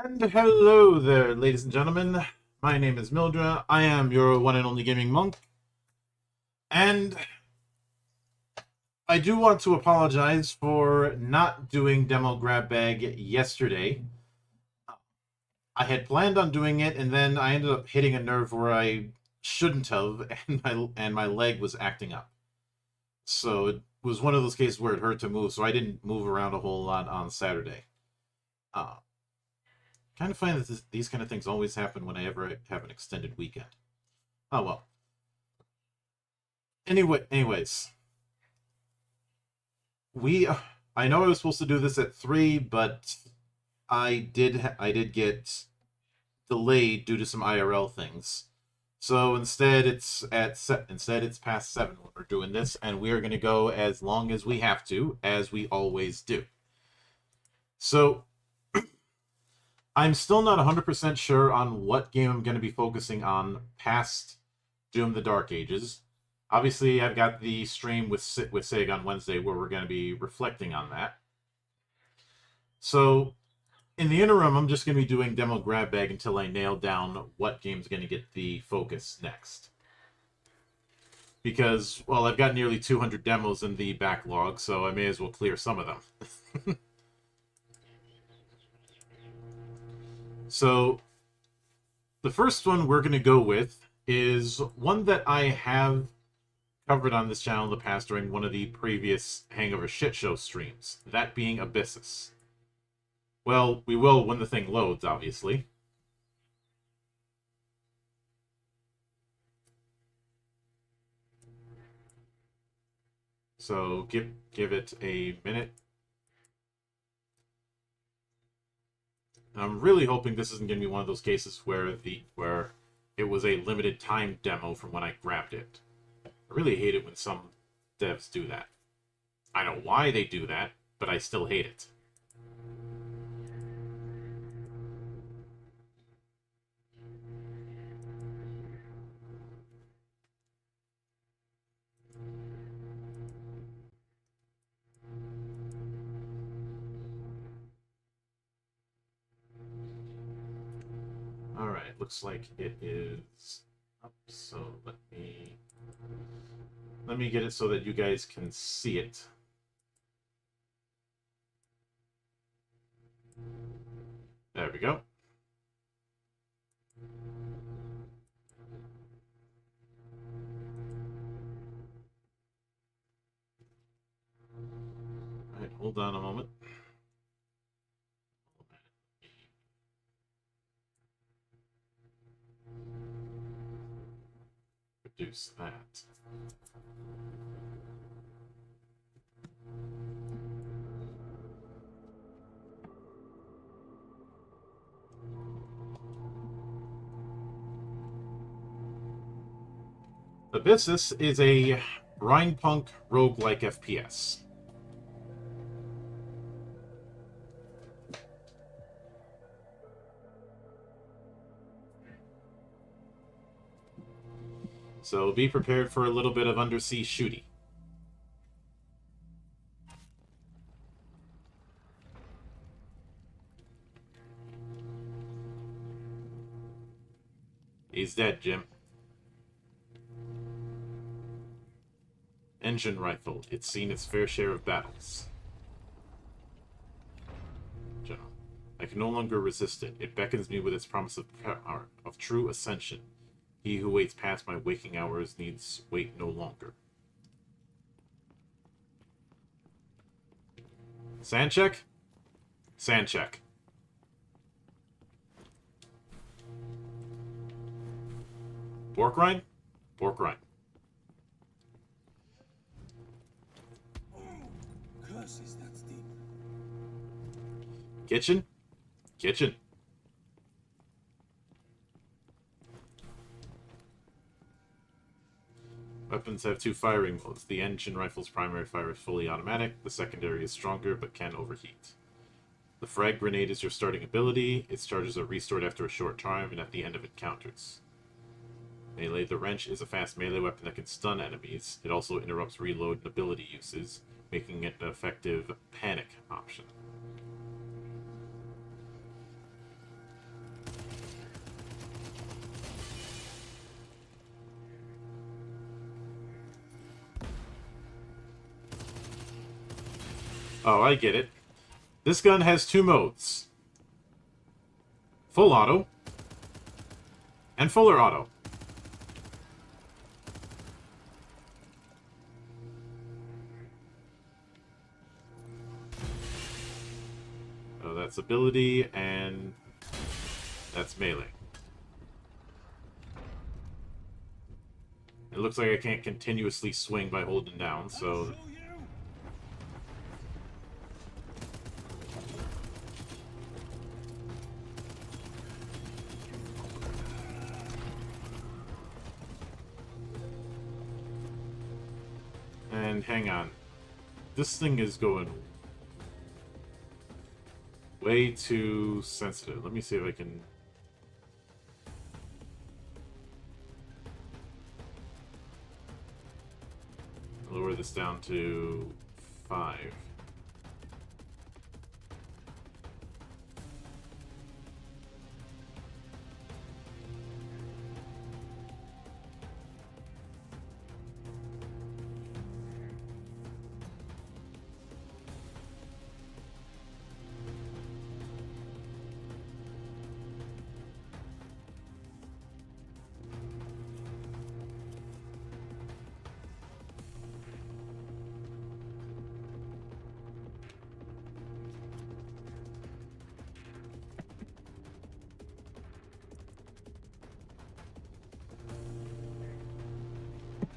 And hello there, ladies and gentlemen. My name is Mildra. I am your one and only gaming monk. And I do want to apologize for not doing Demo Grab Bag yesterday. I had planned on doing it, and then I ended up hitting a nerve where I shouldn't have, and my leg was acting up. So it was one of those cases where it hurt to move, so I didn't move around a whole lot on Saturday. Kind of find that these kind of things always happen when I ever have an extended weekend. Oh well. Anyways, I know I was supposed to do this at 3, but I did get delayed due to some IRL things. So instead it's past 7 when we're doing this, and we are going to go as long as we have to, as we always do. So I'm still not 100% sure on what game I'm going to be focusing on past Doom the Dark Ages. Obviously, I've got the stream with Sig on Wednesday where we're going to be reflecting on that. So, in the interim, I'm just going to be doing Demo Grab Bag until I nail down what game's going to get the focus next. Because, well, I've got nearly 200 demos in the backlog, so I may as well clear some of them. So, the first one we're going to go with is one that I have covered on this channel in the past during one of the previous Hangover Shit Show streams, that being Abyssus. Well, we will when the thing loads, obviously. So, give it a minute. I'm really hoping this isn't going to be one of those cases where it was a limited time demo from when I grabbed it. I really hate it when some devs do that. I know why they do that, but I still hate it. Alright, looks like it is up, so let me get it so that you guys can see it. There we go. Alright, hold on a moment. Reduce that. Abyssus is a Rhinepunk roguelike FPS. So be prepared for a little bit of undersea shooty. He's dead, Jim. Engine rifle. It's seen its fair share of battles. General. I can no longer resist it. It beckons me with its promise of power, of true ascension. He who waits past my waking hours needs wait no longer. Sand check? Sand check. Pork rind? Pork rind. Curses, that's deep. Kitchen? Kitchen. Weapons have two firing modes. The engine rifle's primary fire is fully automatic. The secondary is stronger, but can overheat. The frag grenade is your starting ability. Its charges are restored after a short time and at the end of encounters. Melee. The wrench is a fast melee weapon that can stun enemies. It also interrupts reload and ability uses, making it an effective panic option. Oh, I get it. This gun has two modes. Full auto and fuller auto. So that's ability and that's melee. It looks like I can't continuously swing by holding down, so... And hang on. This thing is going way too sensitive. Let me see if I can... lower this down to 5.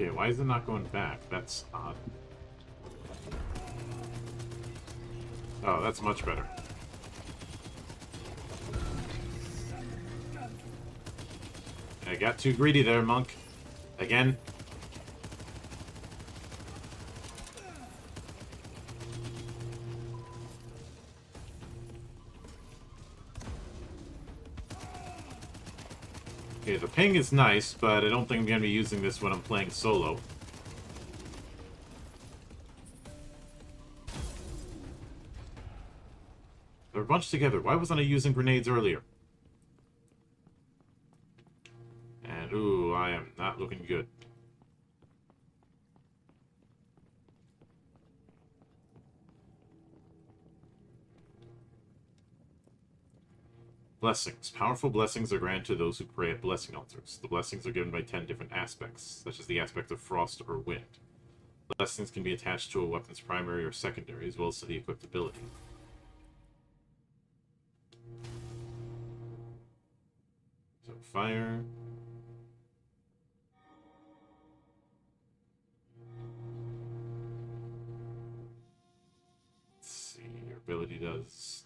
Okay, why is it not going back? That's odd. Oh, that's much better. I got too greedy there, monk. Again. Okay, the ping is nice, but I don't think I'm going to be using this when I'm playing solo. They're bunched together. Why wasn't I using grenades earlier? And, ooh, I am not looking good. Blessings. Powerful blessings are granted to those who pray at blessing altars. The blessings are given by 10 different aspects, such as the aspect of frost or wind. Blessings can be attached to a weapon's primary or secondary, as well as to the equipped ability. So, fire. Let's see, your ability does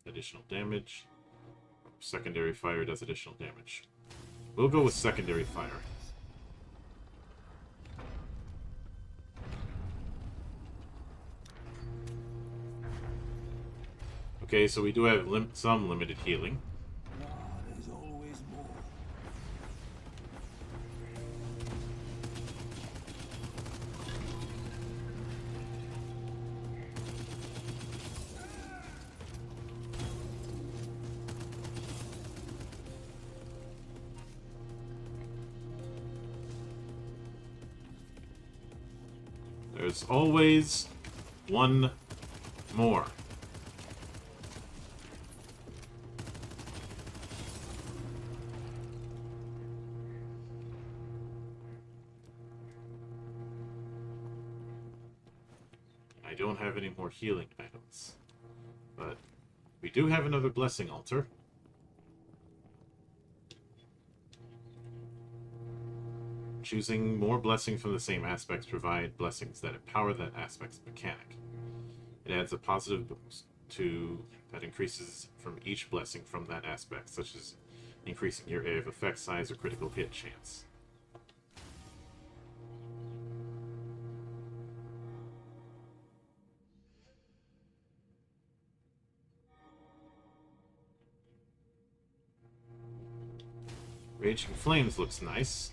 additional damage. Secondary fire does additional damage. We'll go with secondary fire. Okay, so we do have some limited healing. There's always more. There's always one more. I don't have any more healing items, but we do have another blessing altar. Choosing more blessings from the same aspects provide blessings that empower that aspect's mechanic. It adds a positive boost that increases from each blessing from that aspect, such as increasing your area of effect size or critical hit chance. Raging Flames looks nice.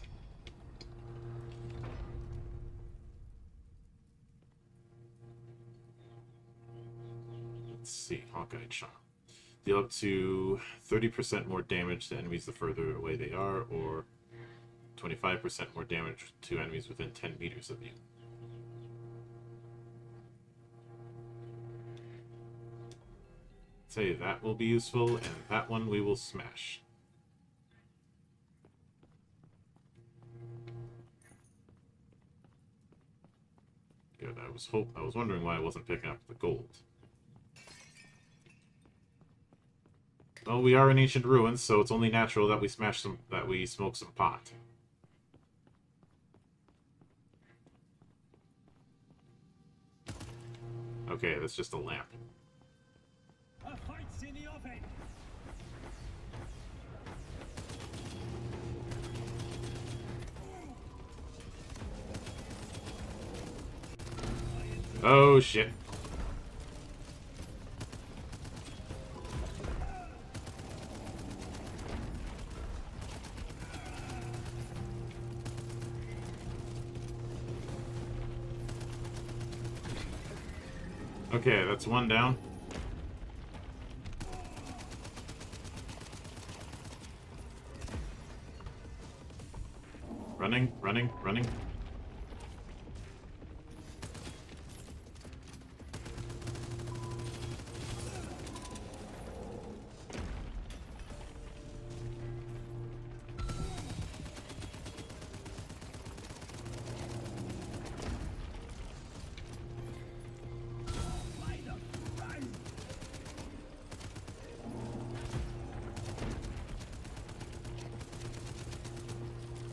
Let's see, Hawkeye Charm. Deal up to 30% more damage to enemies the further away they are, or 25% more damage to enemies within 10 meters of you. Say that will be useful, and that one we will smash. Good. I was wondering why I wasn't picking up the gold. Well, we are in ancient ruins, so it's only natural that we smoke some pot. Okay, that's just a lamp. A fight's in the offing. Oh shit. Okay, that's one down. Running, running, running.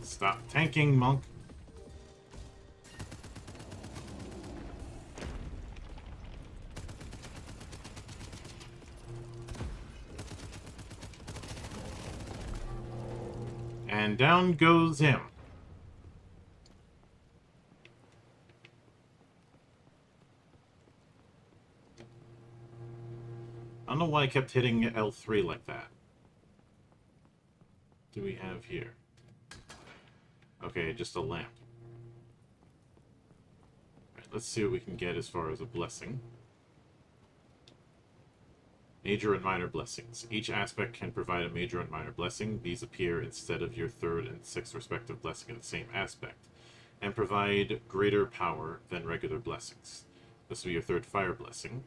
Stop tanking, monk. And down goes him. I don't know why I kept hitting L3 like that. What do we have here? Okay, just a lamp. Right, let's see what we can get as far as a blessing. Major and minor blessings. Each aspect can provide a major and minor blessing. These appear instead of your third and sixth respective blessing in the same aspect, and provide greater power than regular blessings. This will be your third fire blessing.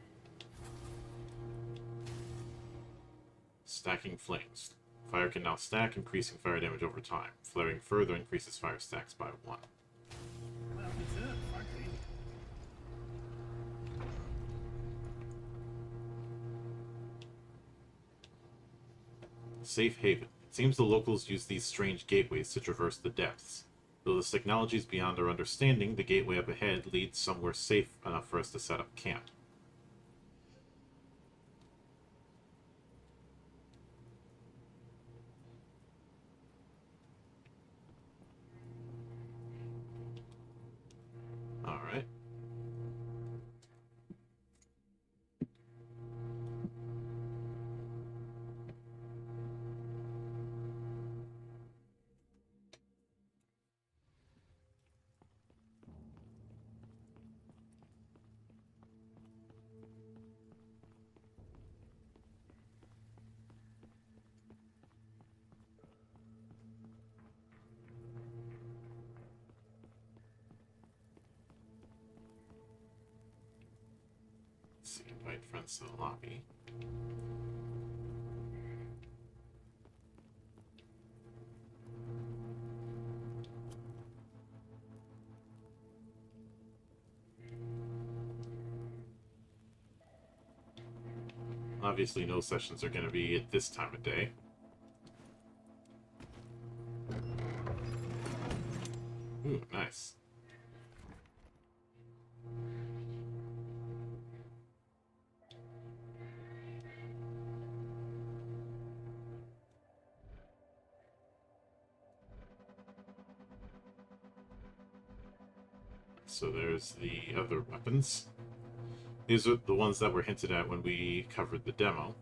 Stacking flames. Fire can now stack, increasing fire damage over time. Flaring further increases fire stacks by 1. Well deserved, frankly. Safe haven. It seems the locals use these strange gateways to traverse the depths. Though this technology is beyond our understanding, the gateway up ahead leads somewhere safe enough for us to set up camp. Alright. Let's see, invite friends to the lobby. Obviously, no sessions are going to be at this time of day. Ooh, nice. So there's the other weapons. These are the ones that were hinted at when we covered the demo.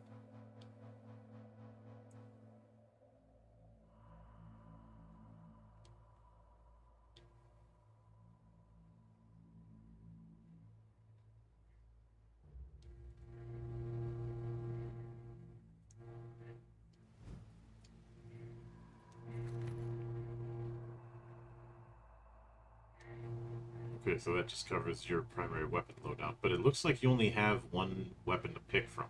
Okay, so that just covers your primary weapon loadout, but it looks like you only have one weapon to pick from,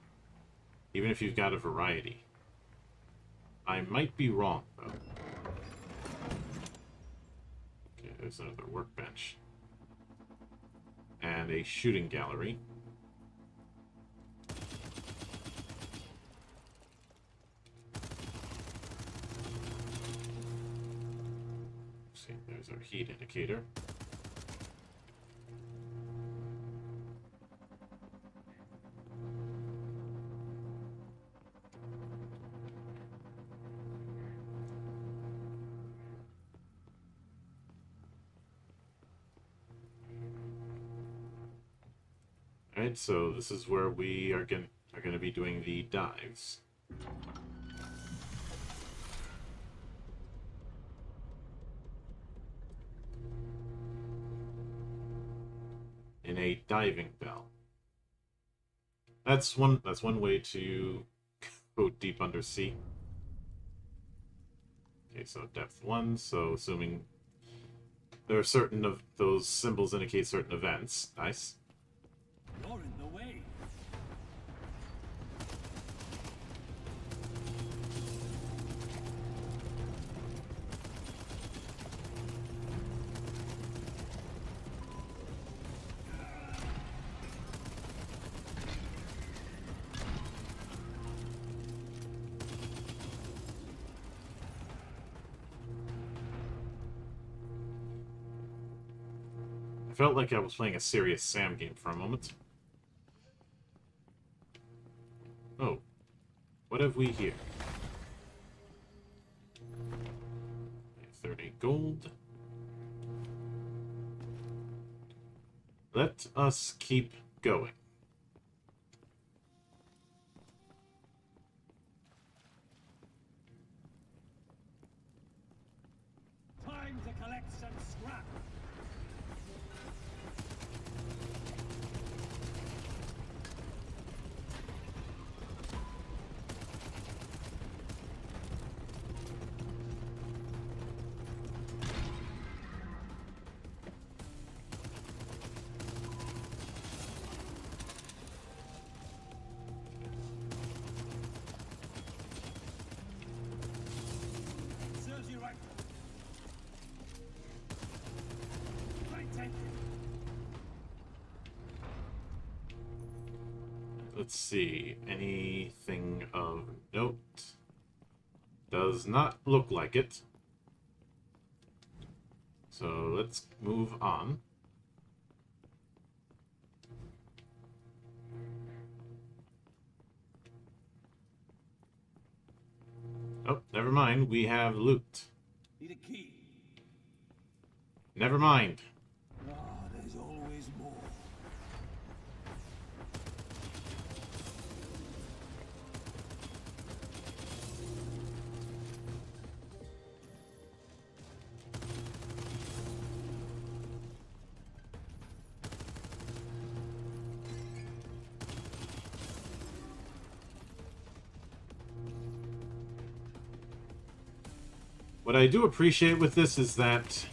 even if you've got a variety. I might be wrong, though. Okay, there's another workbench. And a shooting gallery. See, there's our heat indicator. Alright, so this is where we are going to be doing the dives. In a diving bell. That's one way to go deep undersea. Okay, so depth 1, so assuming there are certain of those symbols indicate certain events. Nice. You're in the way. I felt like I was playing a serious Sam game for a moment. Oh, what have we here? a gold. Let us keep going. Time to collect some scrap. Serves you right. Right, thank you. Let's see. Anything of note? Does not look like it. So let's move on. Oh, never mind. We have loot. Need a key. Never mind. Ah, there's always more. What I do appreciate with this is that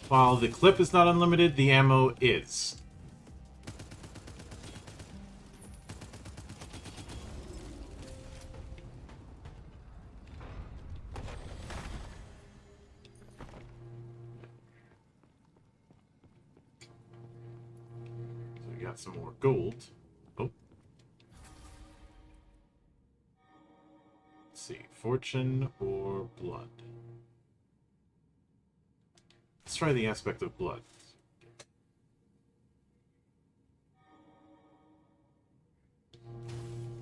while the clip is not unlimited, the ammo is. So we got some more gold. Oh. Let's see. Fortune or blood? Let's try the aspect of blood.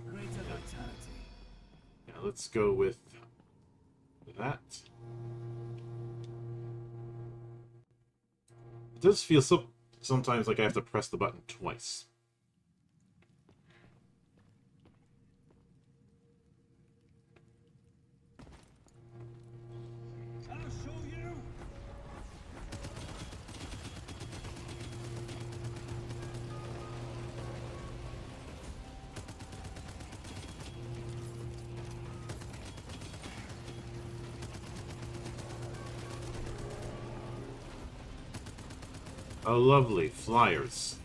Greater vitality. Yeah, let's go with that. It does feel sometimes like I have to press the button twice. I'll show you. Oh, lovely. Flyers.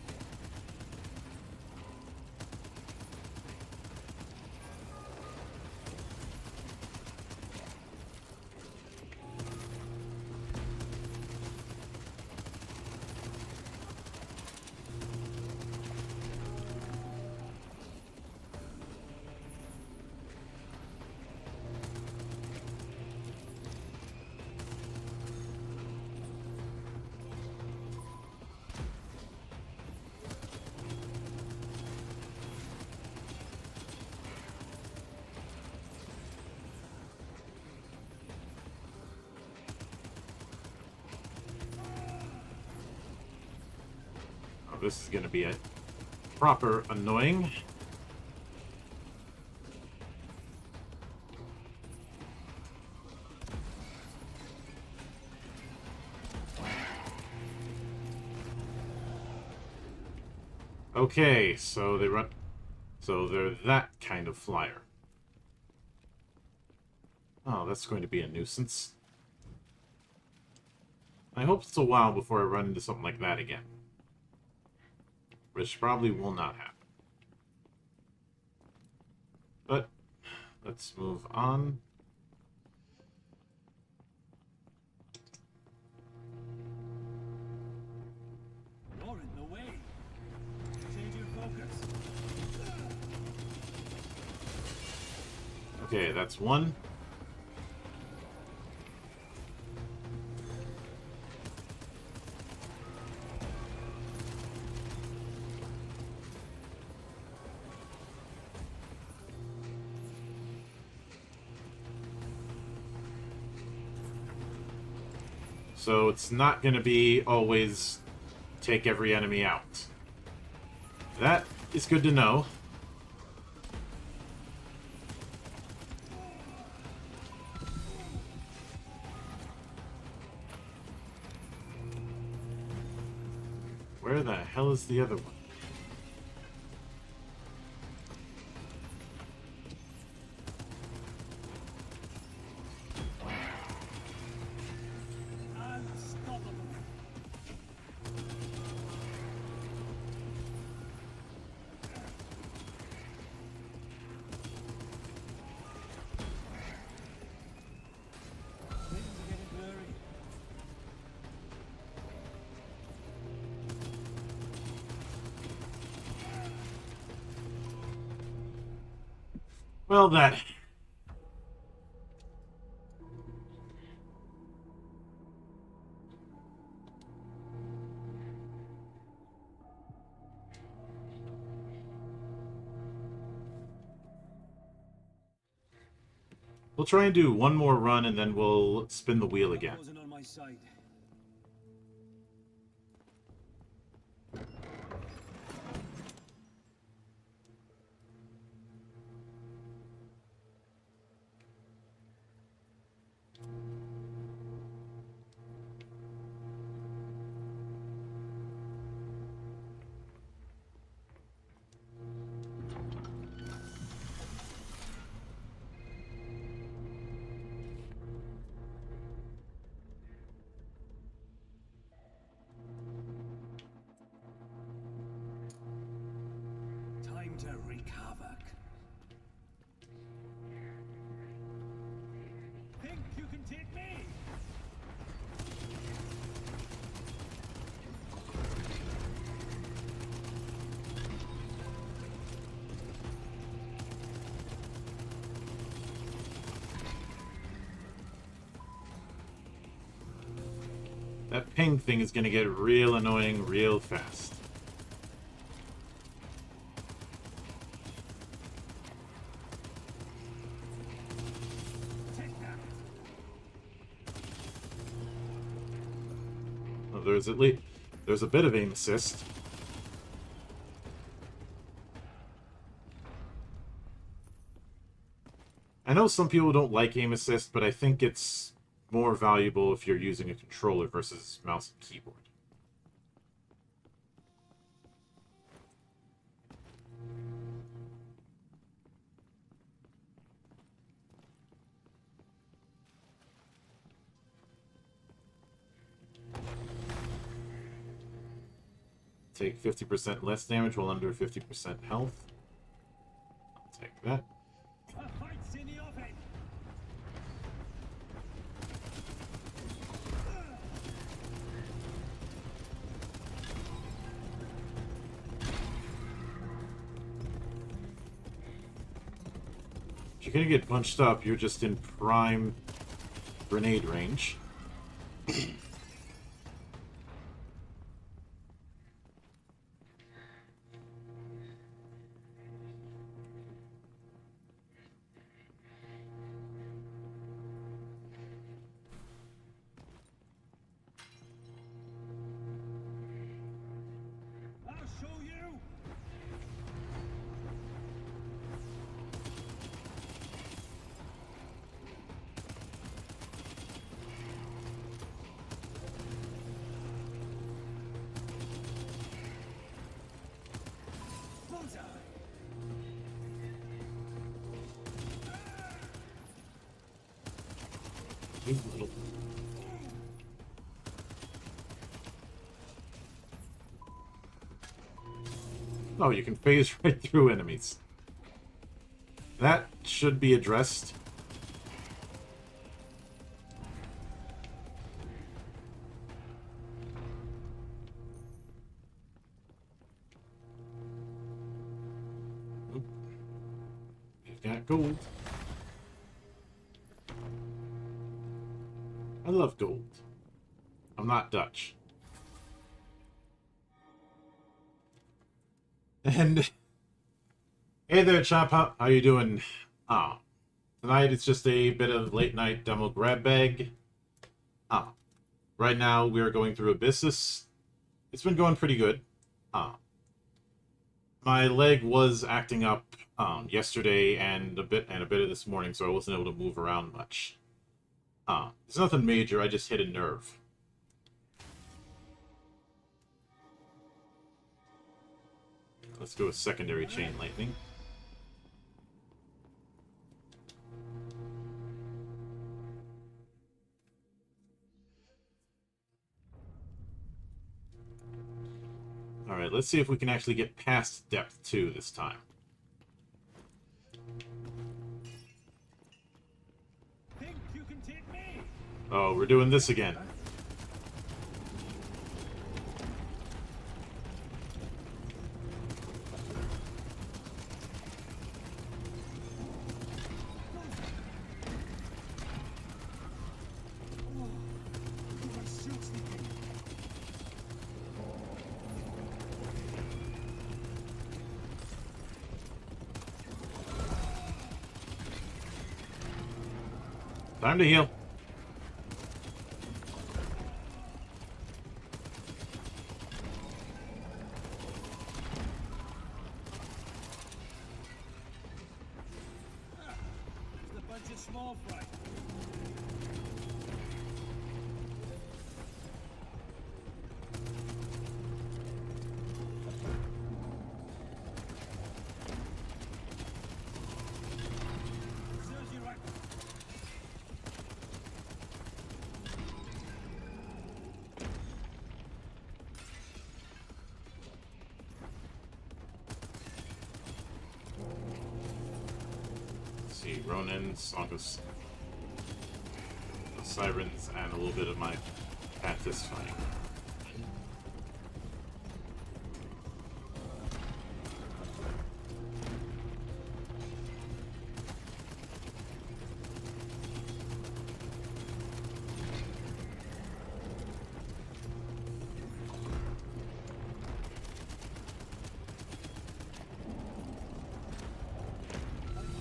Oh, this is going to be a proper annoying. Okay, so they run. So they're that kind of flyer. Oh, that's going to be a nuisance. I hope it's a while before I run into something like that again. Which probably will not happen. But let's move on. You're in the way. Change your focus. Okay, that's one. So it's not going to be always take every enemy out. That is good to know. Where the hell is the other one? Unstoppable. Things are getting blurry. Well, that... We'll try and do one more run, and then we'll spin the wheel again. Wasn't on my side. Time to wreak havoc. Think you can take me? That ping thing is going to get real annoying real fast. Take that. Well, there's a bit of aim assist. I know some people don't like aim assist, but I think it's more valuable if you're using a controller versus mouse and keyboard. Take 50% less damage while under 50% health. I'll take that. A fight's in the offing. If you're gonna get punched up, you're just in prime grenade range. I'll show you. Bullseye. You little... Oh, you can phase right through enemies. That should be addressed. Oop. We've got gold. I love gold. I'm not Dutch. And hey there, Chop. How you doing? Tonight it's just a bit of late night demo grab bag. Right now, we are going through Abyssus. It's been going pretty good. My leg was acting up yesterday and a bit of this morning, so I wasn't able to move around much. It's nothing major. I just hit a nerve. Let's go with secondary chain lightning. Alright, let's see if we can actually get past depth 2 this time. Think you can take me? Oh, we're doing this again. Time to heal. Just a bunch of small fry. Serves you right. Let's see, Ronin, Song of Sirens, and a little bit of my Pantis fighting.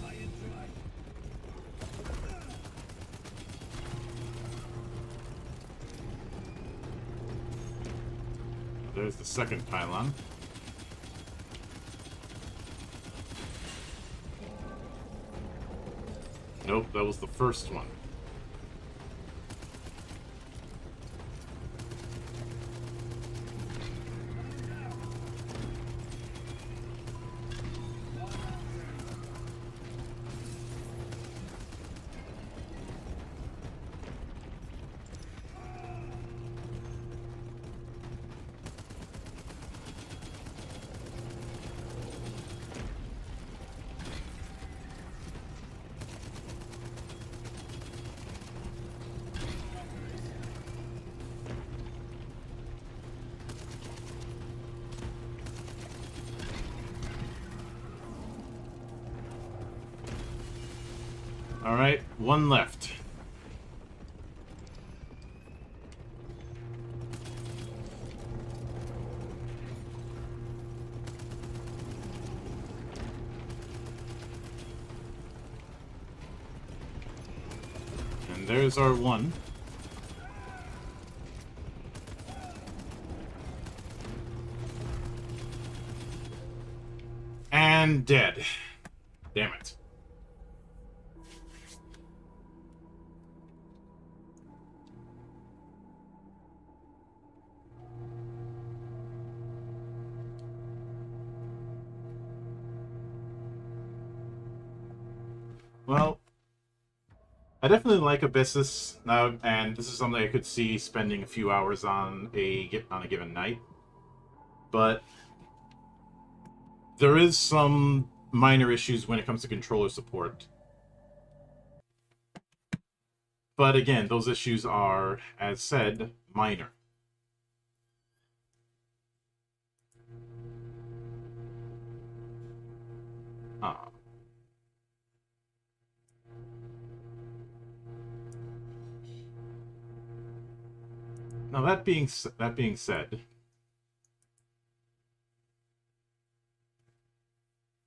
High and dry. There's the second pylon. Nope, that was the first one. Alright, one left. And there's our one. And dead. Damn it. Well, I definitely like Abyssus now, and this is something I could see spending a few hours on a given night. But there is some minor issues when it comes to controller support. But again, those issues are, as said, minor. Ah. Now that being said,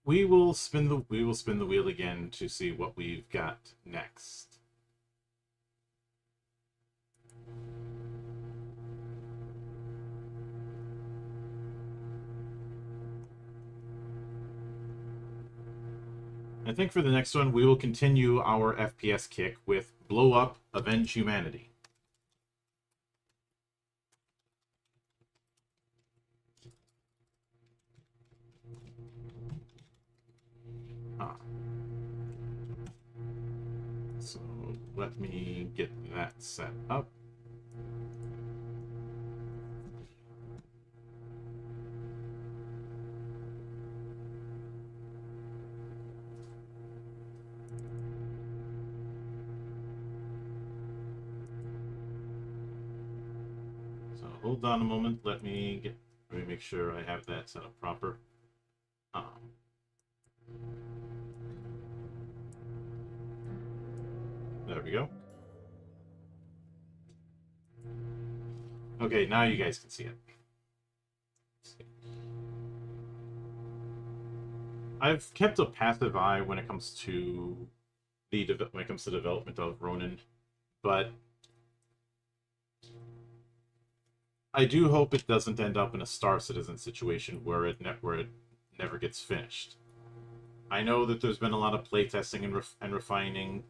we will spin the wheel again to see what we've got next. I think for the next one, we will continue our FPS kick with Blow Up, Avenge Humanity. Ah. So let me get that set up. So hold on a moment. Let me make sure I have that set up proper. There we go. Okay, now you guys can see it. I've kept a passive eye when it comes to development of Ronin, but I do hope it doesn't end up in a Star Citizen situation where it never gets finished. I know that there's been a lot of playtesting and refining,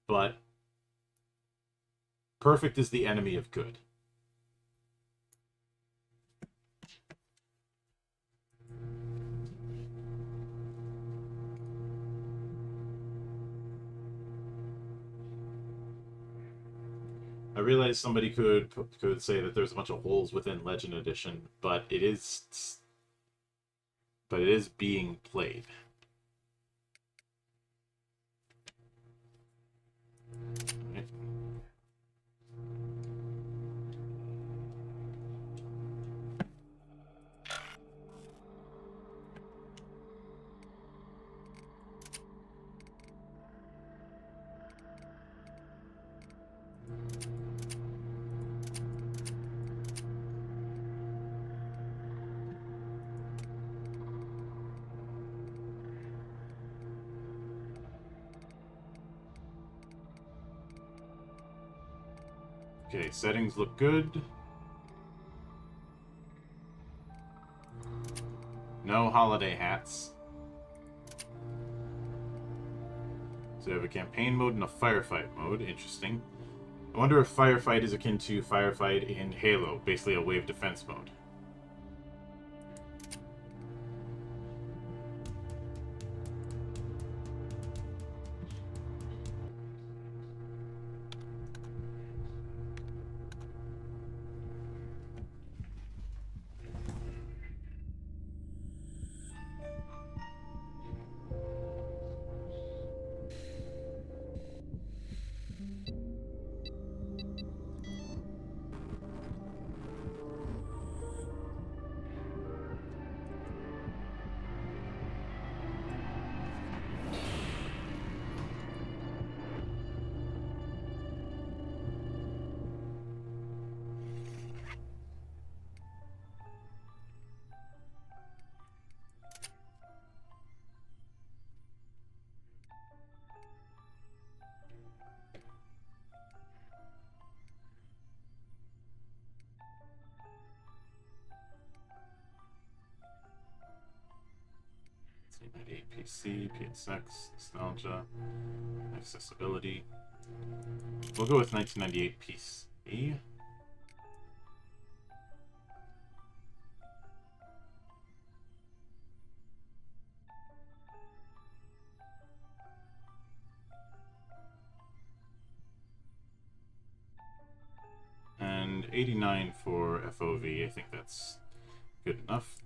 but perfect is the enemy of good. I realize somebody could say that there's a bunch of holes within Legend Edition, but it is being played. Right. Okay, settings look good. No holiday hats. So we have a campaign mode and a firefight mode. Interesting. I wonder if firefight is akin to firefight in Halo, basically a wave defense mode. PC, PSX, nostalgia, accessibility. We'll go with 1998 PC. And 89 for FOV. I think that's good enough.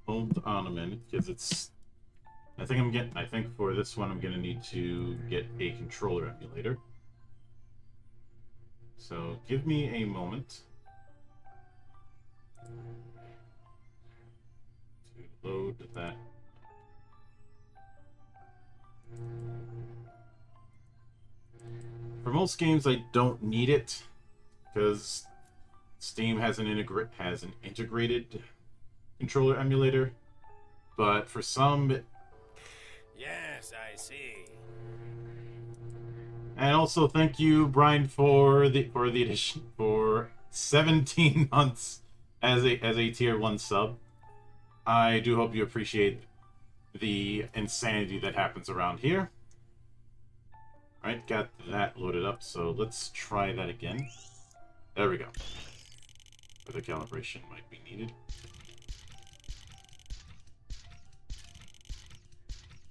Hold on a minute, because it's... I think for this one I'm gonna need to get a controller emulator. So give me a moment to load that. For most games I don't need it because Steam has an integrated controller emulator. But for some, Yes, I see. and also thank you, Brian, for the addition for 17 months as a tier 1 sub. I do hope you appreciate the insanity that happens around here. Alright, got that loaded up, so let's try that again. There we go. Further calibration might be needed.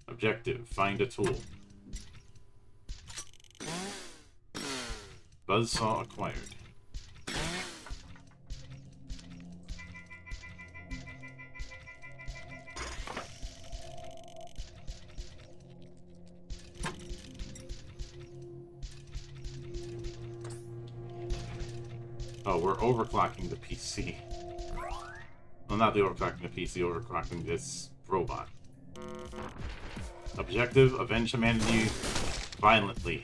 Objective, find a tool. Buzzsaw acquired. Oh, we're overclocking the PC. Well, not the overclocking the PC, overclocking this robot. Objective, avenge humanity violently.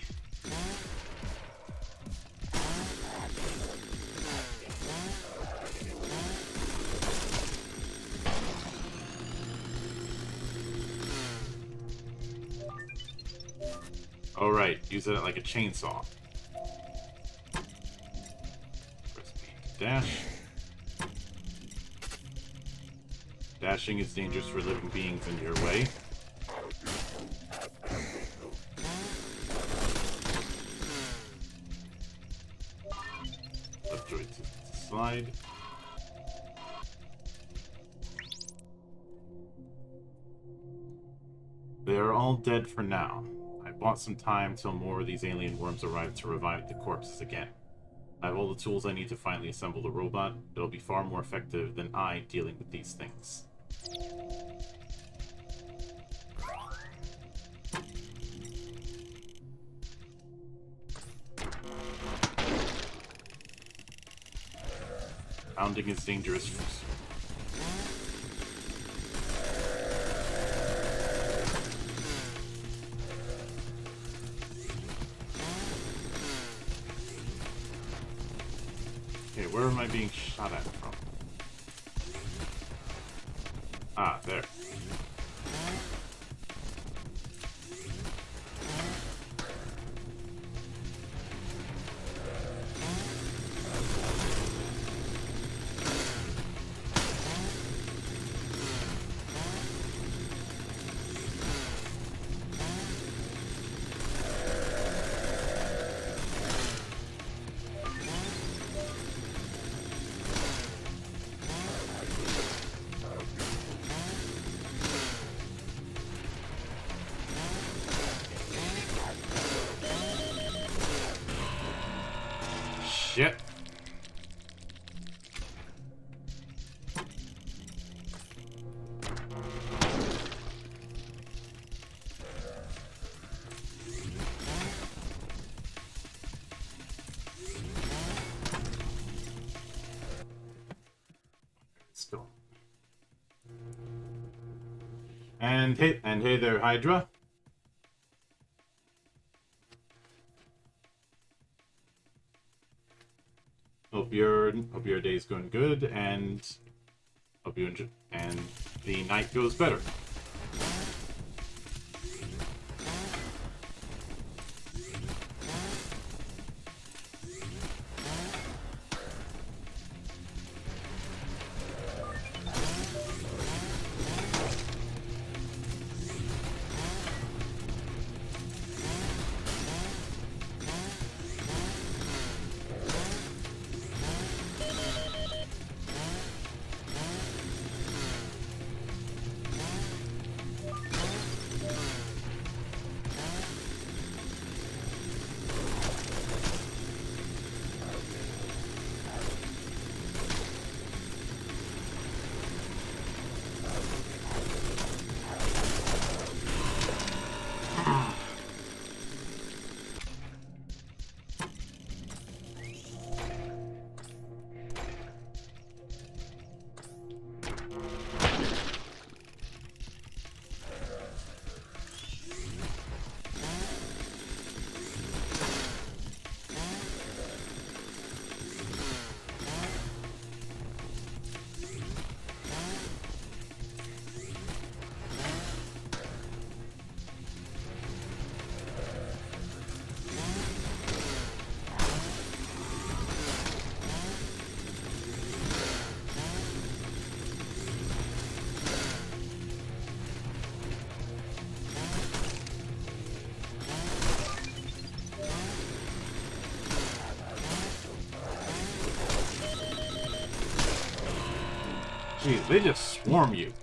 Alright, use it like a chainsaw. Press B to dash. Dashing is dangerous for living beings in your way. Left joint to slide. They are all dead for now. I bought some time till more of these alien worms arrive to revive the corpses again. I have all the tools I need to finally assemble the robot. It'll be far more effective than I dealing with these things. Pounding is dangerous. Okay, where am I being shot at from? Ah, there. Shit. Let's go. And hey there, Hydra. Hope your day's going good, and hope you enjoy, and the night goes better. Jeez, they just swarm you.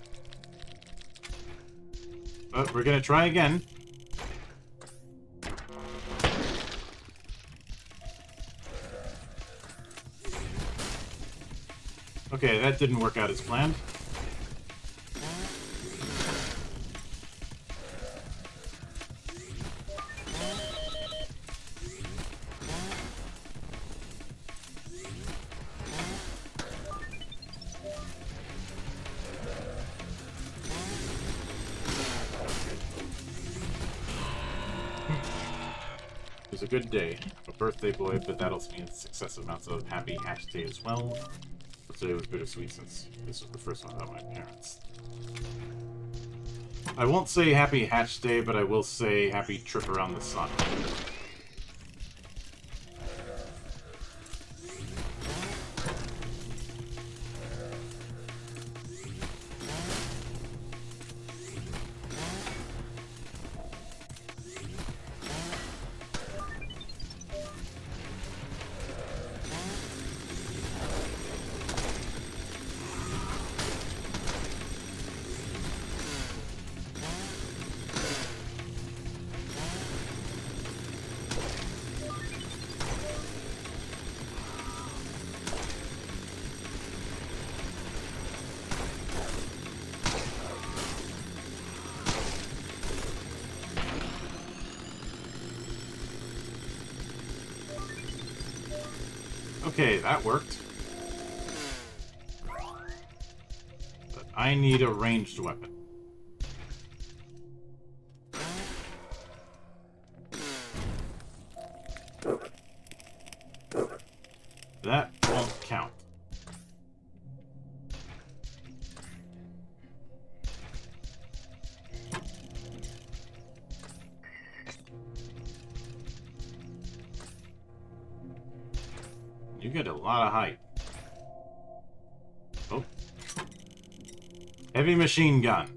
But we're gonna try again. Okay, that didn't work out as planned. It was a good day. A birthday boy, but that also means successive amounts of happy hatch day as well. But today was bittersweet since this was the first one without my parents. I won't say happy hatch day, but I will say happy trip around the sun. Okay, that worked. But I need a ranged weapon. That won't count. You get a lot of height. Oh. Heavy machine gun.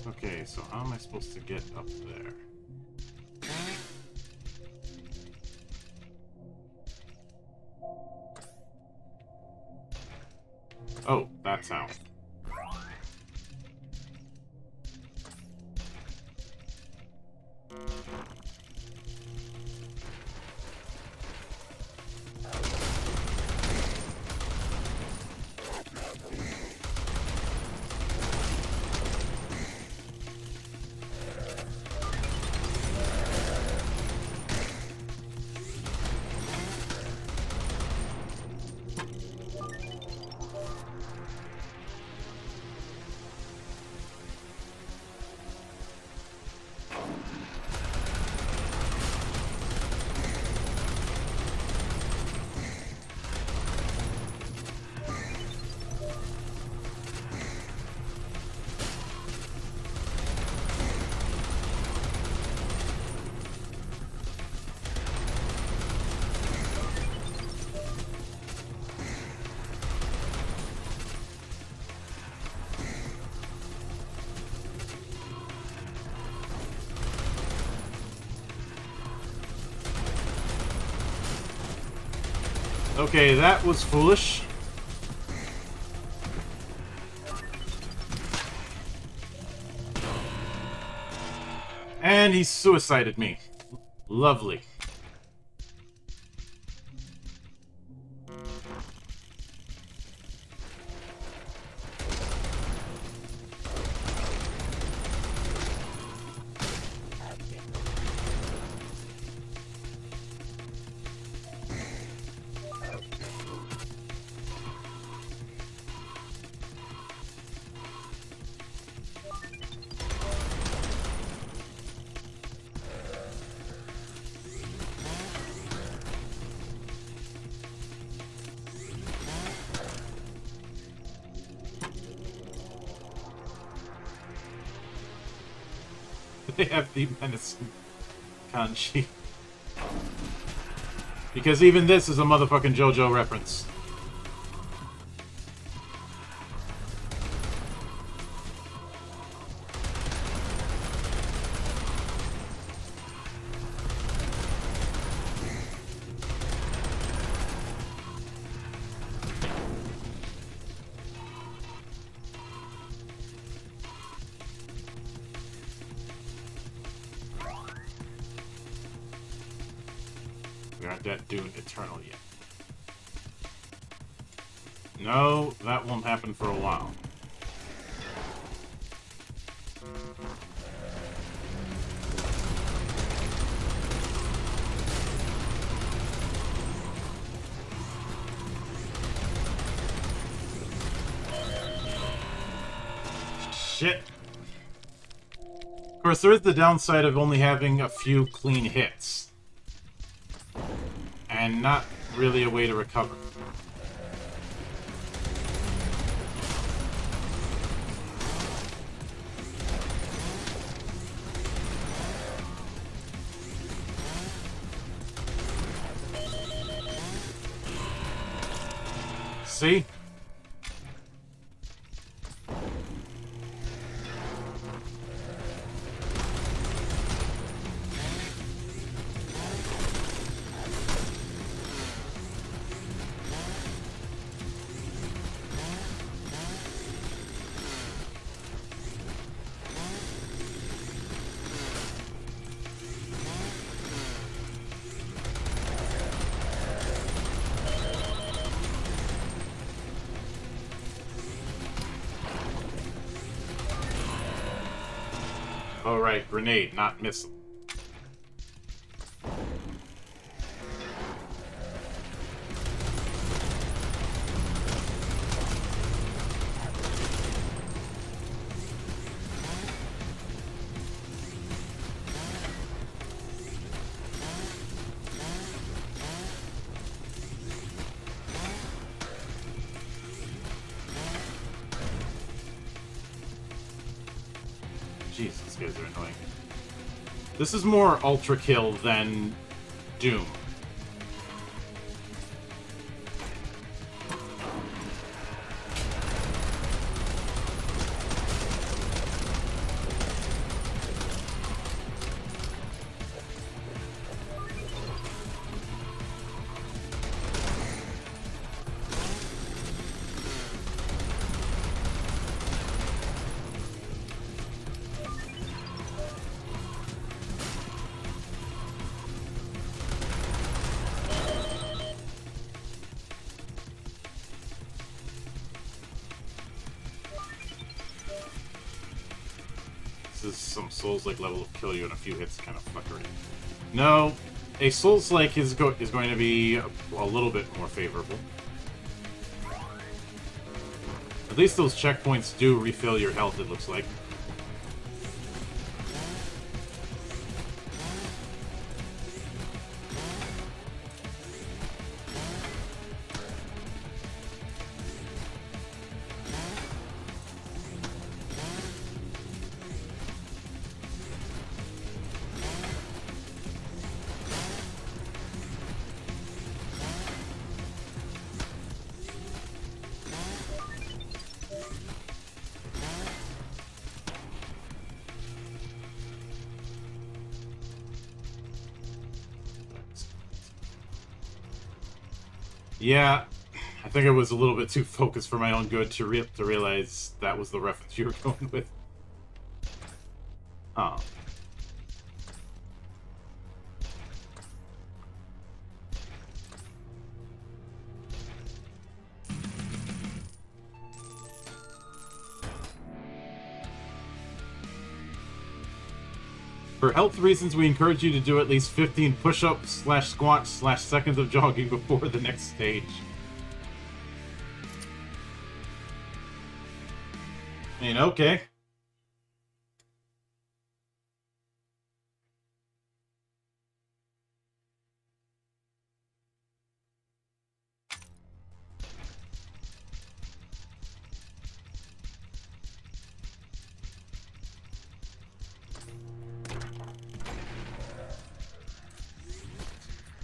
Okay, so how am I supposed to get up there? Oh, that's how. Okay, that was foolish. And he suicided me. Lovely. They have the menacing kanji. Because even this is a motherfucking JoJo reference. We aren't at Dune Eternal yet. No, that won't happen for a while. Shit. Of course, there is the downside of only having a few clean hits. And not really a way to recover. See? Oh, right, grenade, not missile. Jesus, these guys are annoying. This is more Ultra Kill than Doom. This is some Souls-like level of kill you in a few hits kind of fuckery. No, a Souls-like is going to be a little bit more favorable. At least those checkpoints do refill your health, it looks like. Yeah, I think I was a little bit too focused for my own good to realize that was the reference you were going with. Oh. For health reasons, we encourage you to do at least 15 push-ups / squats / seconds of jogging before the next stage. I mean, okay.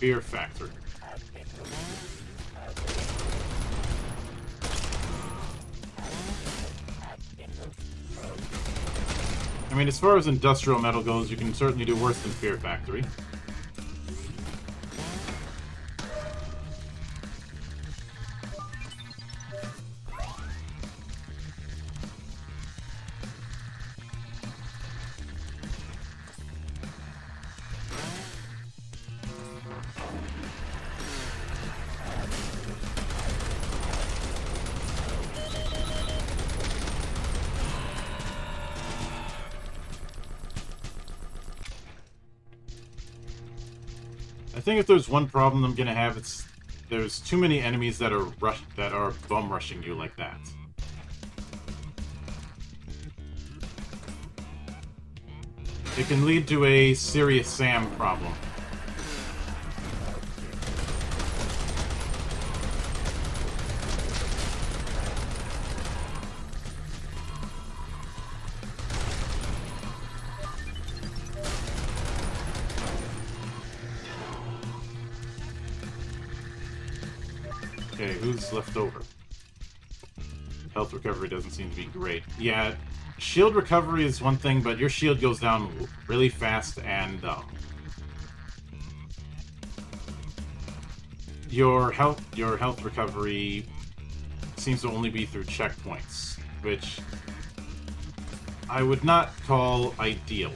Fear Factory. I mean, as far as industrial metal goes, you can certainly do worse than Fear Factory. I think if there's one problem I'm gonna have, it's there's too many enemies that are bum rushing you like that. It can lead to a serious Sam problem. Okay, who's left over? Health recovery doesn't seem to be great. Yeah, shield recovery is one thing, but your shield goes down really fast, and your health recovery seems to only be through checkpoints, which I would not call ideal.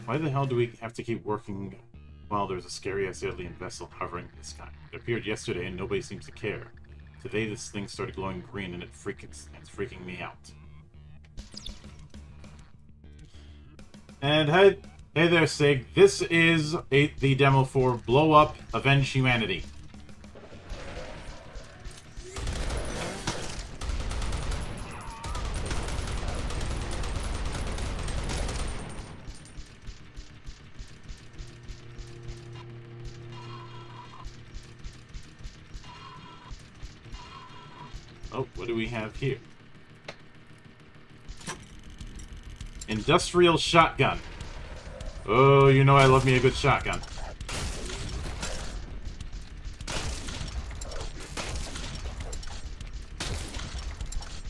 Why the hell do we have to keep working while there's a scary-ass alien vessel hovering in the sky? It appeared yesterday and nobody seems to care. Today this thing started glowing green and it's freaking me out. And hey there, Sig. This is the demo for Blow Up, Avenge Humanity. Oh, what do we have here? Industrial shotgun. Oh, you know I love me a good shotgun.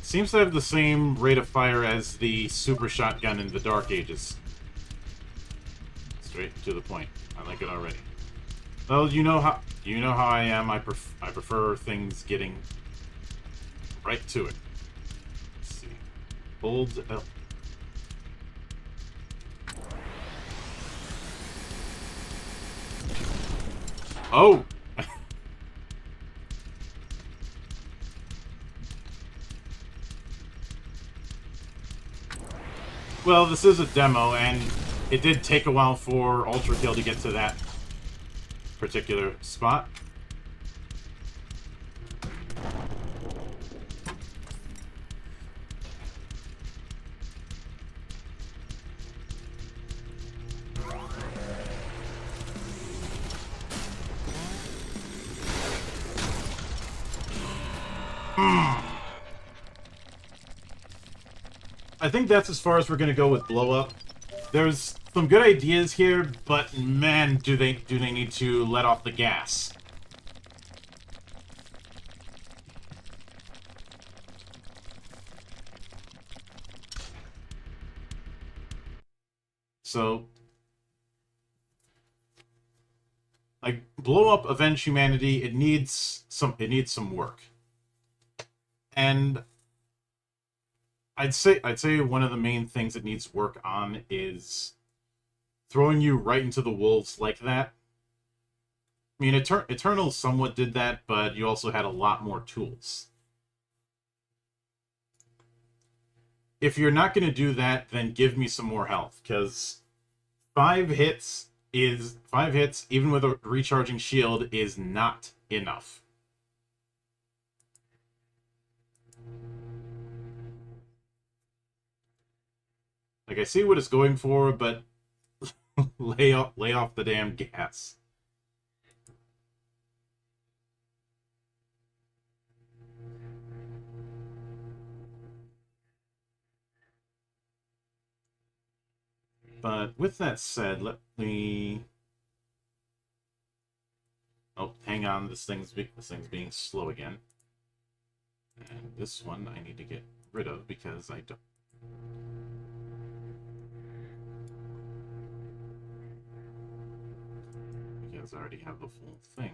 Seems to have the same rate of fire as the super shotgun in the Dark Ages. Straight to the point. I like it already. Well, you know how I am. I prefer things getting right to it. Let's see. Hold L. Oh! Well, this is a demo, and it did take a while for Ultra Kill to get to that particular spot. I think that's as far as we're going to go with Blow Up. There's some good ideas here, but man, do they need to let off the gas. So, like, Blow Up, Avenge Humanity, it needs some work. And I'd say one of the main things it needs work on is throwing you right into the wolves like that. I mean, Eternal somewhat did that, but you also had a lot more tools. If you're not going to do that, then give me some more health, because 5 hits, even with a recharging shield, is not enough. Like, I see what it's going for, but lay off the damn gas. But with that said, let me... Oh, hang on, this thing's being slow again. And this one I need to get rid of because I don't... Because I already have the full thing.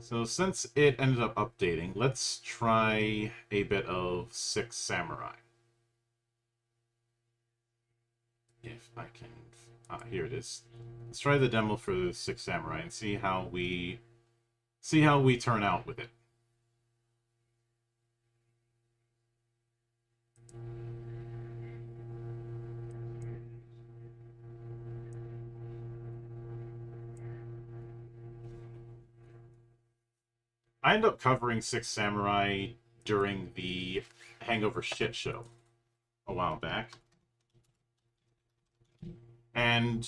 So since it ended up updating, let's try a bit of 6 Samurai. If I can... here it is. Let's try the demo for 6 Samurai and see how we turn out with it. I ended up covering 6 Samurai during the Hangover shit show a while back. And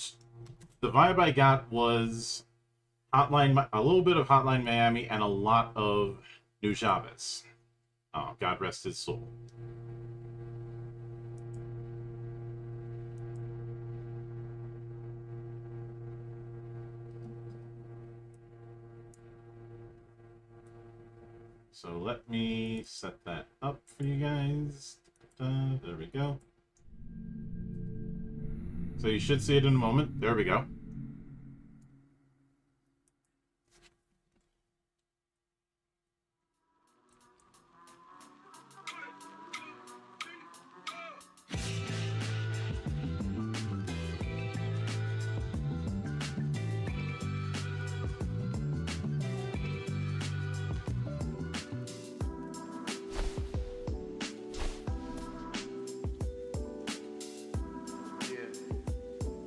the vibe I got was a little bit of Hotline Miami and a lot of Nujabes. Oh, God rest his soul. So let me set that up for you guys. There we go. So you should see it in a moment. There we go.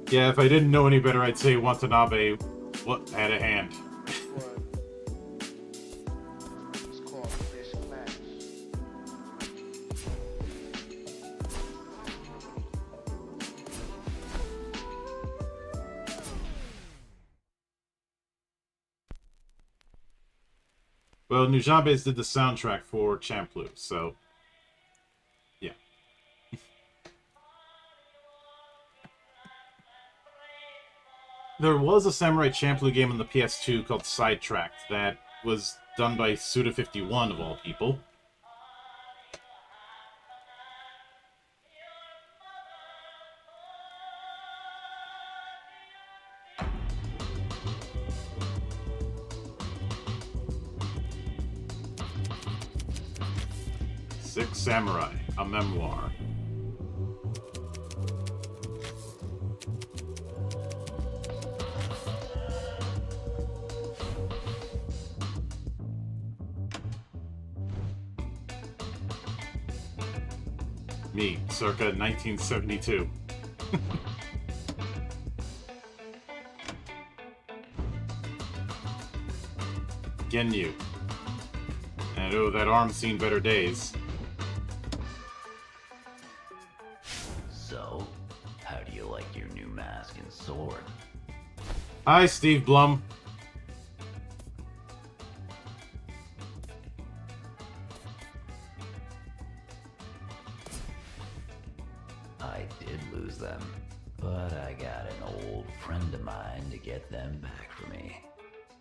Yeah, if I didn't know any better, I'd say Watanabe had a hand. It's called Fish Clash. Well, Nujabes did the soundtrack for Champloo, so... yeah. There was a Samurai Champloo game on the PS2 called Sidetracked that was done by Suda51, of all people. Six Samurai, a memoir. Me, circa 1972. Genyu. And oh, that arm's seen better days. So, how do you like your new mask and sword? Hi, Steve Blum. I did lose them, but I got an old friend of mine to get them back for me.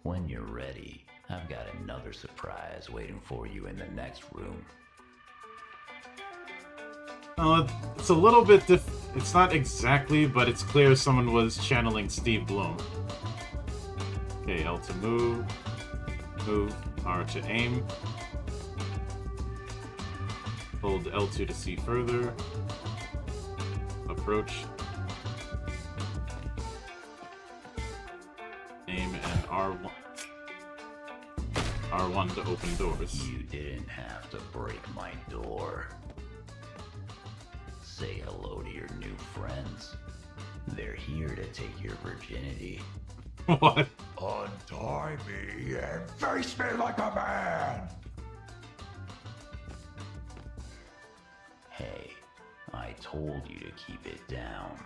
When you're ready, I've got another surprise waiting for you in the next room. It's a little bit it's not exactly, but it's clear someone was channeling Steve Bloom. Okay, L to move. Move. R to aim. Hold L2 to see further. Approach. Aim and R1. R1 to open doors. You didn't have to break my door. Say hello to your new friends. They're here to take your virginity. What? Untie me and face me like a man! Hey, I told you to keep it down.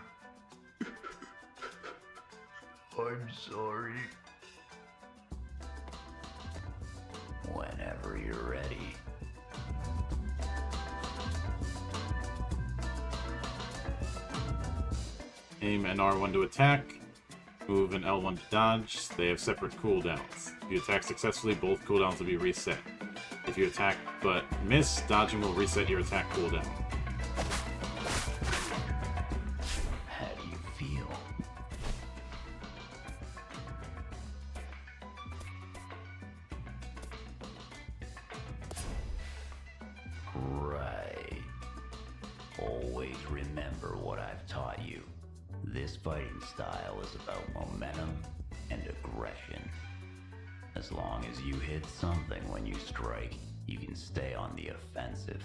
I'm sorry. Whenever you're ready. Aim and R1 to attack. Move and L1 to dodge. They have separate cooldowns. If you attack successfully, both cooldowns will be reset. If you attack but miss, dodging will reset your attack cooldown. How do you feel? Right. Always remember what I've taught you. This fighting style is about momentum and aggression. As long as you hit something when you strike, you can stay on the offensive.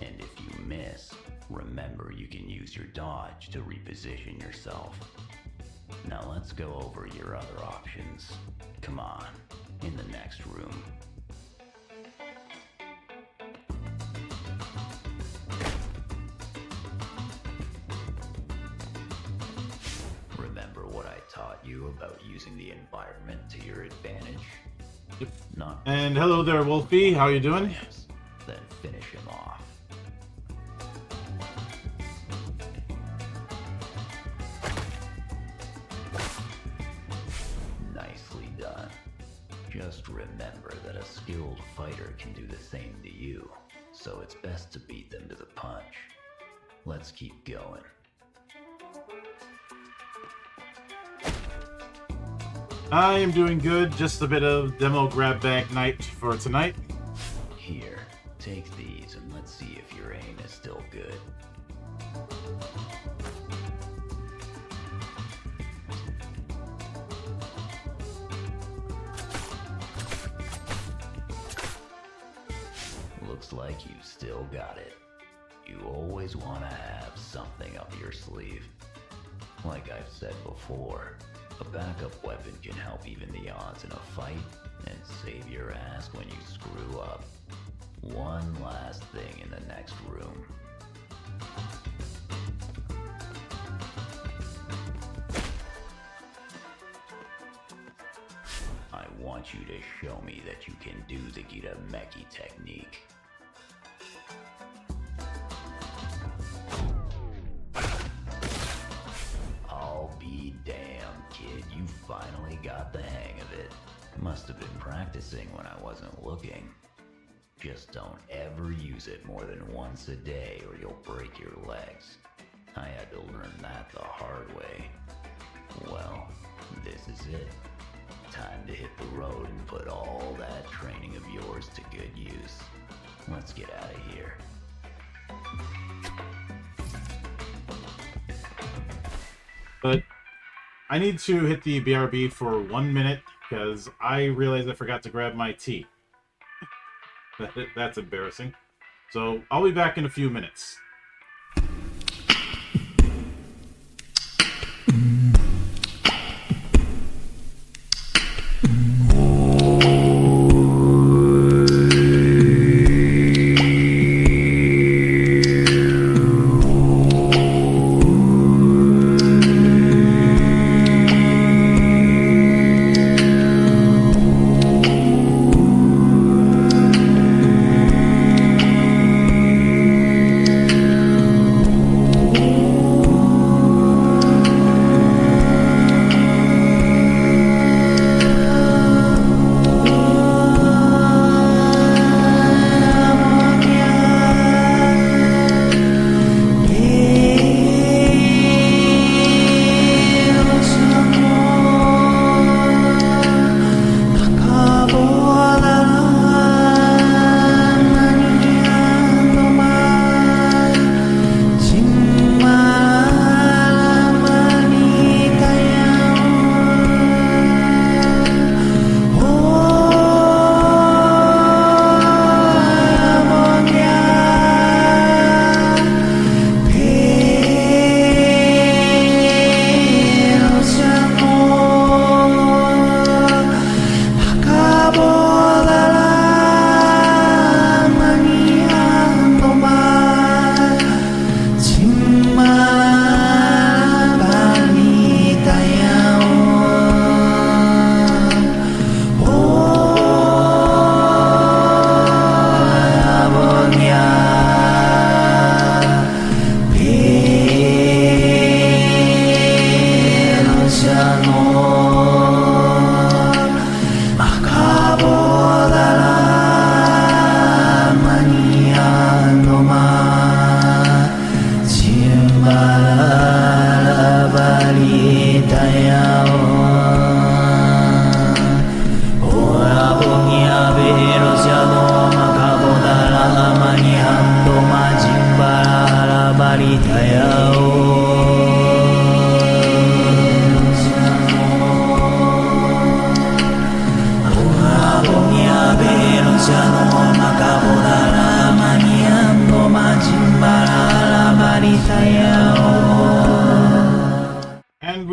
And if you miss, remember you can use your dodge to reposition yourself. Now let's go over your other options. Come on, in the next room. Remember what I taught you about using the environment to your advantage? Yep. Not And hello there, Wolfie. How you doing? plans, then finish him off. Nicely done. Just remember that a skilled fighter can do the same to you, so it's best to beat them to the punch. Let's keep going. I am doing good. Just a bit of demo grab bag night for tonight. Here, take these and let's see if your aim is still good. Looks like you still got it. You always want to have something up your sleeve. Like I've said before, a backup weapon can help even the odds in a fight and save your ass when you screw up. One last thing in the next room. I want you to show me that you can do the Gitameki technique. I'll be damned, kid. You finally got the hang of it. Must have been practicing when I wasn't looking. Just don't ever use it more than once a day or you'll break your legs. I had to learn that the hard way. Well, this is it. Time to hit the road and put all that training of yours to good use. Let's get out of here. But I need to hit the BRB for 1 minute because I realized I forgot to grab my tea. That's embarrassing. So I'll be back in a few minutes.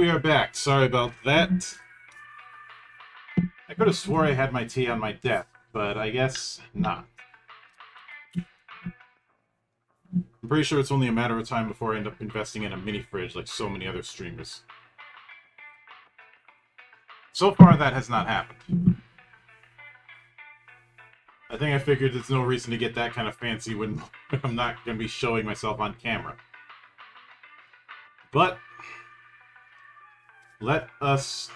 we are back. Sorry about that. I could have swore I had my tea on my desk, but I guess not. I'm pretty sure it's only a matter of time before I end up investing in a mini fridge like so many other streamers. So far, that has not happened. I think I figured there's no reason to get that kind of fancy when I'm not going to be showing myself on camera. But let us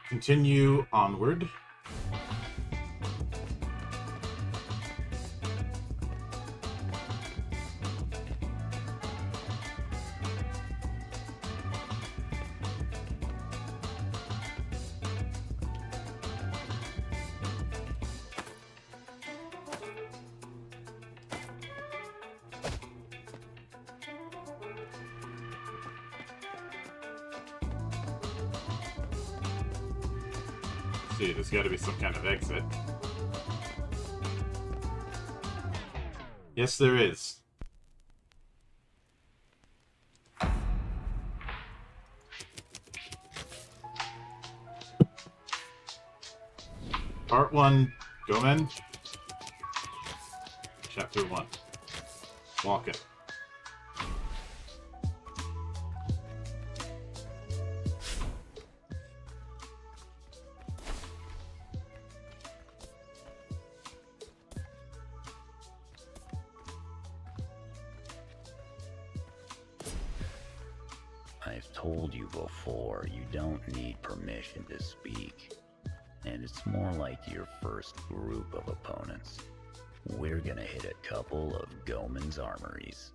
continue onward. See, there's got to be some kind of exit. Yes, there is. Part 1, go men. Chapter 1. Walk it. I've told you before, you don't need permission to speak. And it's more like your first group of opponents. We're gonna hit a couple of Goemon's armories.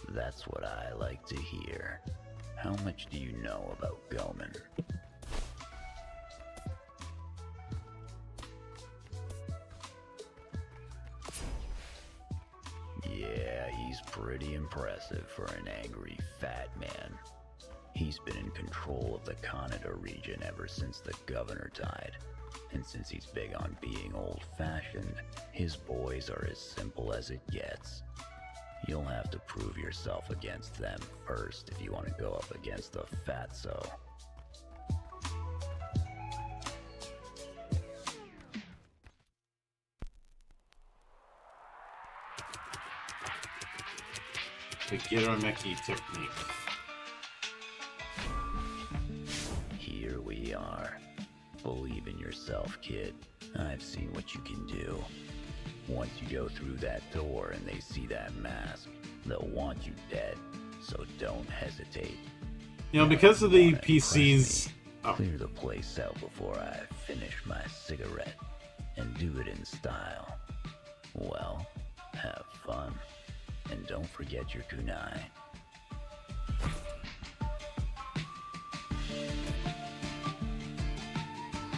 That's what I like to hear. How much do you know about Goemon? Yeah, he's pretty impressive for an angry fat man. He's been in control of the Kaneda region ever since the governor died. And since he's big on being old-fashioned, his boys are as simple as it gets. You'll have to prove yourself against them first if you want to go up against the fatso. The Girameki technique. Here we are. Believe in yourself, kid. I've seen what you can do. Once you go through that door and they see that mask, they'll want you dead, so don't hesitate. You know, because of the PCs... Oh. Clear the place out before I finish my cigarette, and do it in style. Well, have fun. And don't forget your kunai.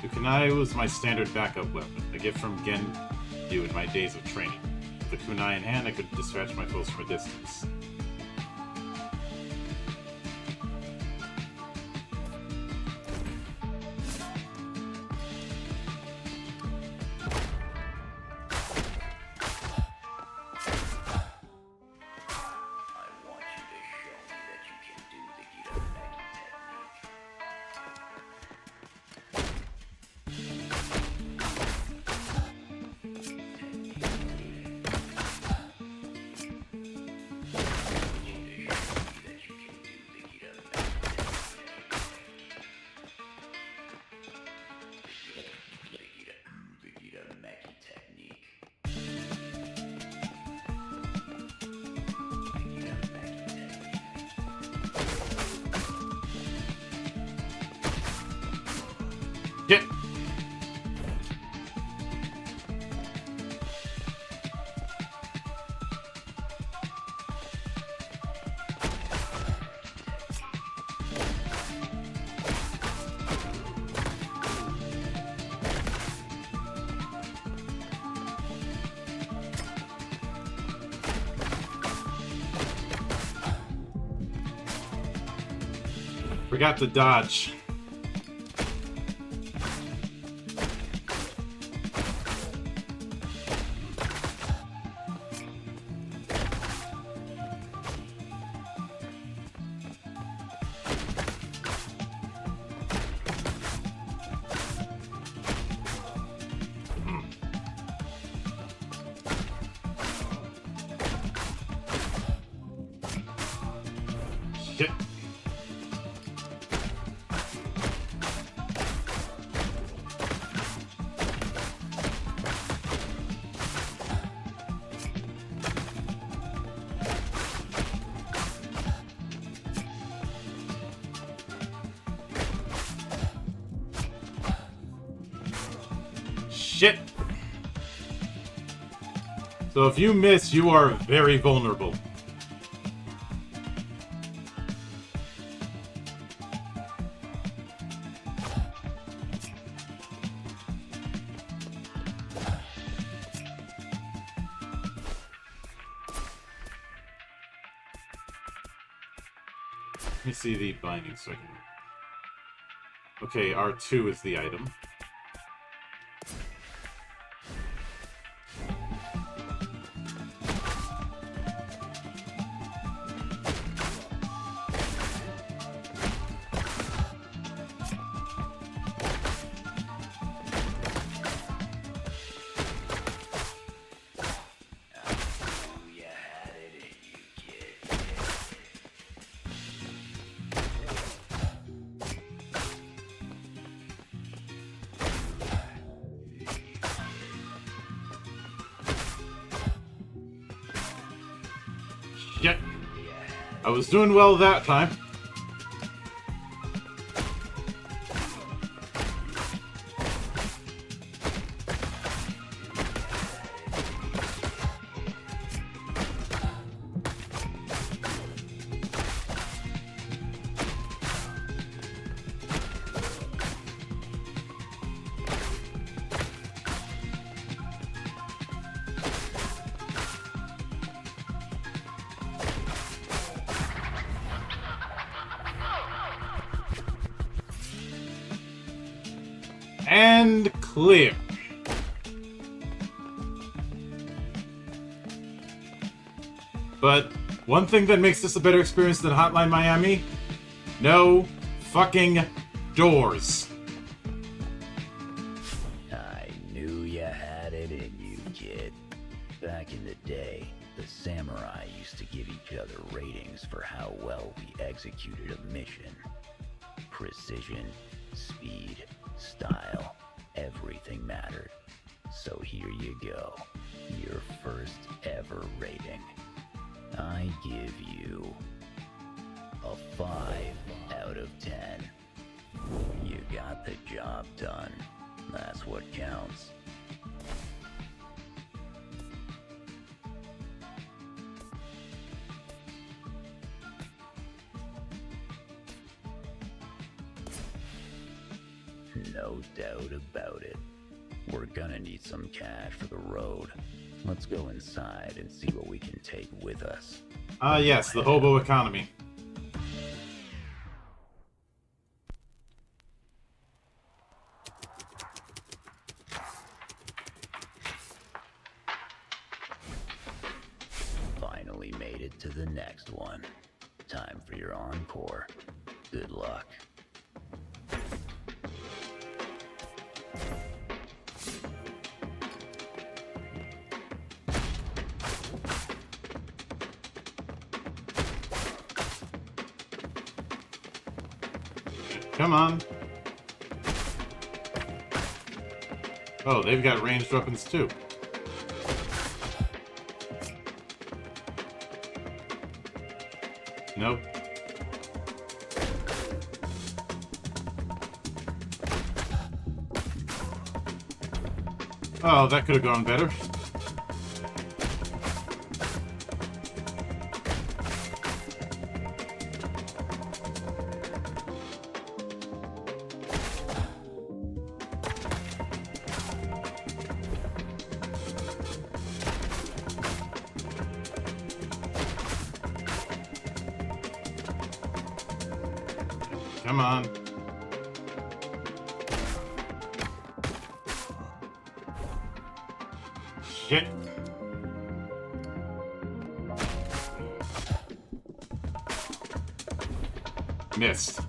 The kunai was my standard backup weapon, a gift from Gendu in my days of training. With the kunai in hand, I could dispatch my foes from a distance. Get! Forgot to dodge. Shit! So if you miss, you are very vulnerable. Let me see the binding so I can... Okay, R2 is the item. Yep. I was doing well that time. And clear. But one thing that makes this a better experience than Hotline Miami, no fucking doors. I knew you had it in you, kid. Back in the day, the samurai used to give each other ratings for how well we executed a mission. Precision, speed, style, everything mattered. So here you go, your first ever rating. I give you a 5 out of 10. You got the job done. That's what counts. No doubt about it. We're gonna need some cash for the road. Let's go inside and see what we can take with us. Yes, the hobo economy. Finally made it to the next one. Time for your encore. Good luck. Come on. Oh, they've got ranged weapons too. Nope. Oh, that could have gone better. Come on. Shit. Missed.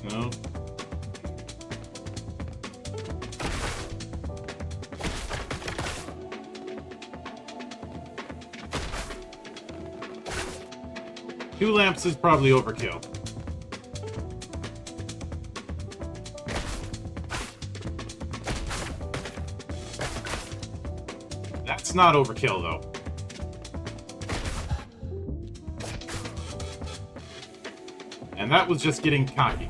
No. 2 lamps is probably overkill. That's not overkill, though. And that was just getting cocky.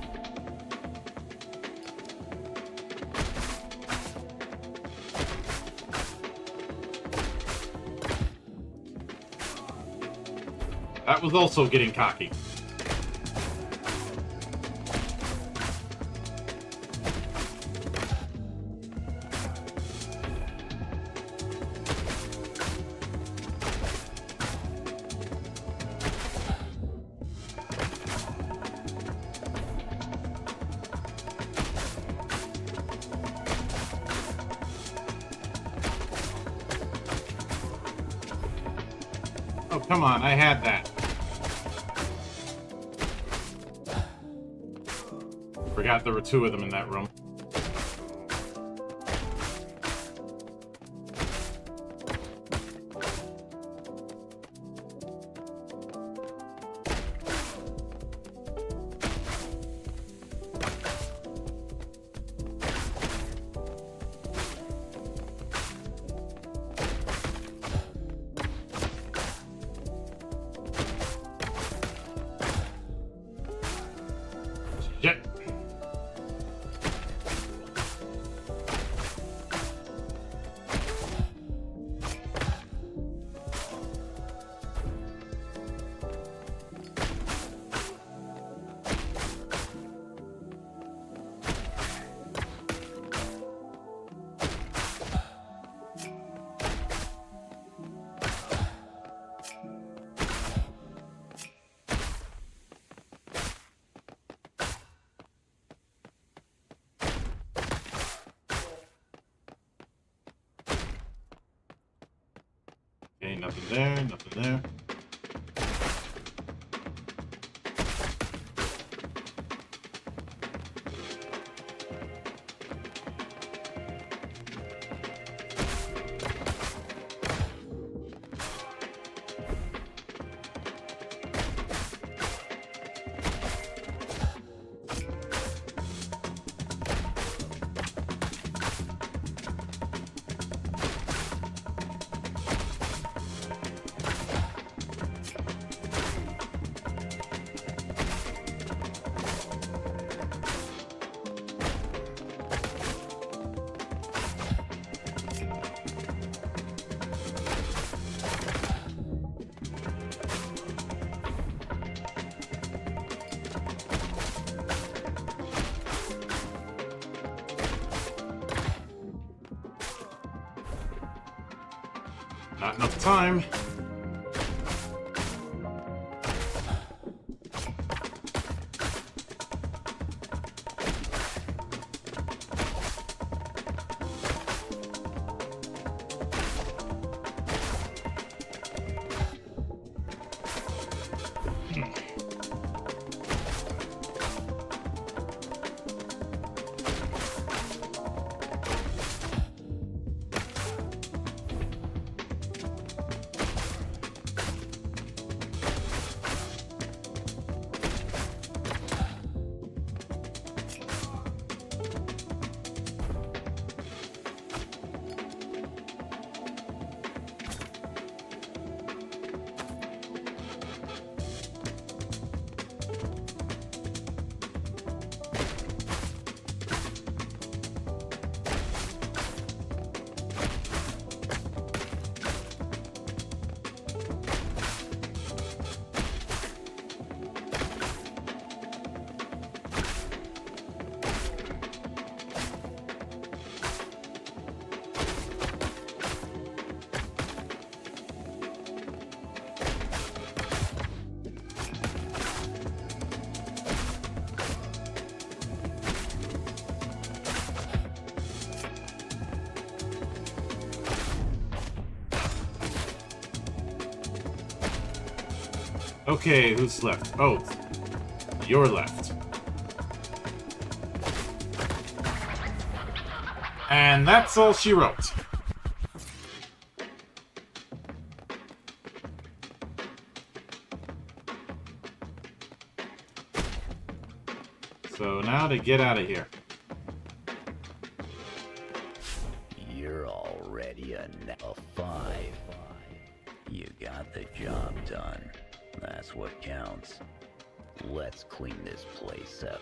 That was also getting cocky. Oh, come on, I had that. Forgot there were 2 of them in that room. Shit. Okay, nothing there, nothing there. Not enough time. Okay, who's left? Oh, you're left. And that's all she wrote. So now to get out of here. You're already a 5. You got the job done. That's what counts. Let's clean this place up.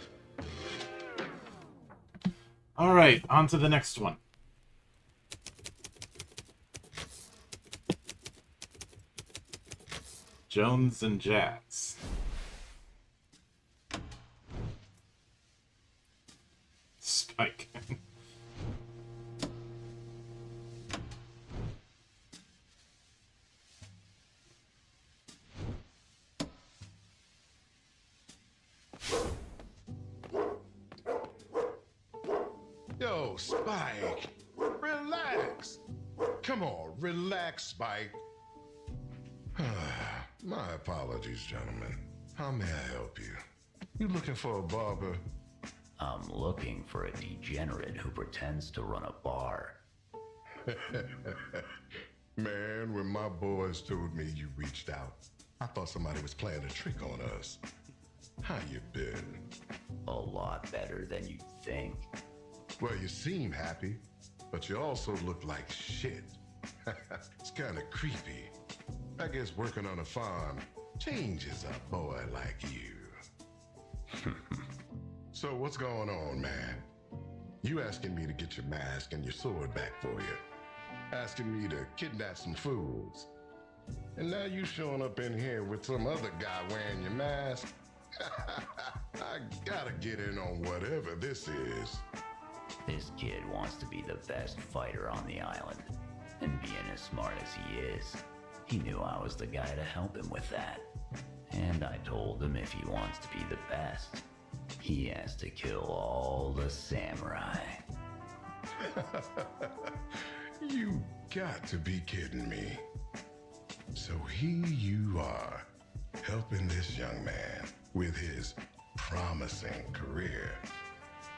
Alright, on to the next one. Jones and Jazz. Spike. Yo, Spike, relax. Come on, relax, Spike. My apologies, gentlemen. How may I help you? You looking for a barber? I'm looking for a degenerate who pretends to run a bar. Man, when my boys told me you reached out, I thought somebody was playing a trick on us. How you been? A lot better than you'd think. Well, you seem happy, but you also look like shit. It's kind of creepy. I guess working on a farm changes a boy like you. So what's going on, man? You asking me to get your mask and your sword back for you. Asking me to kidnap some fools. And now you showing up in here with some other guy wearing your mask? I gotta get in on whatever this is. This kid wants to be the best fighter on the island. And being as smart as he is, he knew I was the guy to help him with that. And I told him if he wants to be the best, he has to kill all the samurai. You got to be kidding me. So here you are, helping this young man with his promising career.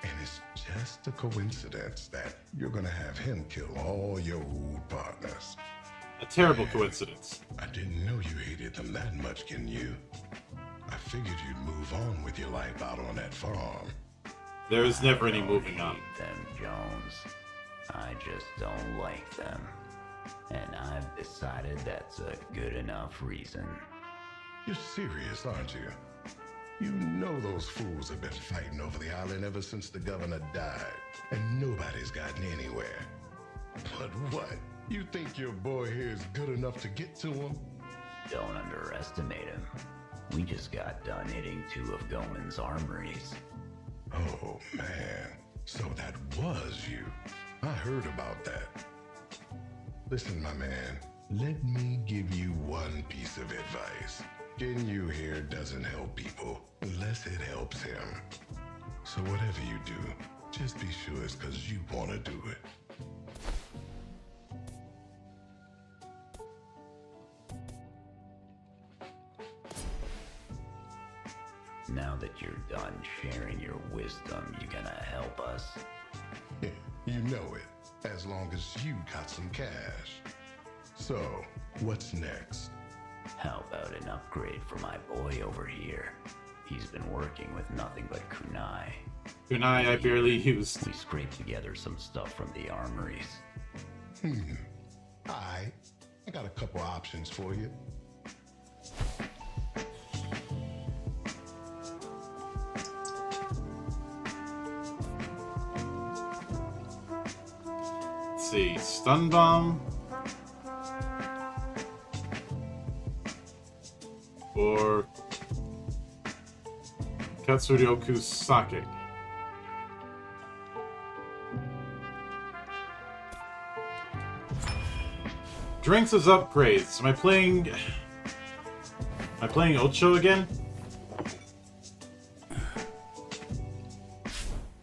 And it's just a coincidence that you're gonna have him kill all your old partners. A terrible coincidence. I didn't know you hated them that much, can you? I figured you'd move on with your life out on that farm. There is never any I don't moving on. hate them, Jones. I just don't like them. And I've decided that's a good enough reason. You're serious, aren't you? You know those fools have been fighting over the island ever since the governor died, and nobody's gotten anywhere. But what? You think your boy here is good enough to get to him? Don't underestimate him. We just got done hitting 2 of Goman's armories. Oh, man. So that was you. I heard about that. Listen, my man, let me give you one piece of advice. Getting you here doesn't help people unless it helps him. So whatever you do, just be sure it's because you want to do it. Now that you're done sharing your wisdom, you gonna help us? You know it, as long as you got some cash. So, what's next? How about an upgrade for my boy over here? He's been working with nothing but kunai. Kunai I barely used. We scraped together some stuff from the armories. I got a couple options for you. Let's see, stun bomb. Or Katsuryoku Sake. Drinks as upgrades. Am I playing Ocho again?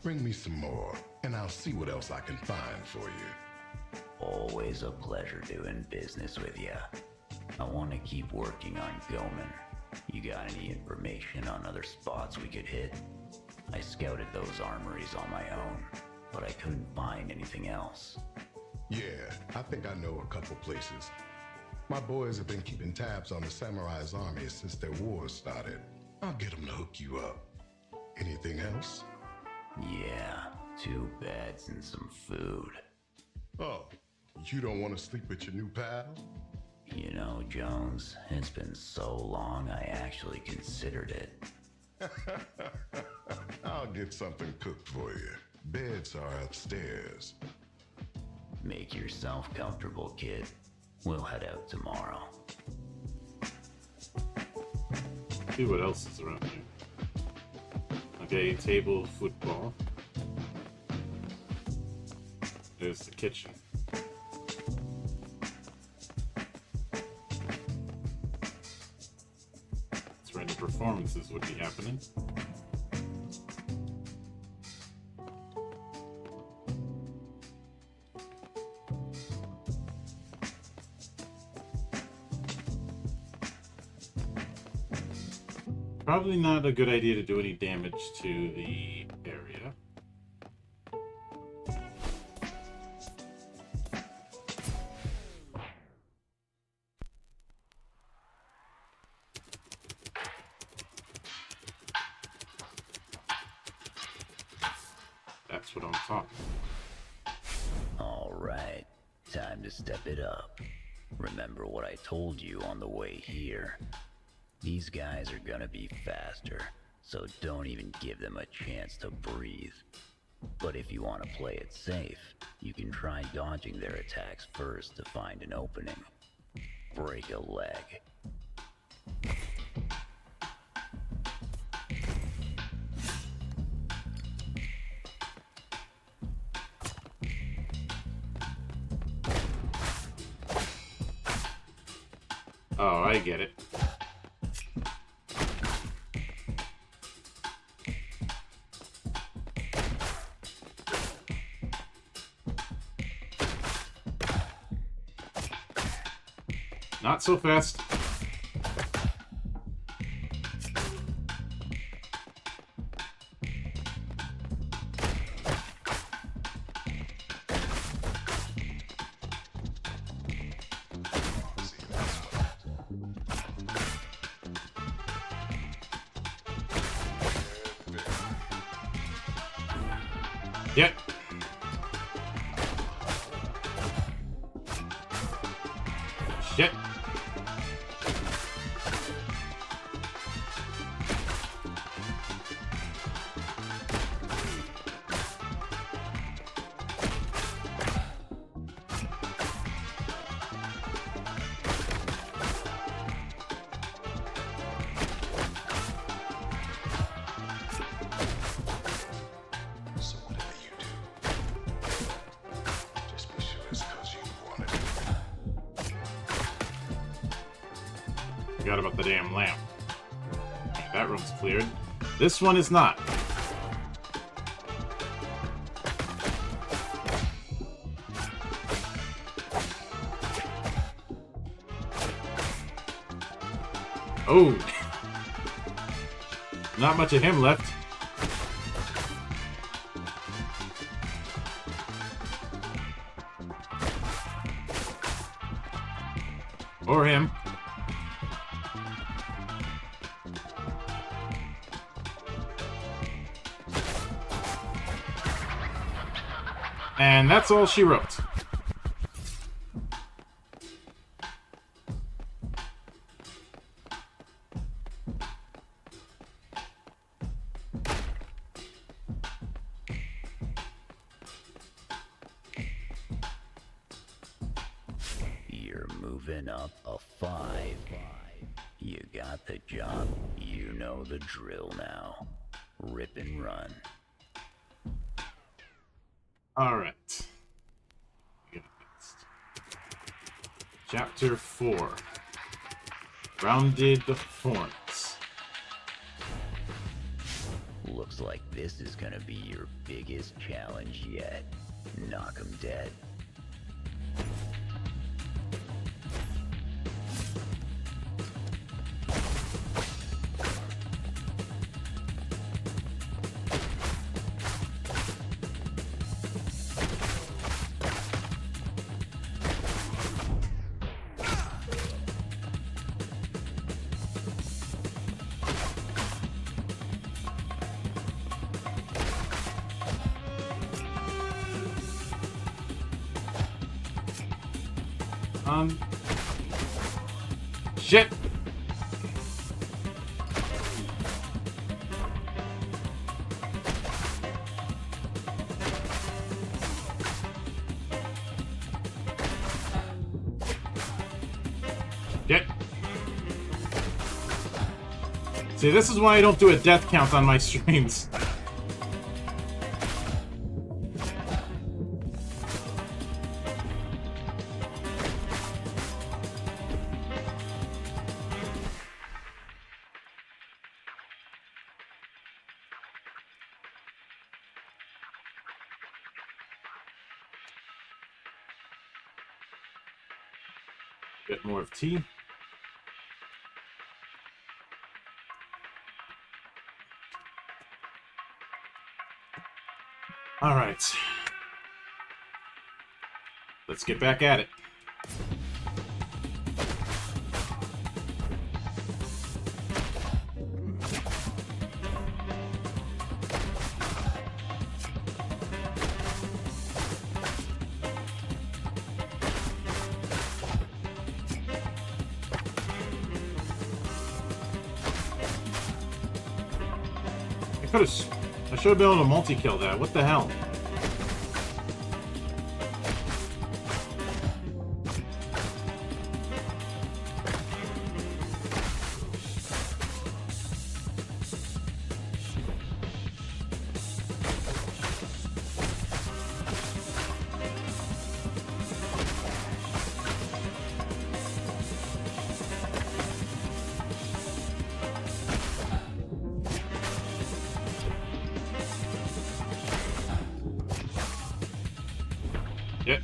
Bring me some more, and I'll see what else I can find for you. Always a pleasure doing business with you. I want to keep working on Goman. You got any information on other spots we could hit? I scouted those armories on my own, but I couldn't find anything else. Yeah, I think I know a couple places. My boys have been keeping tabs on the samurai's army since their wars started. I'll get them to hook you up. Anything else? Yeah, 2 beds and some food. Oh, you don't want to sleep with your new pal? You know, Jones, it's been so long I actually considered it. I'll get something cooked for you. Beds are upstairs. Make yourself comfortable, kid. We'll head out tomorrow. See what else is around here. Okay, table, football. There's the kitchen. That's where the performances would be happening. Probably not a good idea to do any damage to the area. That's what I'm talking about. All right, time to step it up. Remember what I told you on the way here. These guys are gonna be faster, so don't even give them a chance to breathe. But if you want to play it safe, you can try dodging their attacks first to find an opening. Break a leg. Oh, I get it. Not so fast. Yep. Shit. So whatever you do, just be sure it's 'cause you want it. Forgot about the damn lamp. Okay, that room's cleared. This one is not. Oh! Not much of him left. Or him. And that's all she wrote. You're moving up a 5. You got the job. You know the drill now. Rip and run. Alright. Chapter 4. Rounded Horns. Looks like this is gonna be your biggest challenge yet. Knock 'em dead. on. Shit! Get. See, this is why I don't do a death count on my streams. Get more of tea. All right. Let's get back at it. I should have been able to multi-kill that. What the hell? Yep.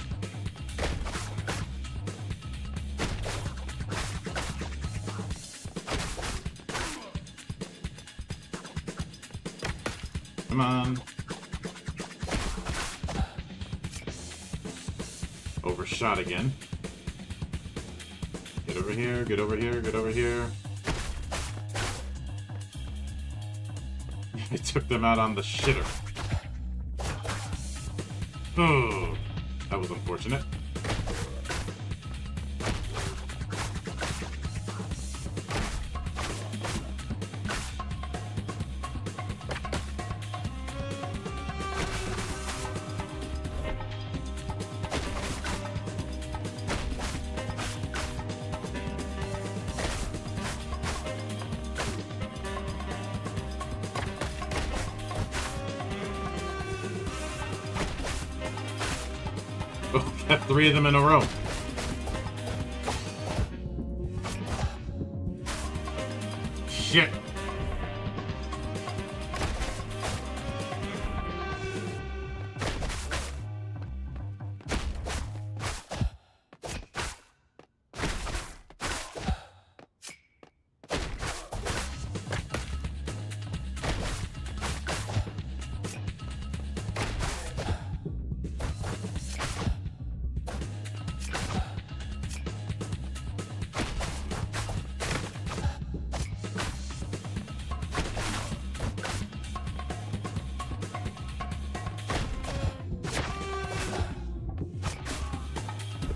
Come on. Overshot again. Get over here, get over here, get over here. I took them out on the shitter. Oh, that was unfortunate. Oh, got 3 of them in a row. Shit.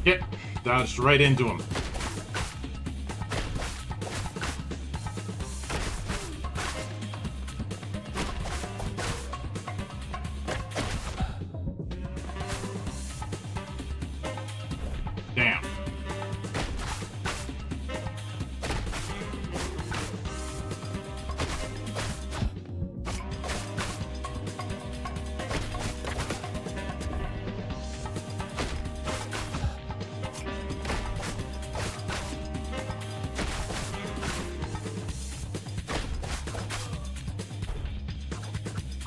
Yep, dodged right into him. Damn.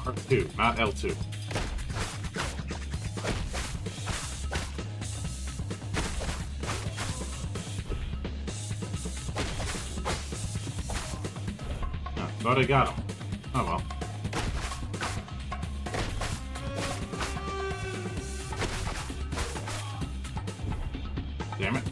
R2, not L2. Oh, thought I got him. Oh well. Damn it.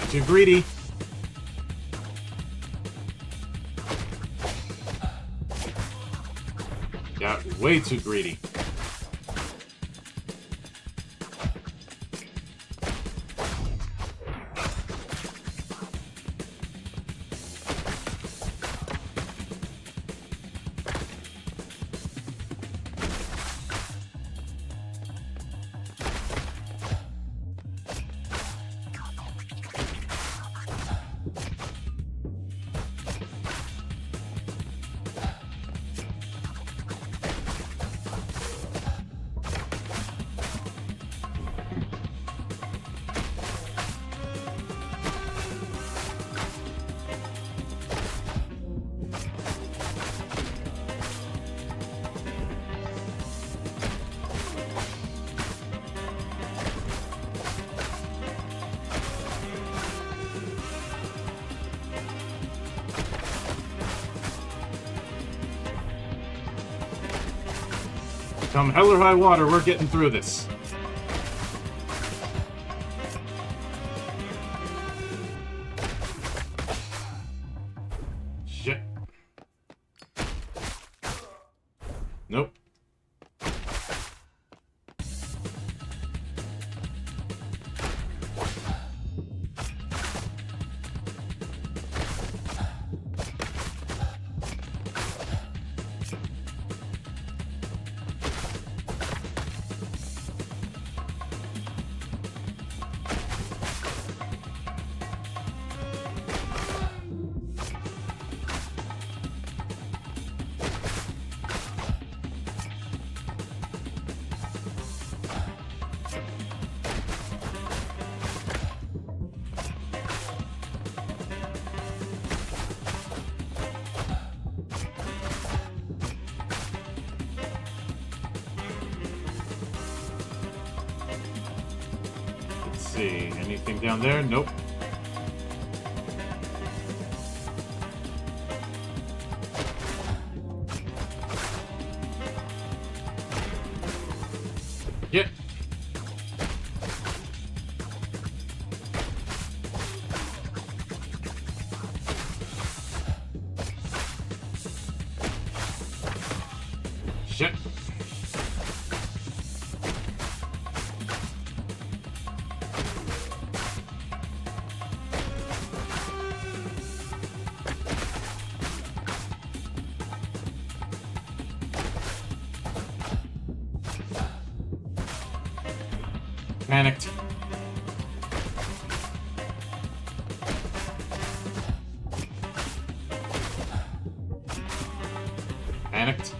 Too greedy. Got way too greedy. Come hell or high water, we're getting through this. Shit. Nope. Let's see, anything down there? Nope. Get. Shit. Panicked. Panicked.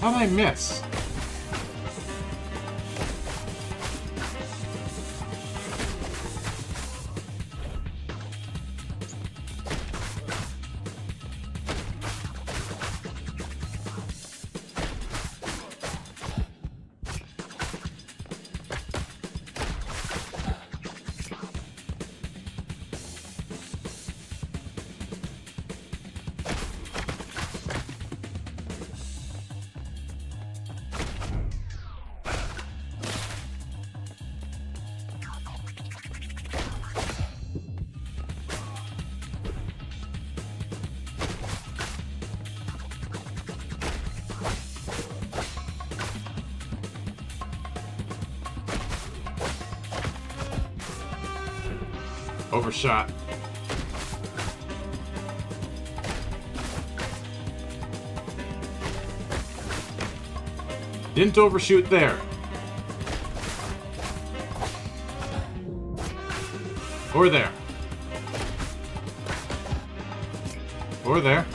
How'd I miss? Overshot. Didn't overshoot there. Or there. Or there.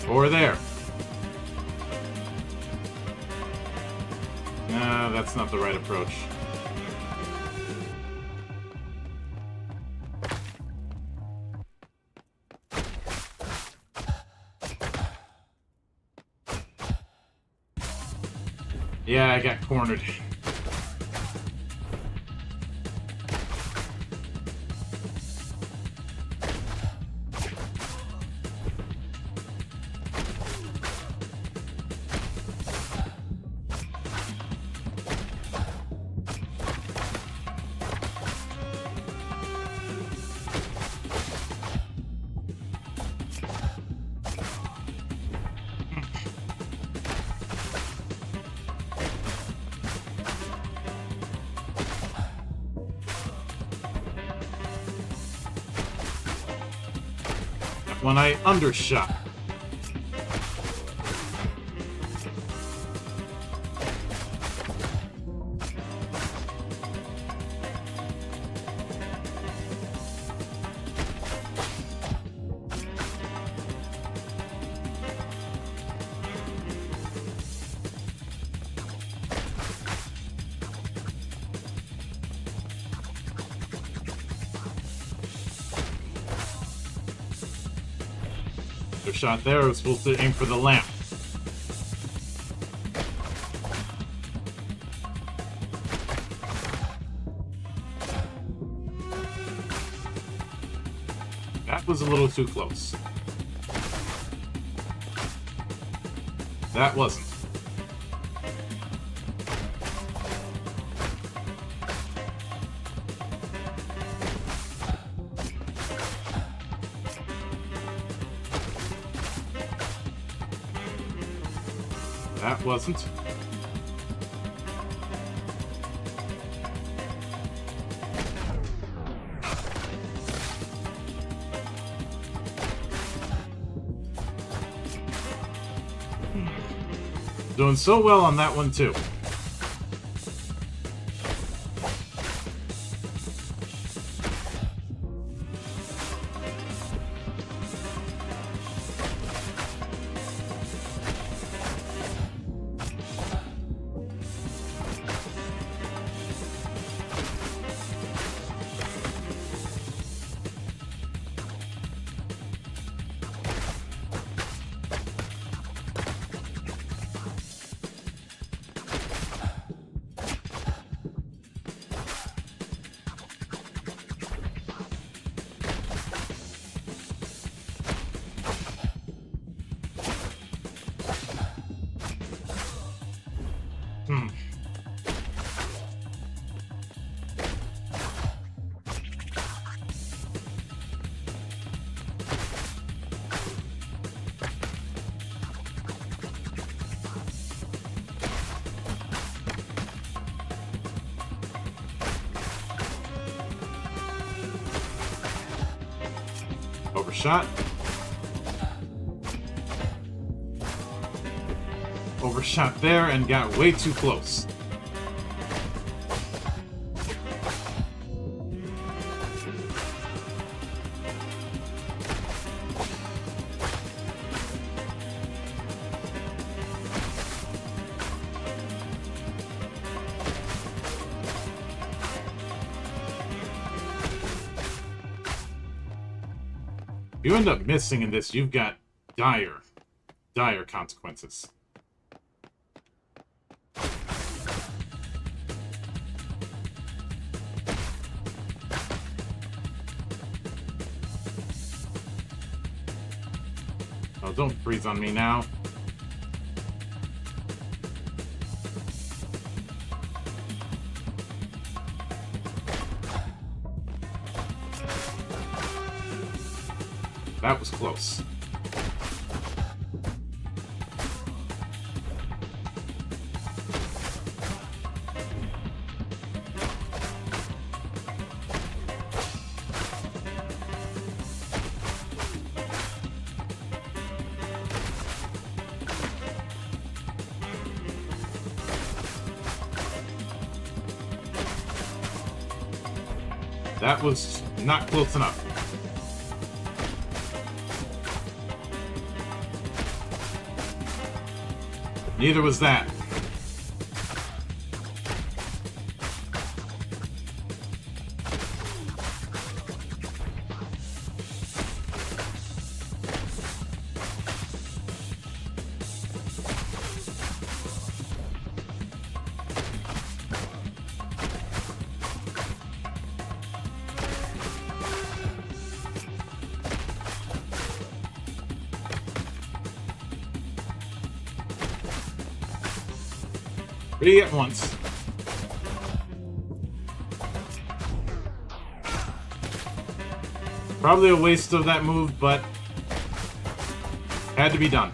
Or there. Nah, that's not the right approach. Yeah, I got cornered. When I undershot. Shot there, I was supposed to aim for the lamp. That was a little too close. That wasn't. That wasn't. Doing so well on that one, too. Overshot. Overshot there and got way too close. If you end up missing in this, you've got dire consequences. Oh, don't freeze on me now. That was close. That was not close enough. Neither was that. Three at once. Probably a waste of that move, but had to be done.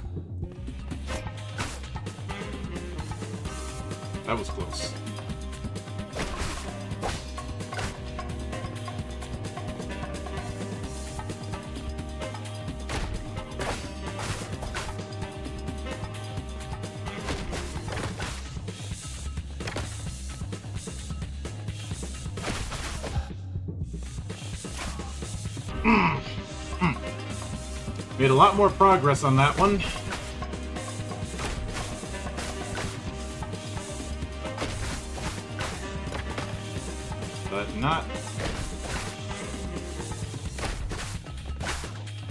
That was close. Made a lot more progress on that one. But not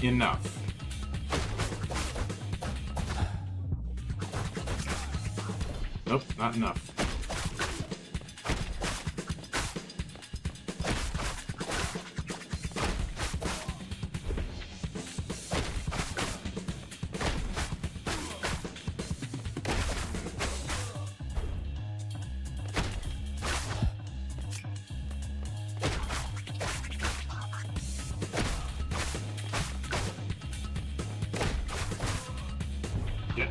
enough. Nope, not enough. Yeah.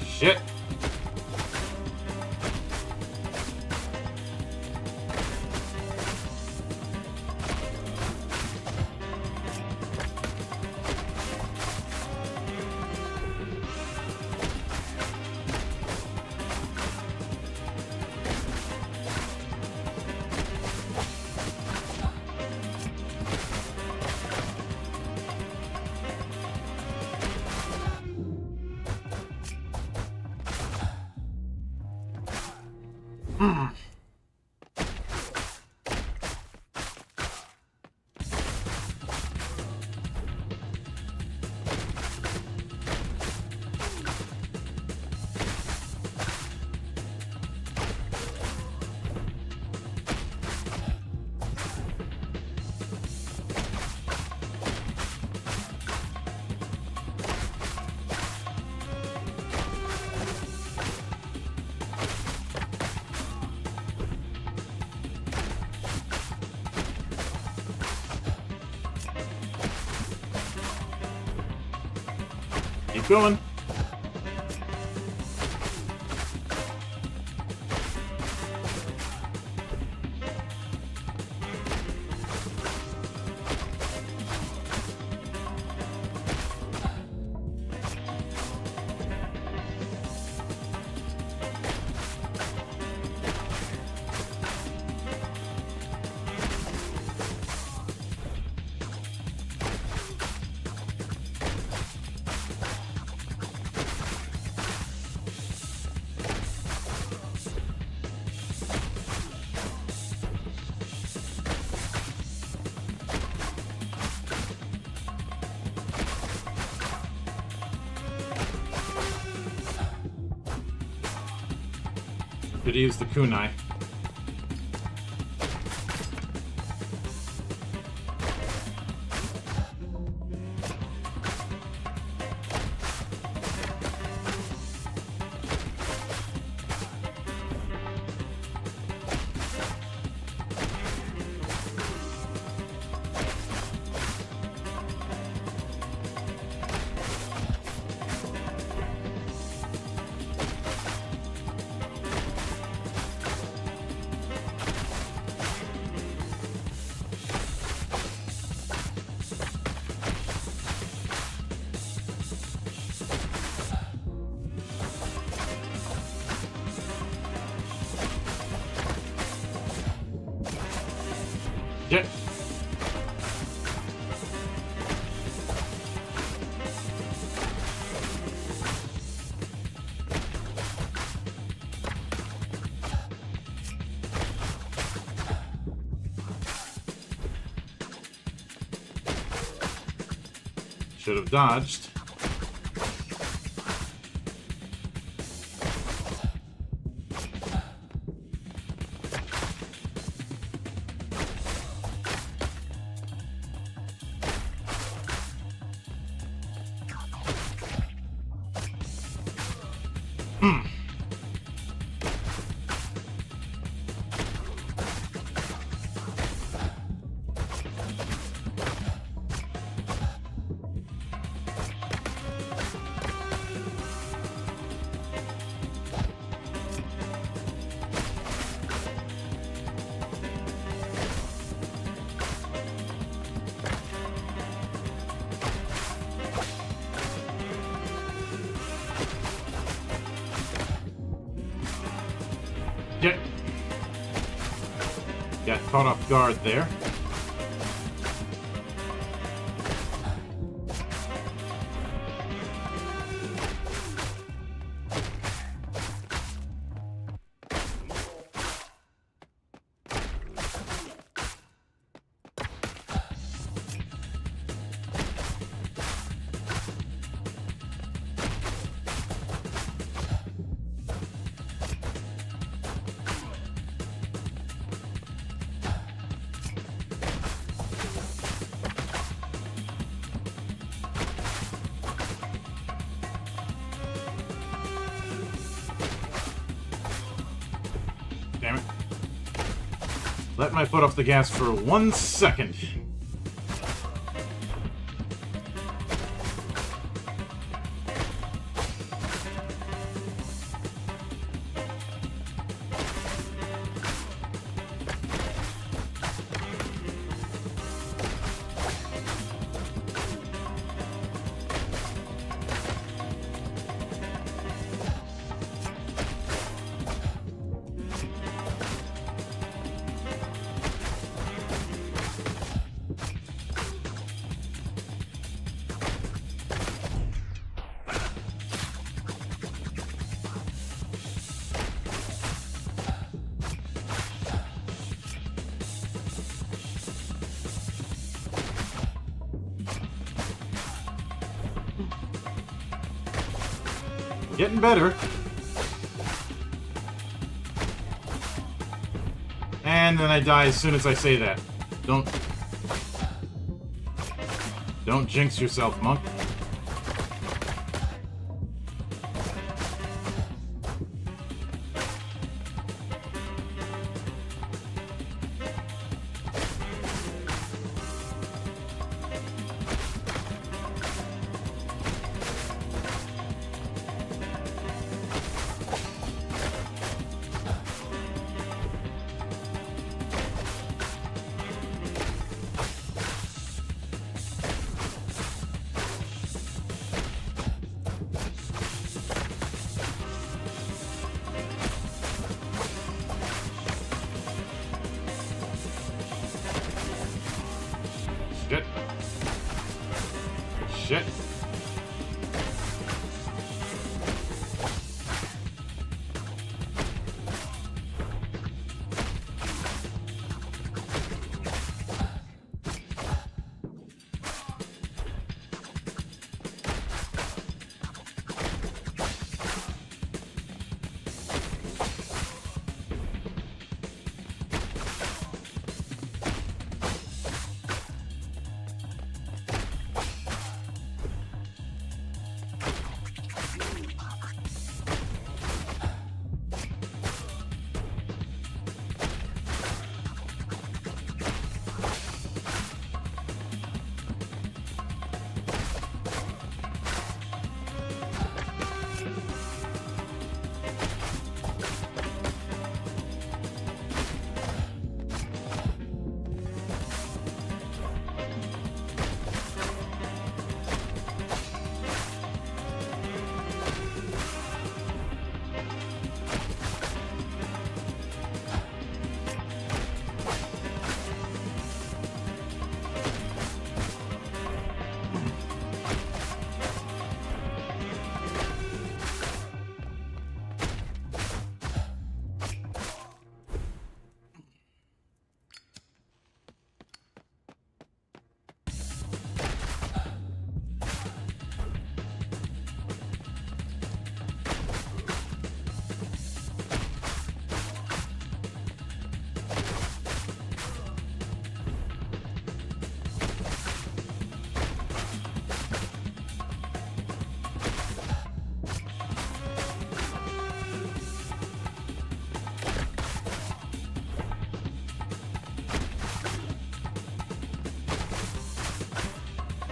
Shit. Keep going. Should use the kunai. Yeah. Should have dodged. Get. Got caught off guard there. Damn it. Let my foot off the gas for 1 second. Getting better. And then I die as soon as I say that. Don't jinx yourself, monk. Shit. Shit.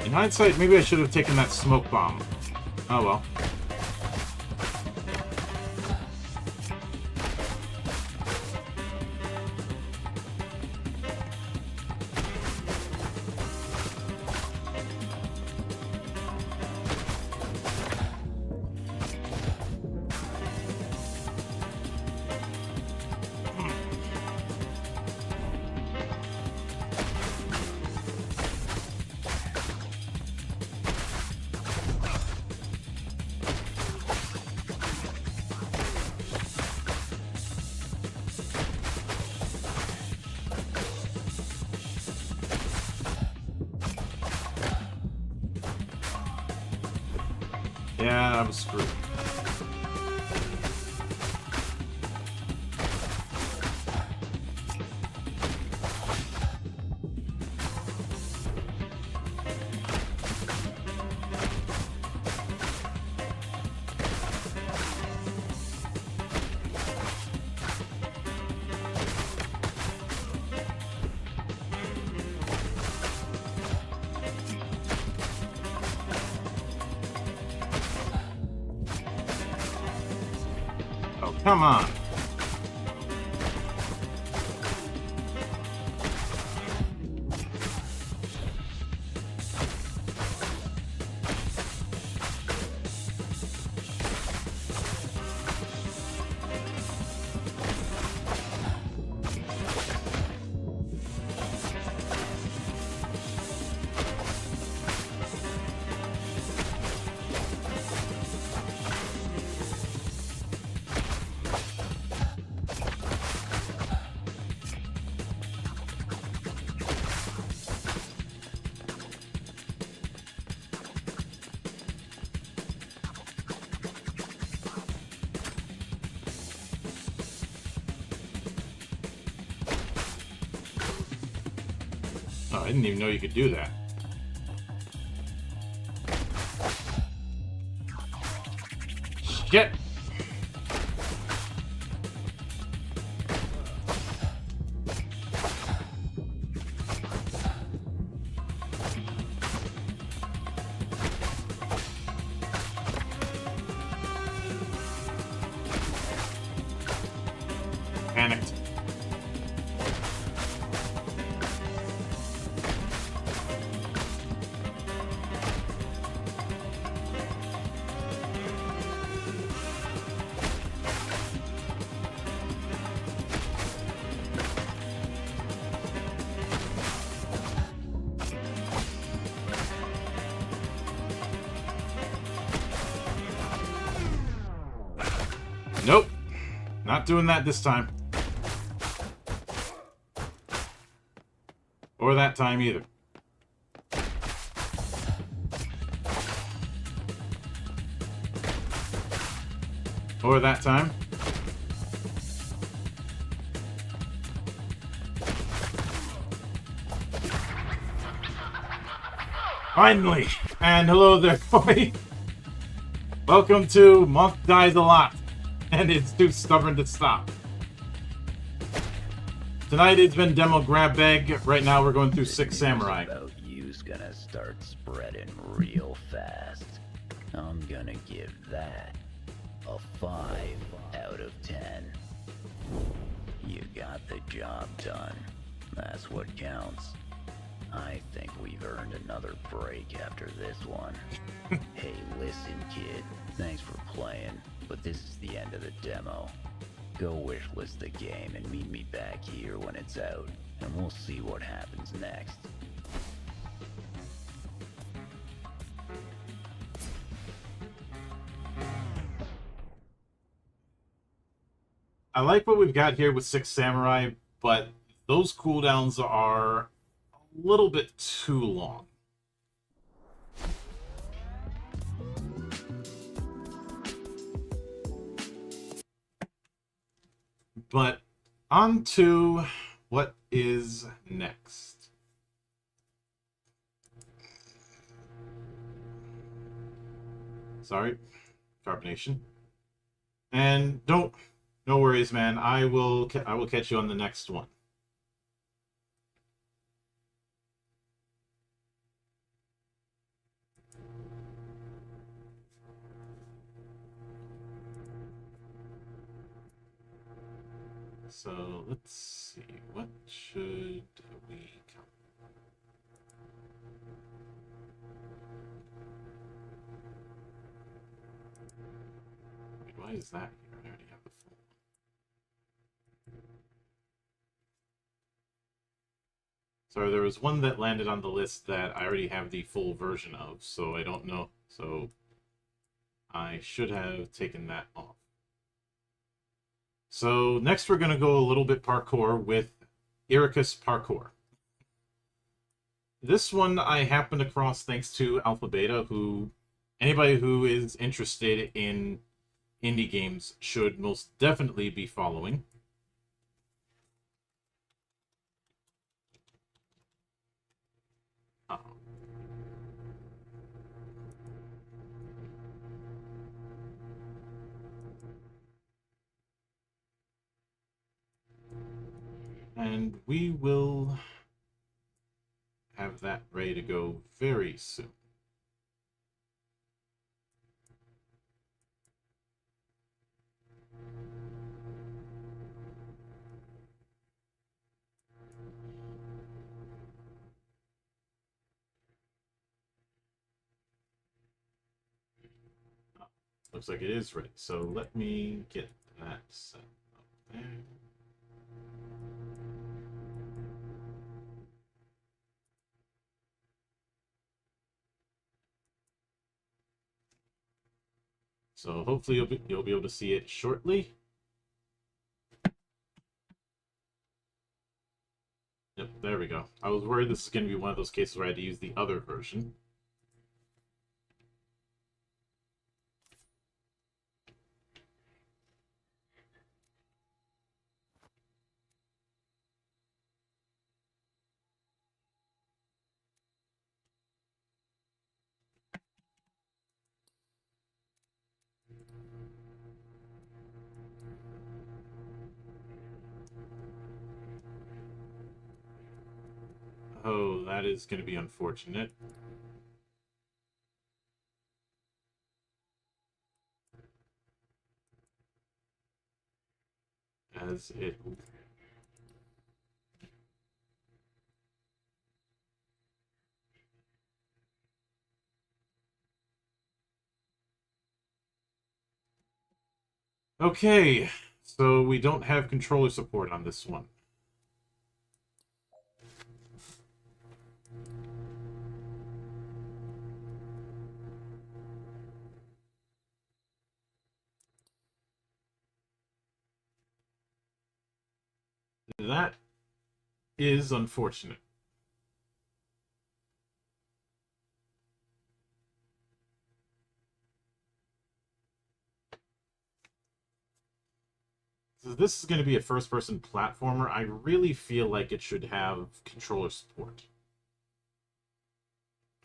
In hindsight, maybe I should have taken that smoke bomb. Oh well. Yeah, I'm screwed. Oh, come on. Oh, I didn't even know you could do that. Shit! Panicked. Nope. Not doing that this time. Or that time either. Or that time. Finally! And hello there, boy. Welcome to Monk Dies a Lot. And it's too stubborn to stop. Tonight it's been demo Grabbag. Right now we're going through Six Samurai. About you's gonna start spreading real fast. I'm gonna give that a 5 out of 10. You got the job done. That's what counts. I think we've earned another break after this one. Hey, listen, kid. Thanks for playing, but this is the end of the demo. Go wishlist the game and meet me back here when it's out, and we'll see what happens next. I like what we've got here with Six Samurai, but those cooldowns are a little bit too long. But on to what is next. Sorry, carbonation. And no worries, man. I will catch you on the next one. So let's see, what should we come? Wait, why is that here? I already have the full. Sorry, there was one that landed on the list that I already have the full version of, so I don't know. So I should have taken that off. So next we're going to go a little bit parkour with Iroquois Parkour. This one I happened across thanks to Alpha Beta, who Anybody who is interested in indie games should most definitely be following. Uh, and we will have that ready to go very soon. Looks like it is ready. So let me get that set up there. So hopefully you'll be able to see it shortly. Yep, there we go. I was worried this is going to be one of those cases where I had to use the other version. Oh, that is going to be unfortunate. As it... Okay, so we don't have controller support on this one. That is unfortunate. So this is going to be a first-person platformer. I really feel like it should have controller support.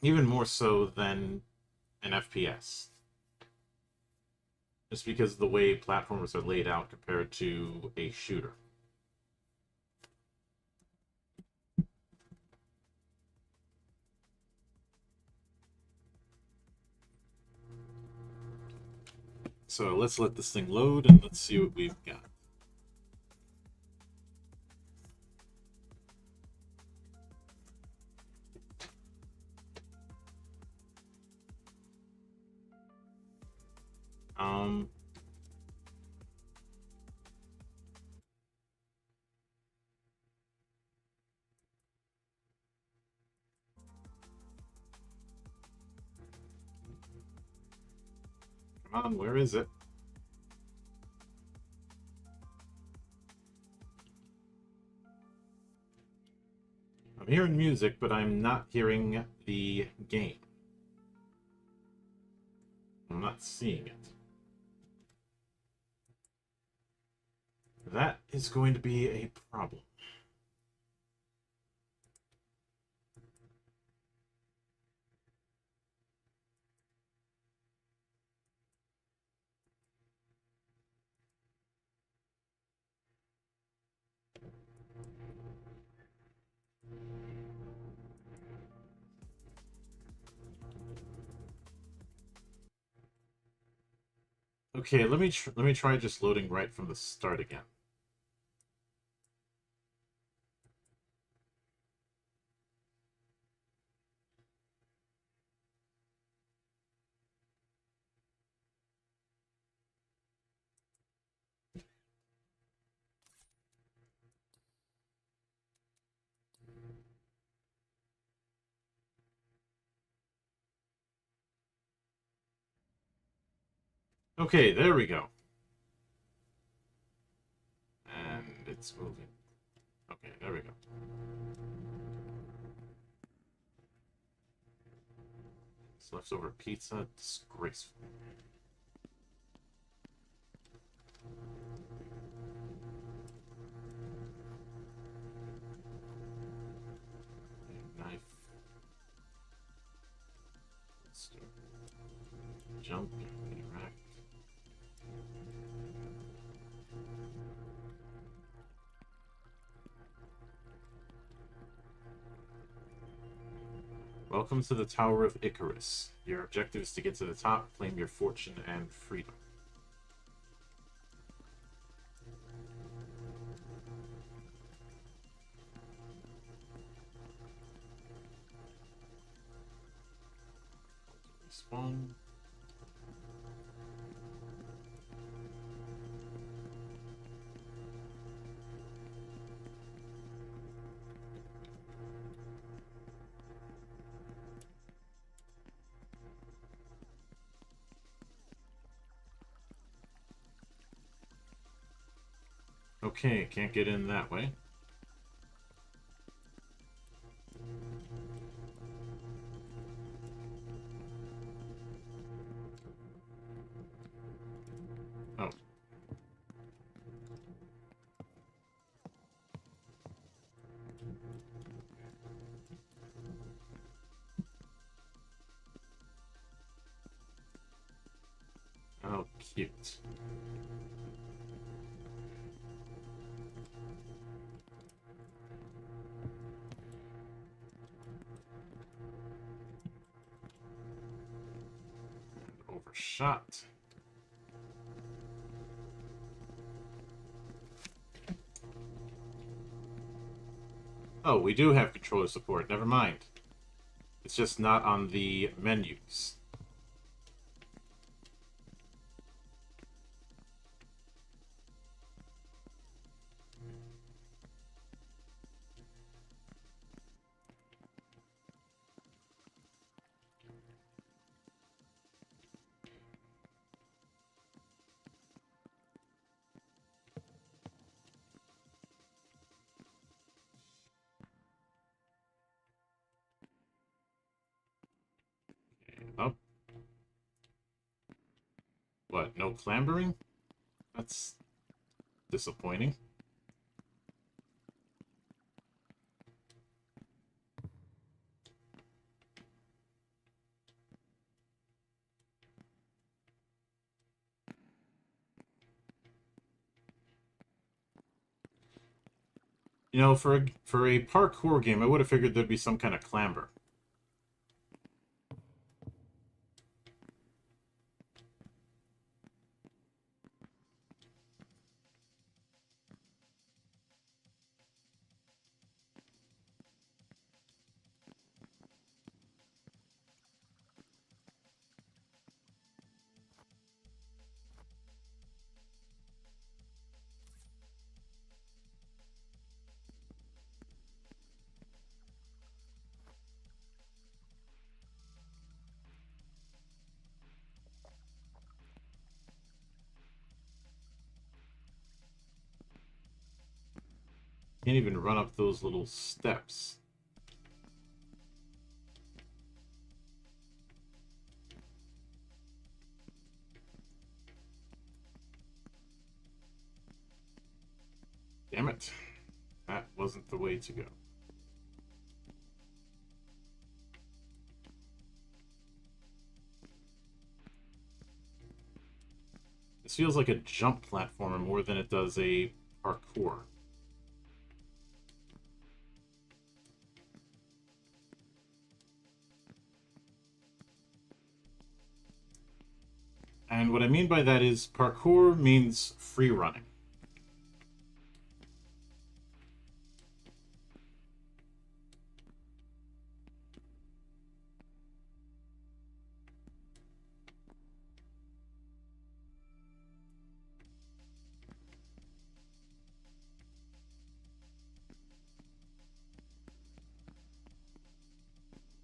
Even more so than an FPS. Just because of the way platformers are laid out compared to a shooter. So let's let this thing load and let's see what we've got. Um, Come on, where is it? I'm hearing music, but I'm not hearing the game. I'm not seeing it. That is going to be a problem. Okay, let me try just loading right from the start again. Okay, there we go. And it's moving. Okay, there we go. Leftover pizza? Disgraceful. A knife. Jump, interact. Welcome to the Tower of Icarus. Your objective is to get to the top, claim your fortune and freedom. Respawn. Okay, can't get in that way. Oh. Oh, cute. Overshot. Oh, we do have controller support. Never mind. It's just not on the menus. Up. What, no clambering? That's disappointing. You know, for a parkour game, I would have figured there'd be some kind of clamber. Can't even run up those little steps. Damn it. That wasn't the way to go. This feels like a jump platformer more than it does a parkour. And what I mean by that is parkour means free running.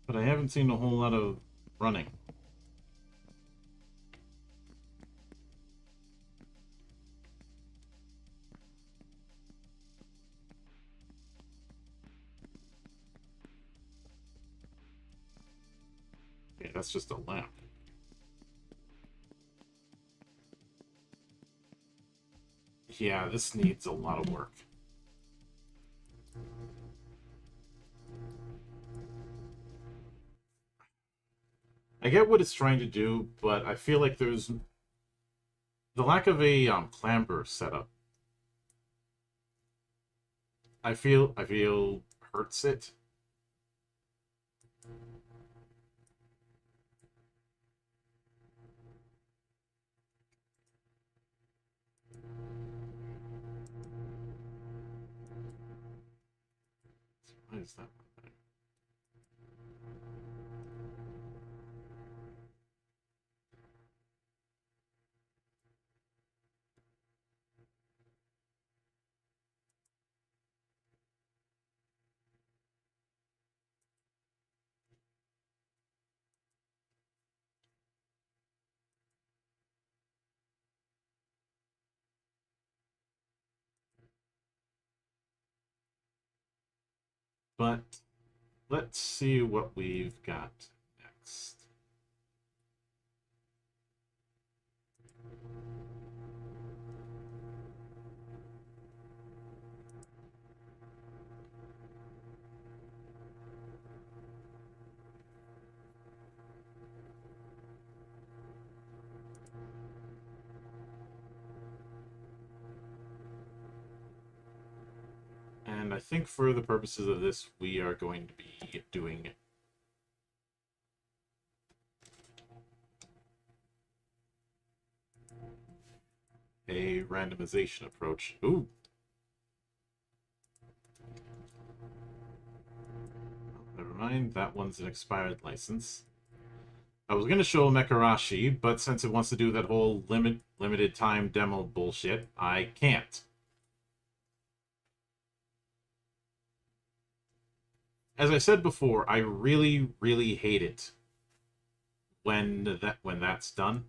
But I haven't seen a whole lot of running. Okay, that's just a lamp. Yeah, this needs a lot of work. I get what it's trying to do, but I feel like there's the lack of a clamber setup. I feel hurts it. Why is that? But let's see what we've got next. And I think for the purposes of this, we are going to be doing a randomization approach. Ooh. Never mind, that one's an expired license. I was going to show Mekarashi, but since it wants to do that whole limited time demo bullshit, I can't. As I said before, I really, really hate it when that's done.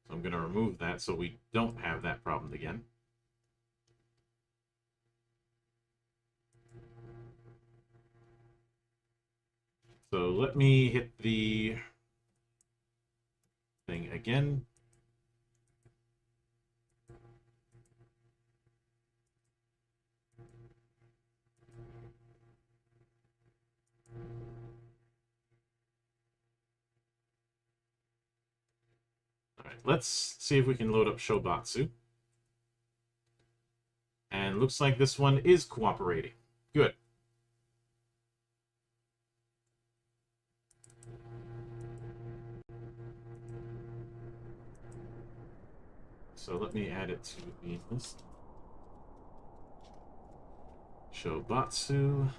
So I'm going to remove that so we don't have that problem again. So let me hit the thing again. All right, let's see if we can load up Shobatsu. And looks like this one is cooperating. Good. So let me add it to the list. Shobatsu.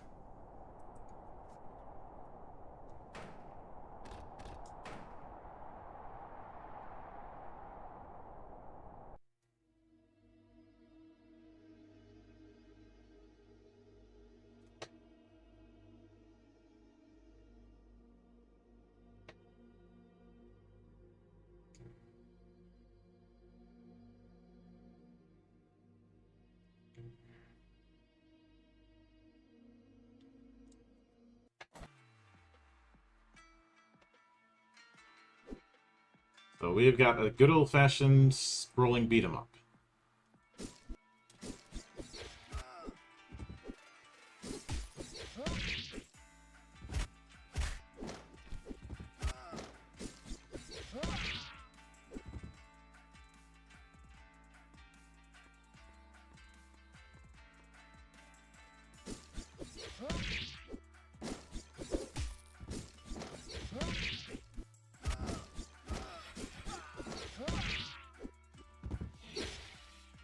So we've got a good old-fashioned scrolling beat-em-up.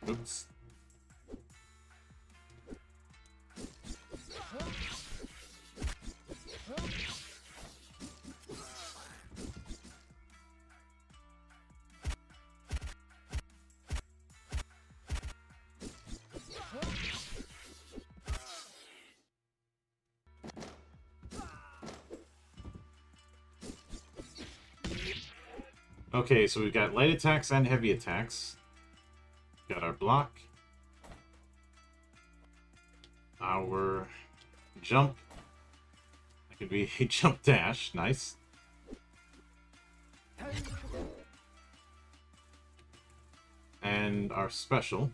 Oops. Okay, so we've got light attacks and heavy attacks. Got our block. Our jump. That could be a jump dash. Nice. And our special.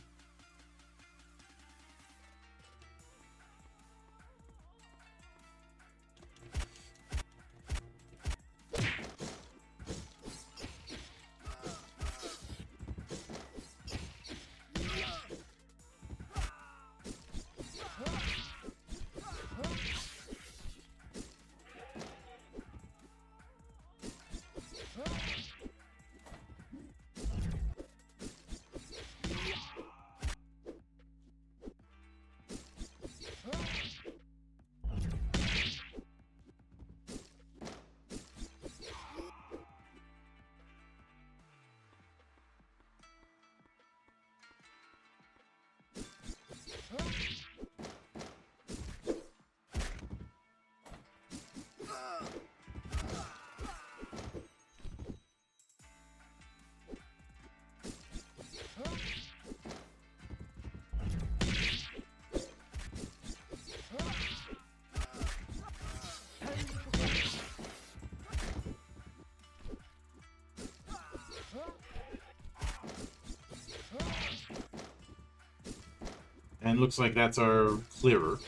And looks like that's our clearer.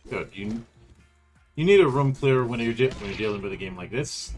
Good. You need a room clearer when you're dealing with a game like this.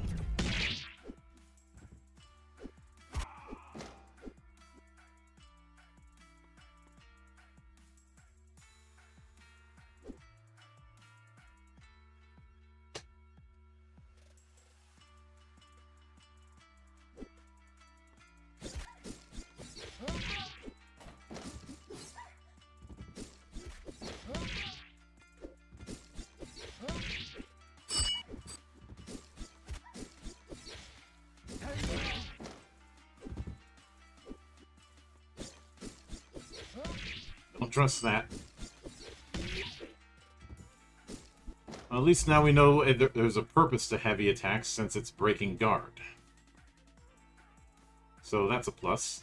Don't trust that. Well, at least now we know there's a purpose to heavy attacks since it's breaking guard. So that's a plus.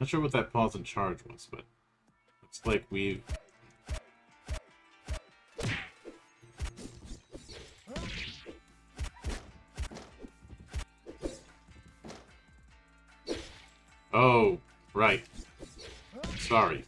Not sure what that pause and charge was, but it's like we've... Oh, right. Sorry.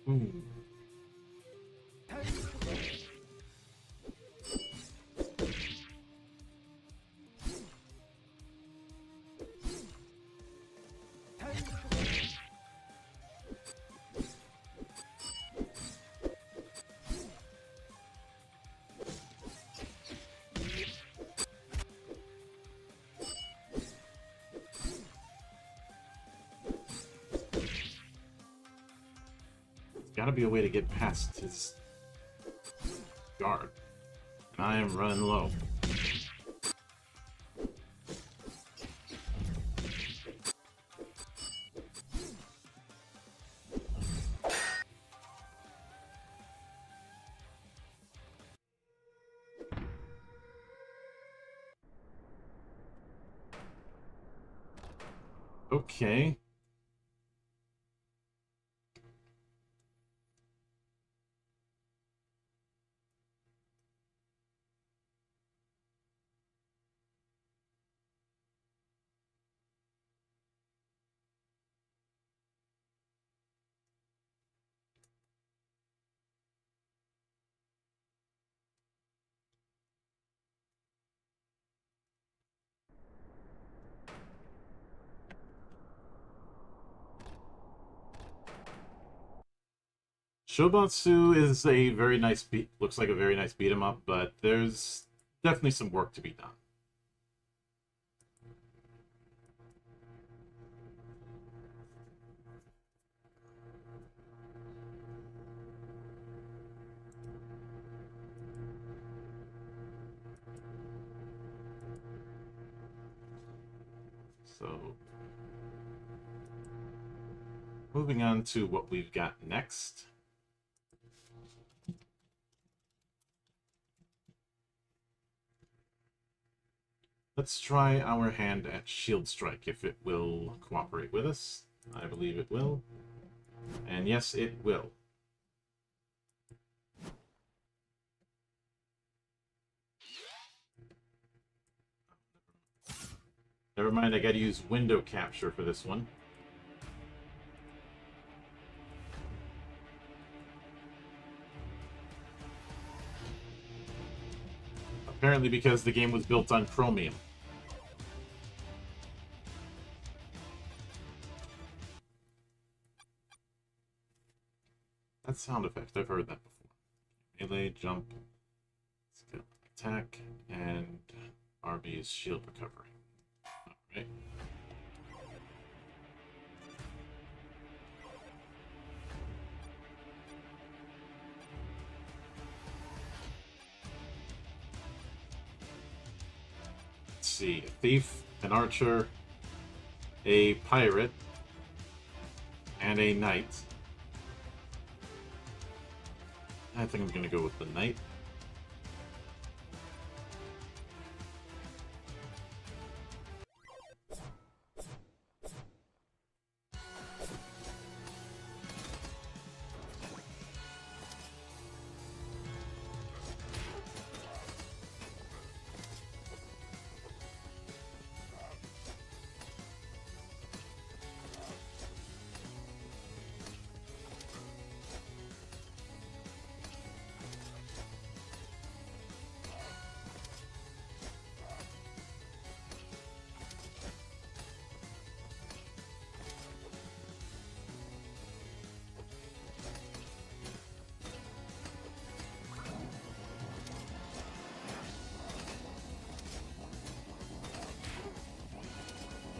Hmm. Gotta be a way to get past his guard. And I am running low. Okay. Shobatsu is a very nice beat. Looks like a very nice beat 'em up, but there's definitely some work to be done. So, moving on to what we've got next. Let's try our hand at Shield Strike, if it will cooperate with us. I believe it will. And yes, it will. Never mind, I gotta use window capture for this one. Apparently because the game was built on Chromium. That sound effect, I've heard that before. Melee, jump, skill, attack, and RB's shield recovery. Alright. Let's see, a thief, an archer, a pirate, and a knight. I think I'm going to go with the knight.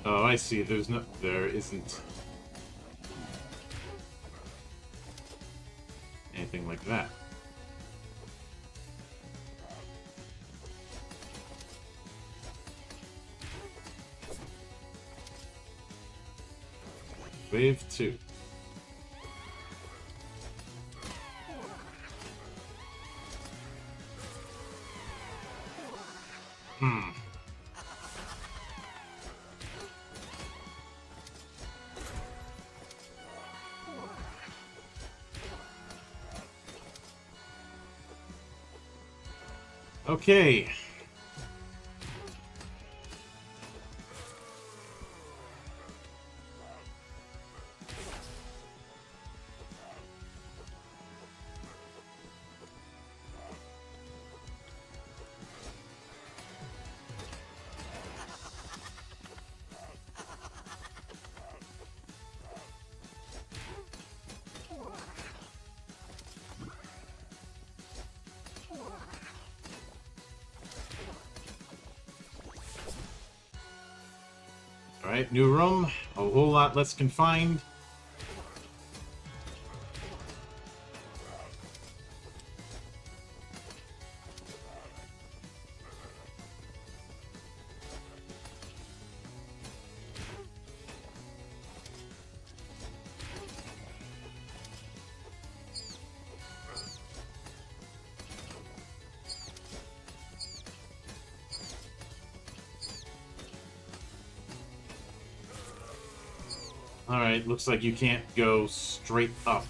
Oh, I see. There isn't anything like that. Wave 2. Okay. Alright, new room. A whole lot less confined. Alright, looks like you can't go straight up.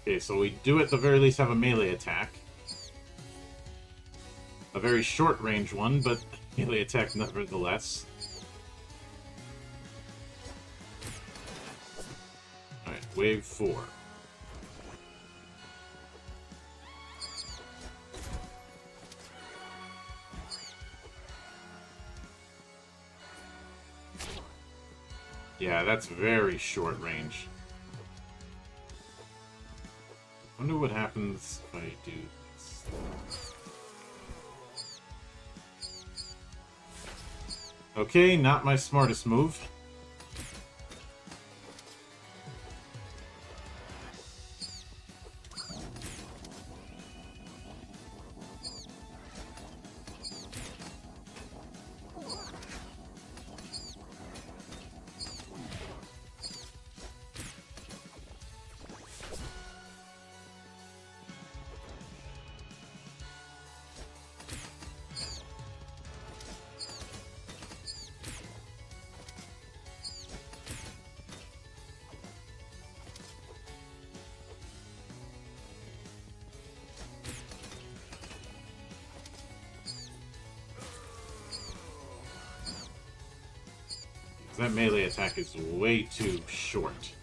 Okay, so we do at the very least have a melee attack. A very short range one, but melee attack nevertheless. wave 4. Yeah, that's very short range. Wonder what happens if I do this. Okay, not my smartest move. That melee attack is way too short.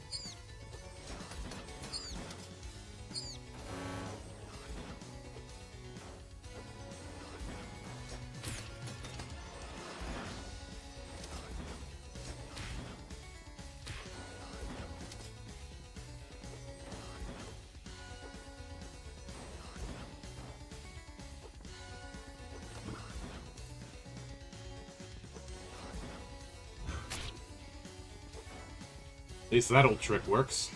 At least that old trick works.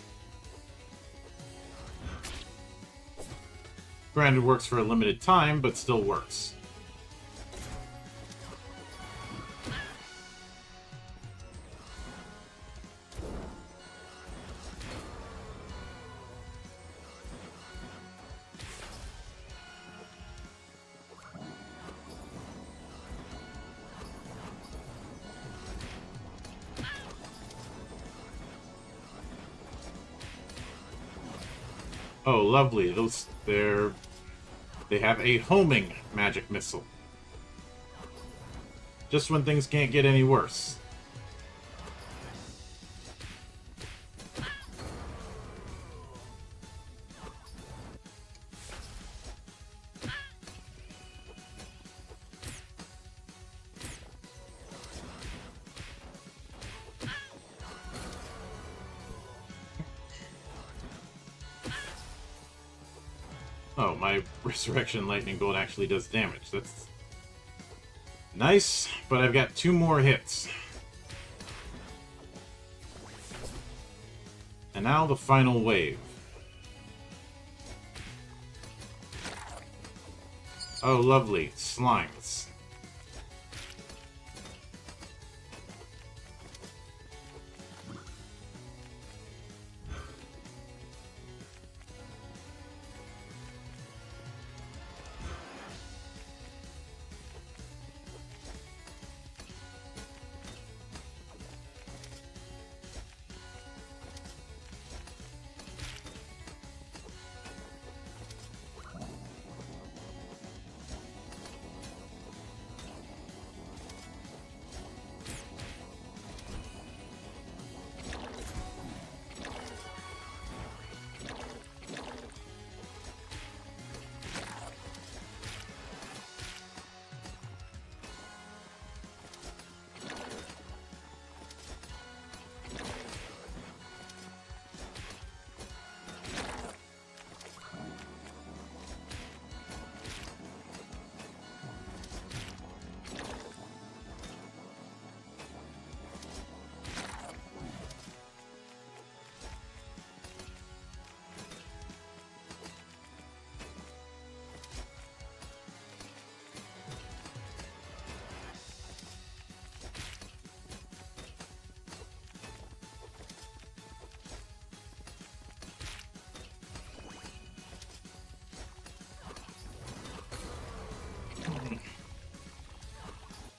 Granted, works for a limited time, but still works. Oh, lovely. They have a homing magic missile. Just when things can't get any worse. Oh, my Resurrection Lightning Bolt actually does damage. That's nice, but I've got 2 more hits. And now the final wave. Oh, lovely. Slimes.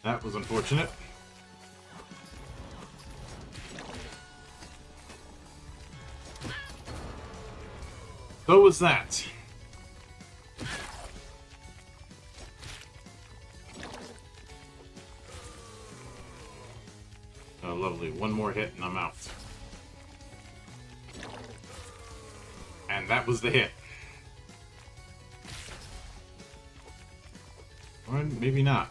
That was unfortunate. So was that. Oh, lovely. One more hit and I'm out. And that was the hit. Or maybe not.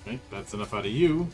Okay, that's enough out of you.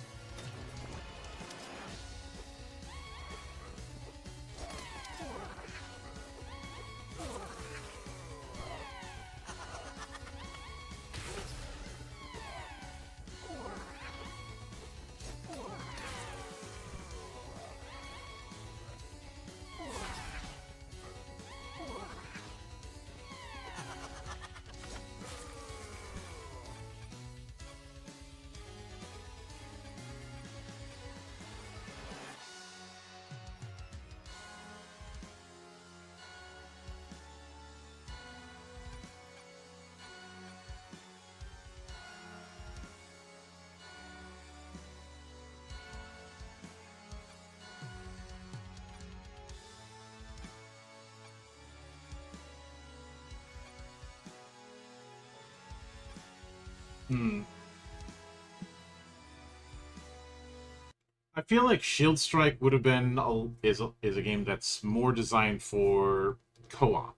I feel like Shield Strike would have been is a game that's more designed for co-op.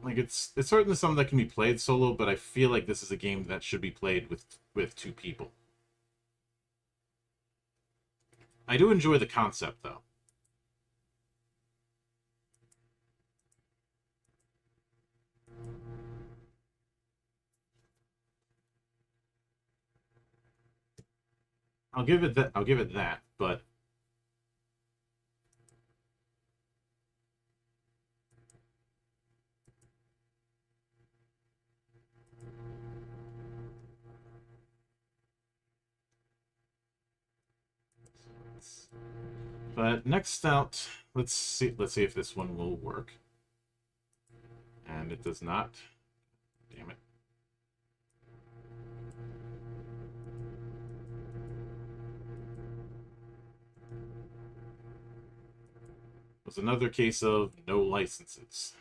Like it's certainly something that can be played solo, but I feel like this is a game that should be played with two people. I do enjoy the concept though. I'll give it that, but next out, let's see if this one will work. And it does not. Damn it. It was another case of no licenses.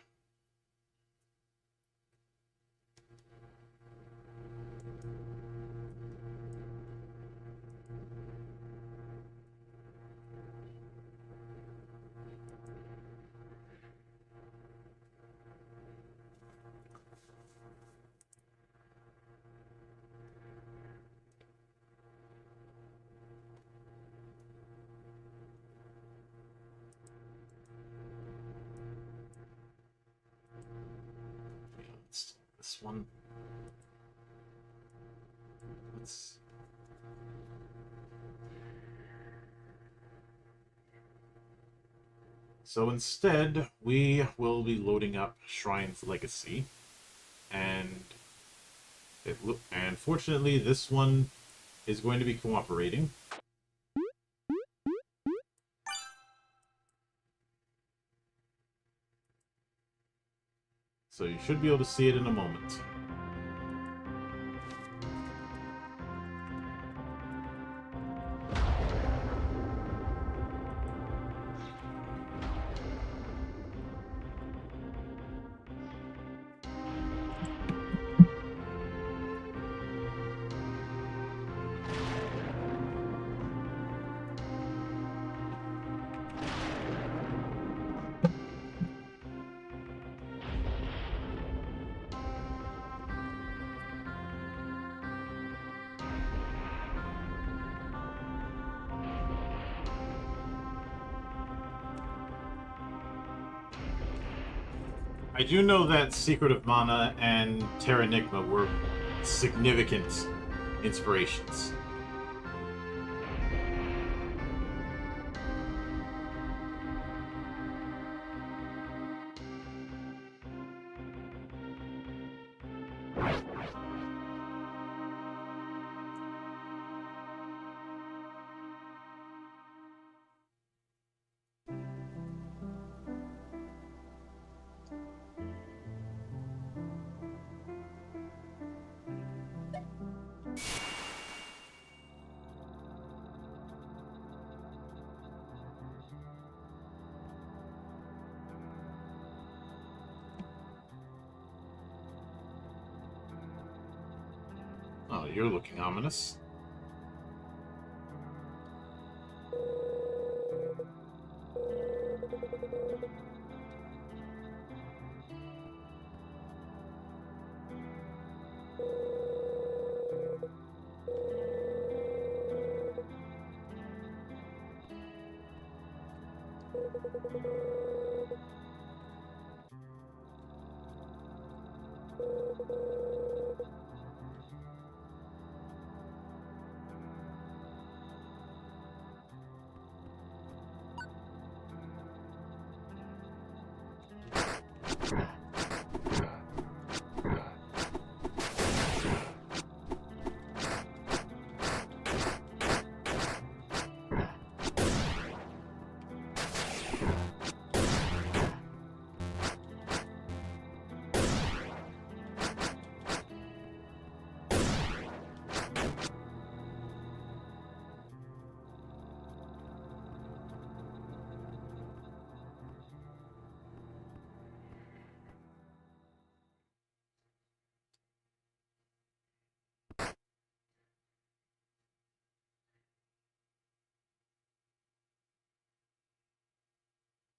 This one. Let's. So instead, we will be loading up Shrine's Legacy, and fortunately, this one is going to be cooperating. So you should be able to see it in a moment. I do know that Secret of Mana and Terranigma were significant inspirations. Oh, you're looking ominous.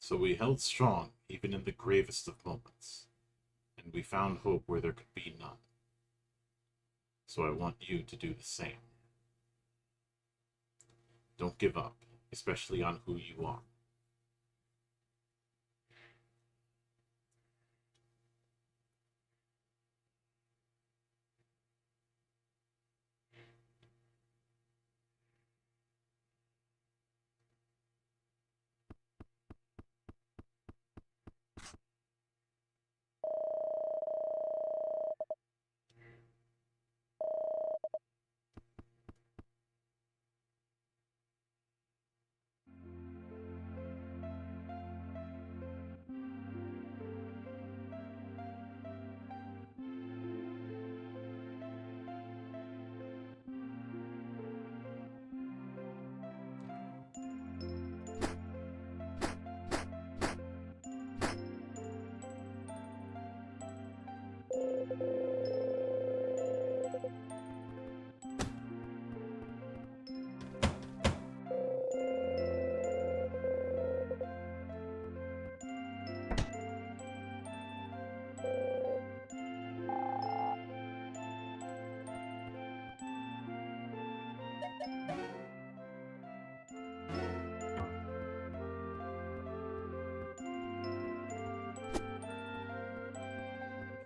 So we held strong, even in the gravest of moments, and we found hope where there could be none. So I want you to do the same. Don't give up, especially on who you are.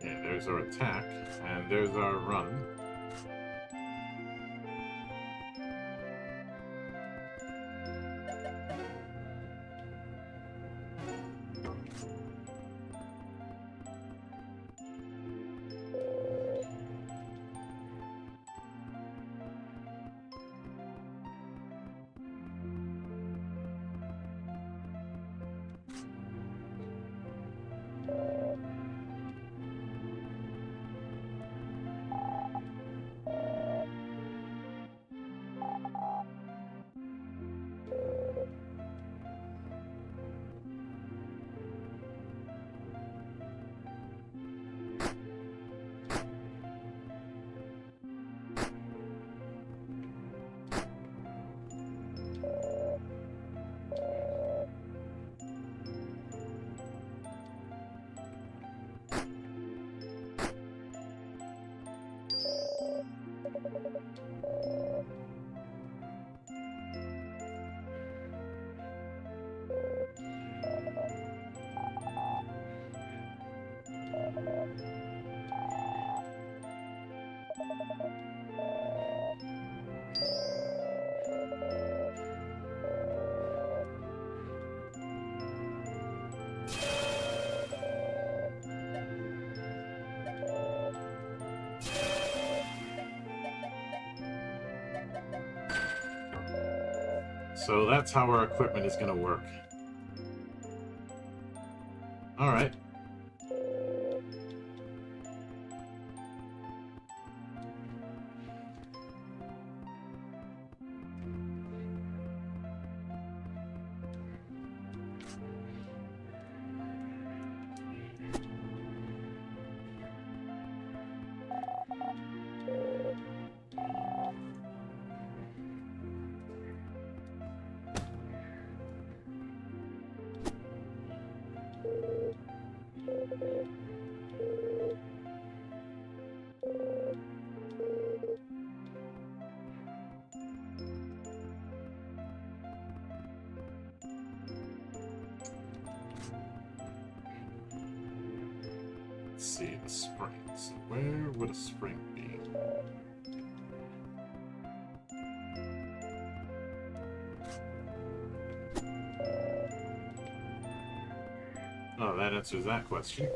Okay, there's our attack, and there's our run. So that's how our equipment is going to work. Alright. Let's see, the springs. Where would a spring be? Oh, that answers that question.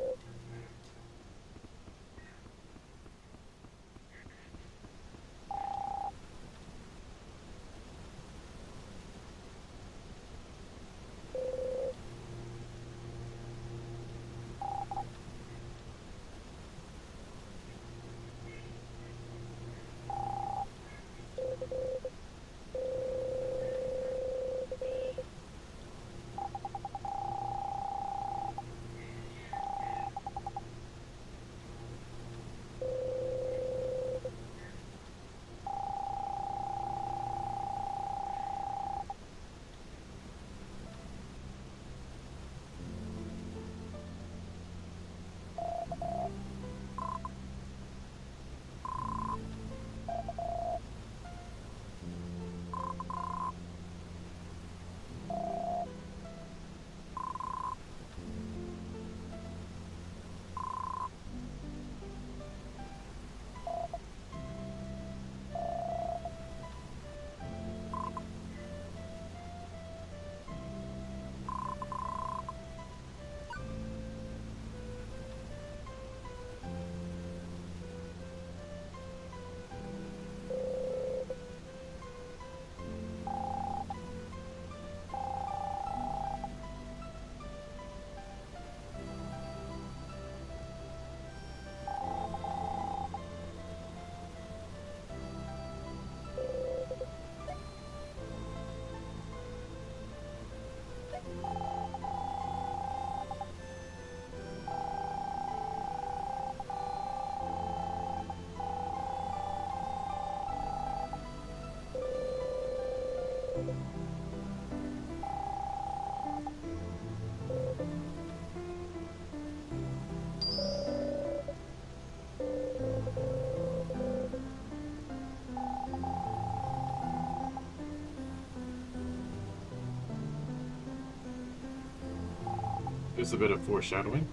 There's a bit of foreshadowing.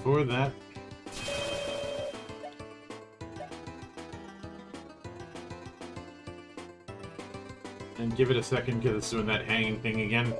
Before that, and give it a second because it's doing that hanging thing again.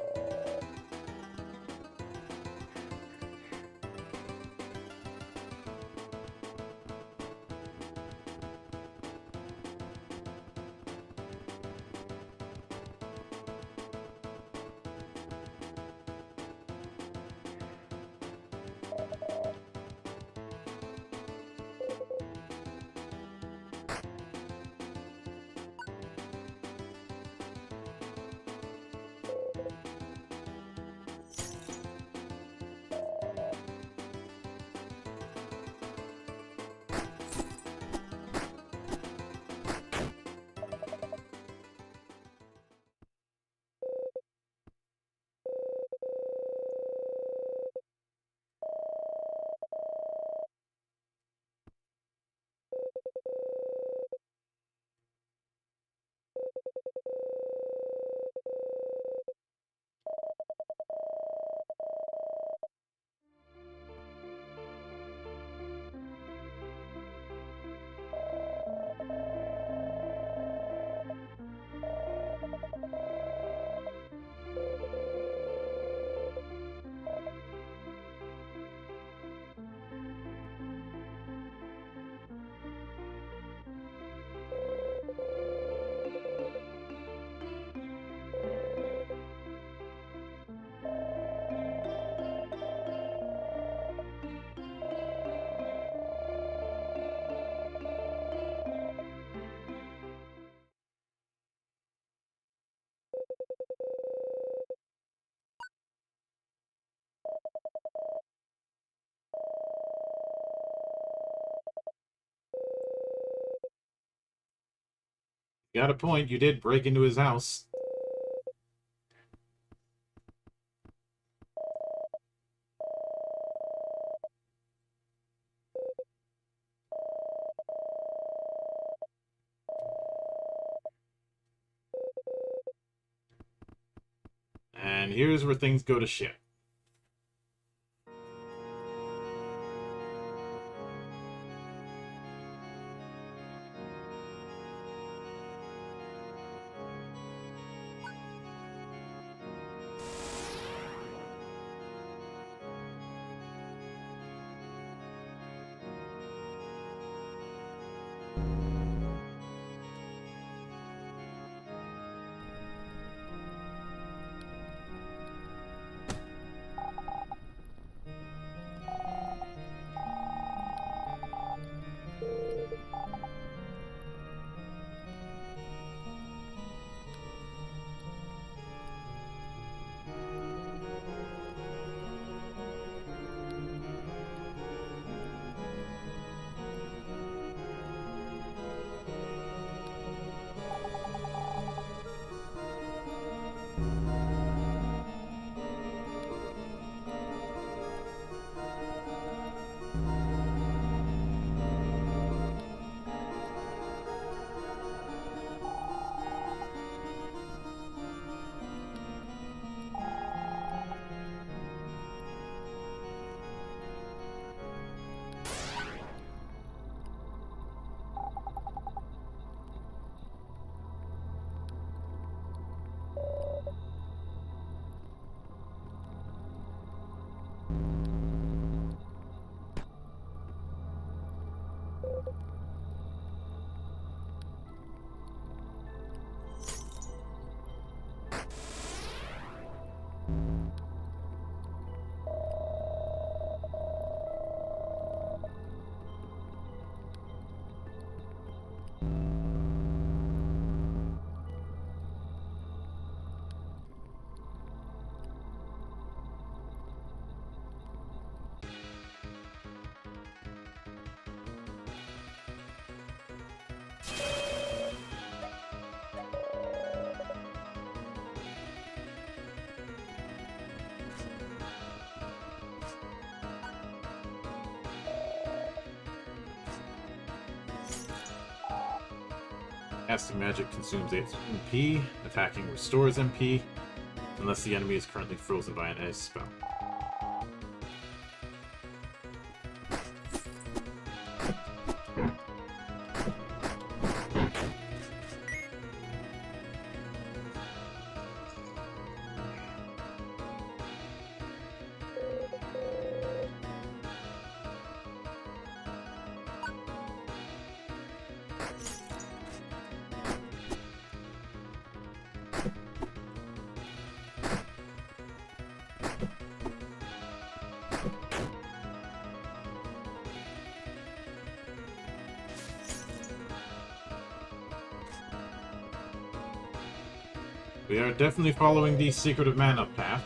Got a point. You did break into his house. And here's where things go to shit. Casting magic consumes 8 MP. Attacking restores MP, unless the enemy is currently frozen by an ice spell. We are definitely following the Secret of Mana path.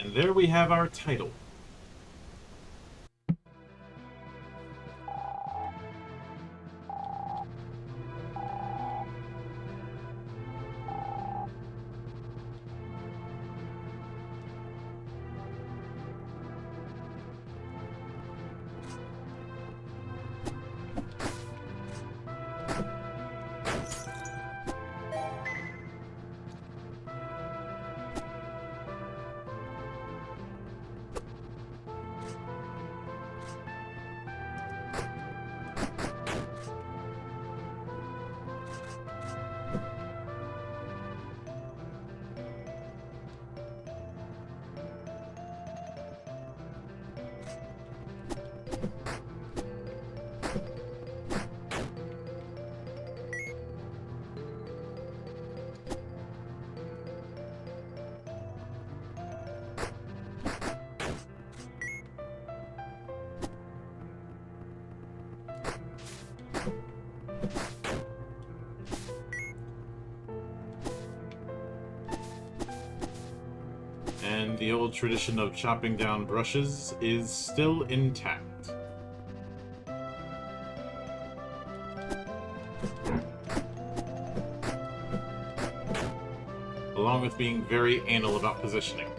And there we have our title. And the old tradition of chopping down brushes is still intact. Along with being very anal about positioning.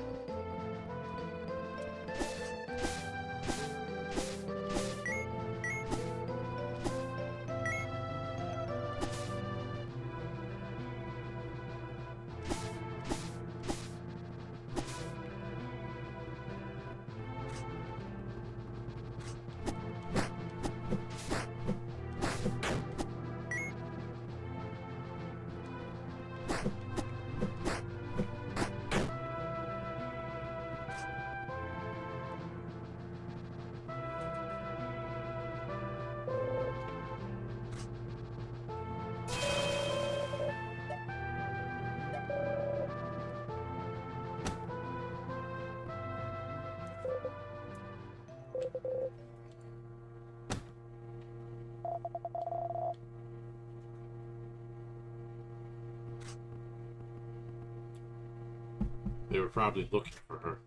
They were probably looking for her.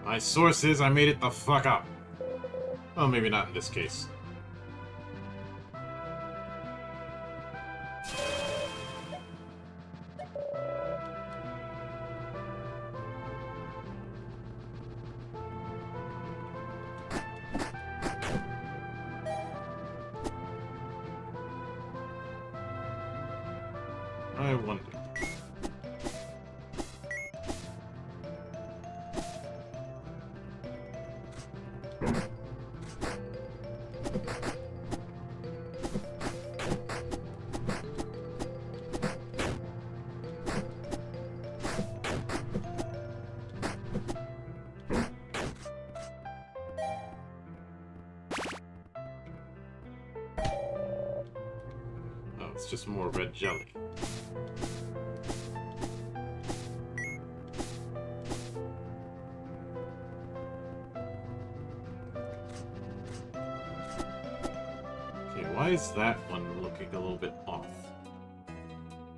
My source is I made it the fuck up. Well, maybe not in this case. I wonder. Oh, it's just more red jelly. Why is that one looking a little bit off?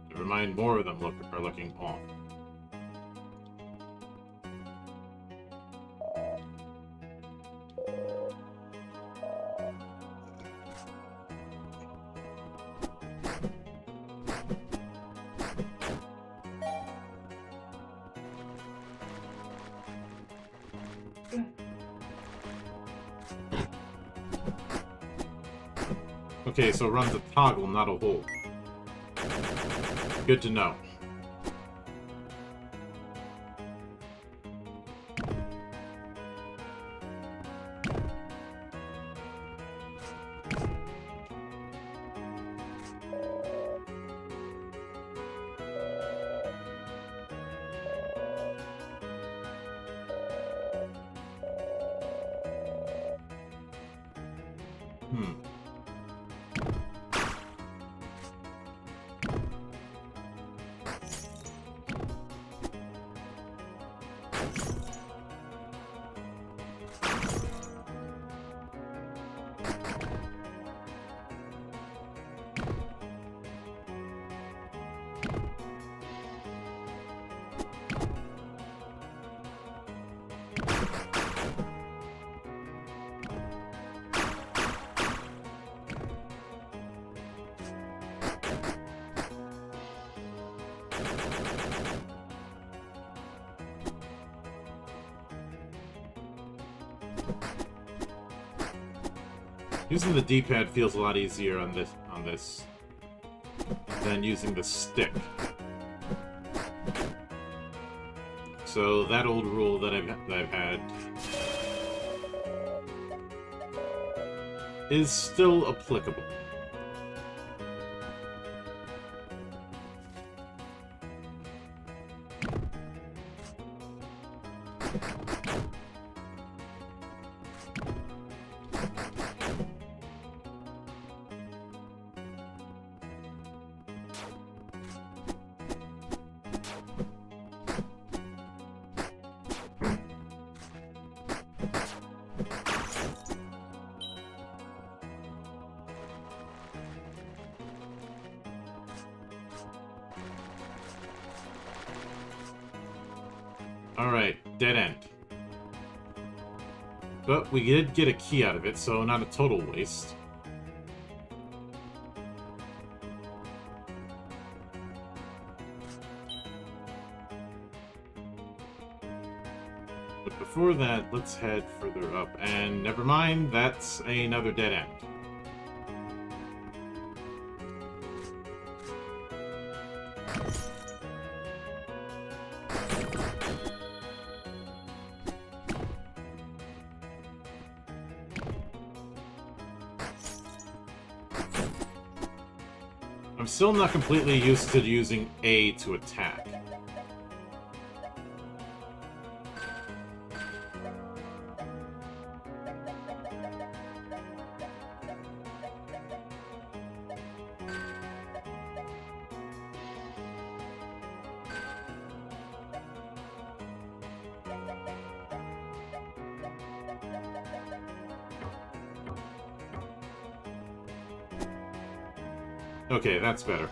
Never mind, more of them are looking off. Okay, so it runs a toggle, not a hole. Good to know. Using the D-pad feels a lot easier on this than using the stick. So that old rule that I've had is still applicable. Alright, dead end. But we did get a key out of it, so not a total waste. But before that, let's head further up. And never mind, that's another dead end. I'm still not completely used to using A to attack. Okay, that's better.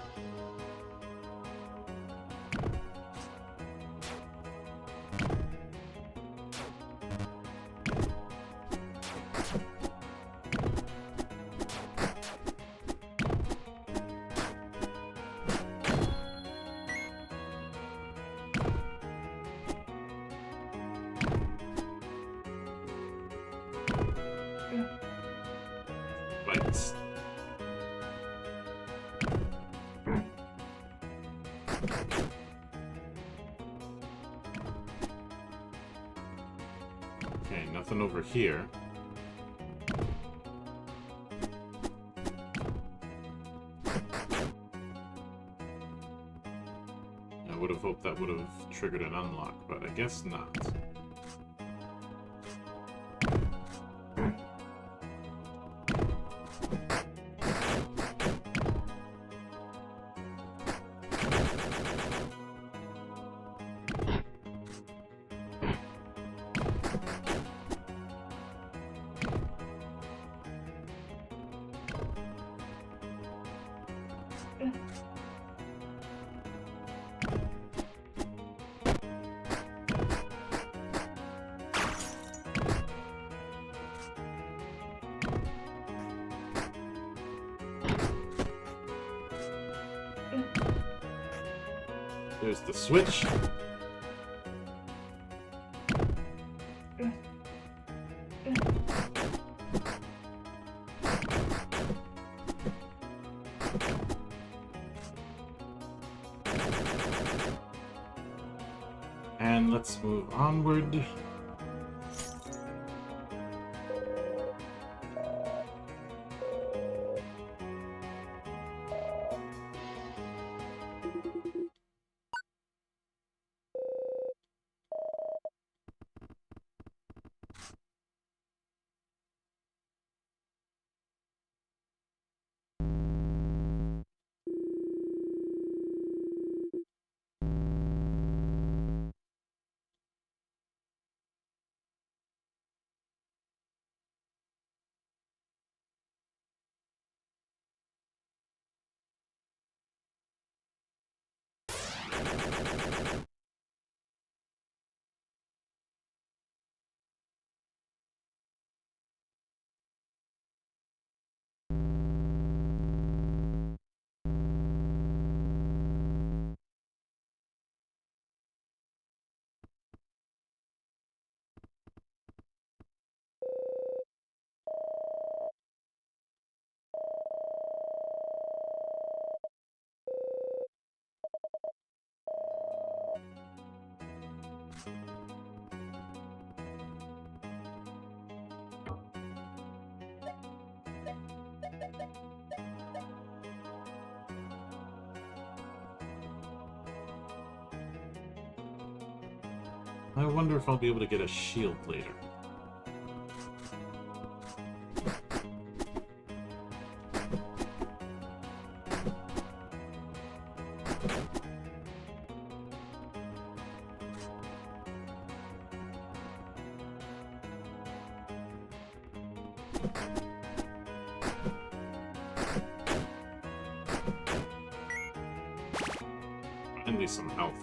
Right. one over here. I would have hoped that would have triggered an unlock, but I guess not. There's the switch. And let's move onward. I wonder if I'll be able to get a shield later. Finally some health.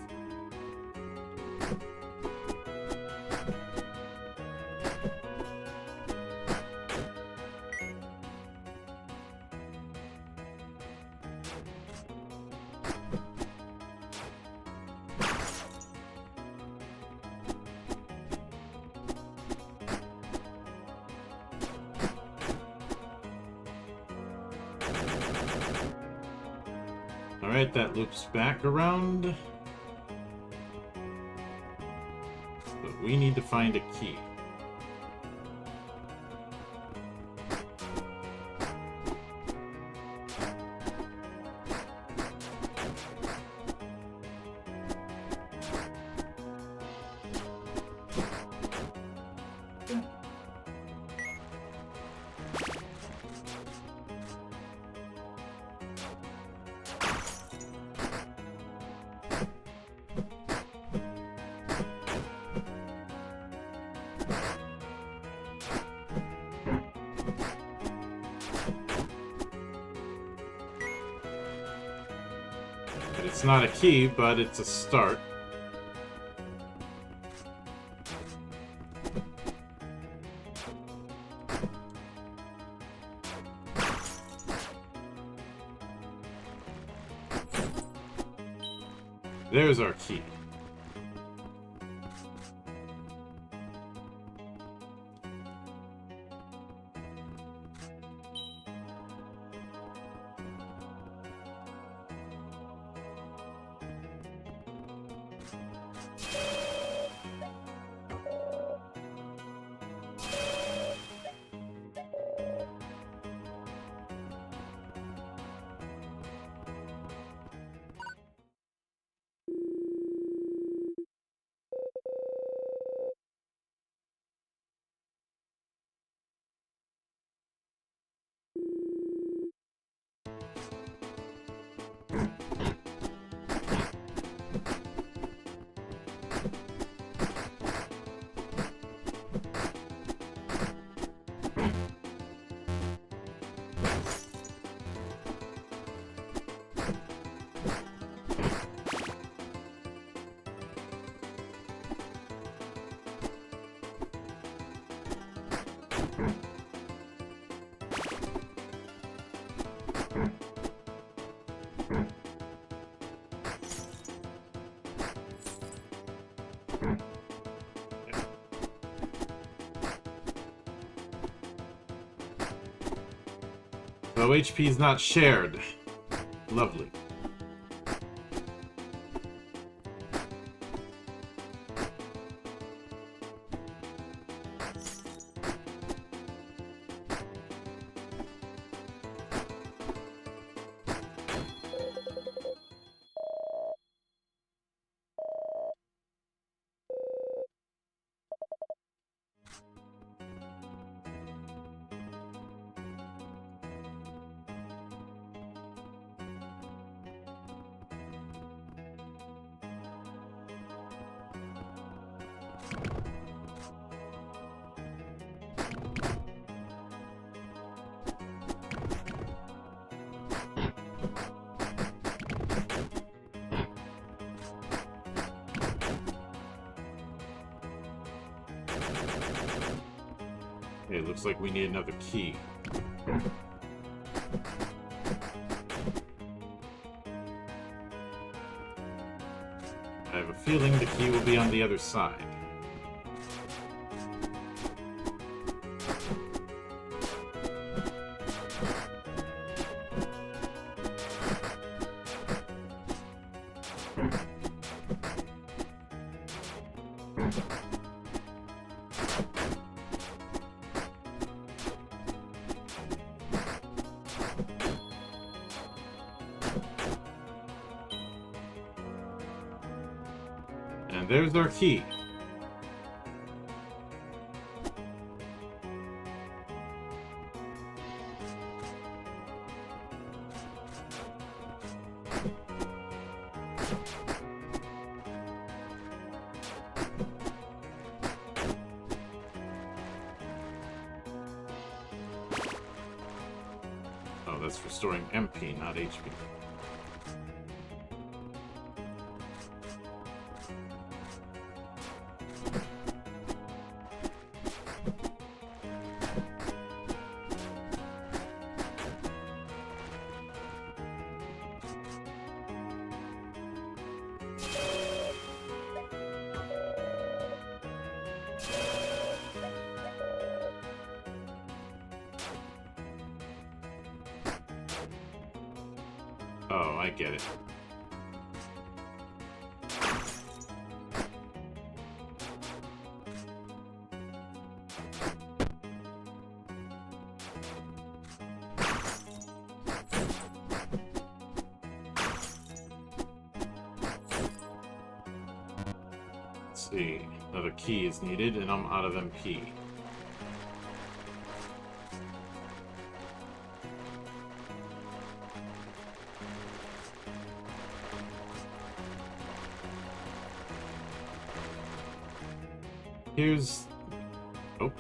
Alright, that loops back around. But we need to find a key. It's not a key, but it's a start. There's our key. So HP is not shared. Lovely. Okay, looks like we need another key. I have a feeling the key will be on the other side. And there's our key. Oh, that's restoring MP, not HP. Oh, I get it. Let's see. Another key is needed, and I'm out of MP. Here's... Oh.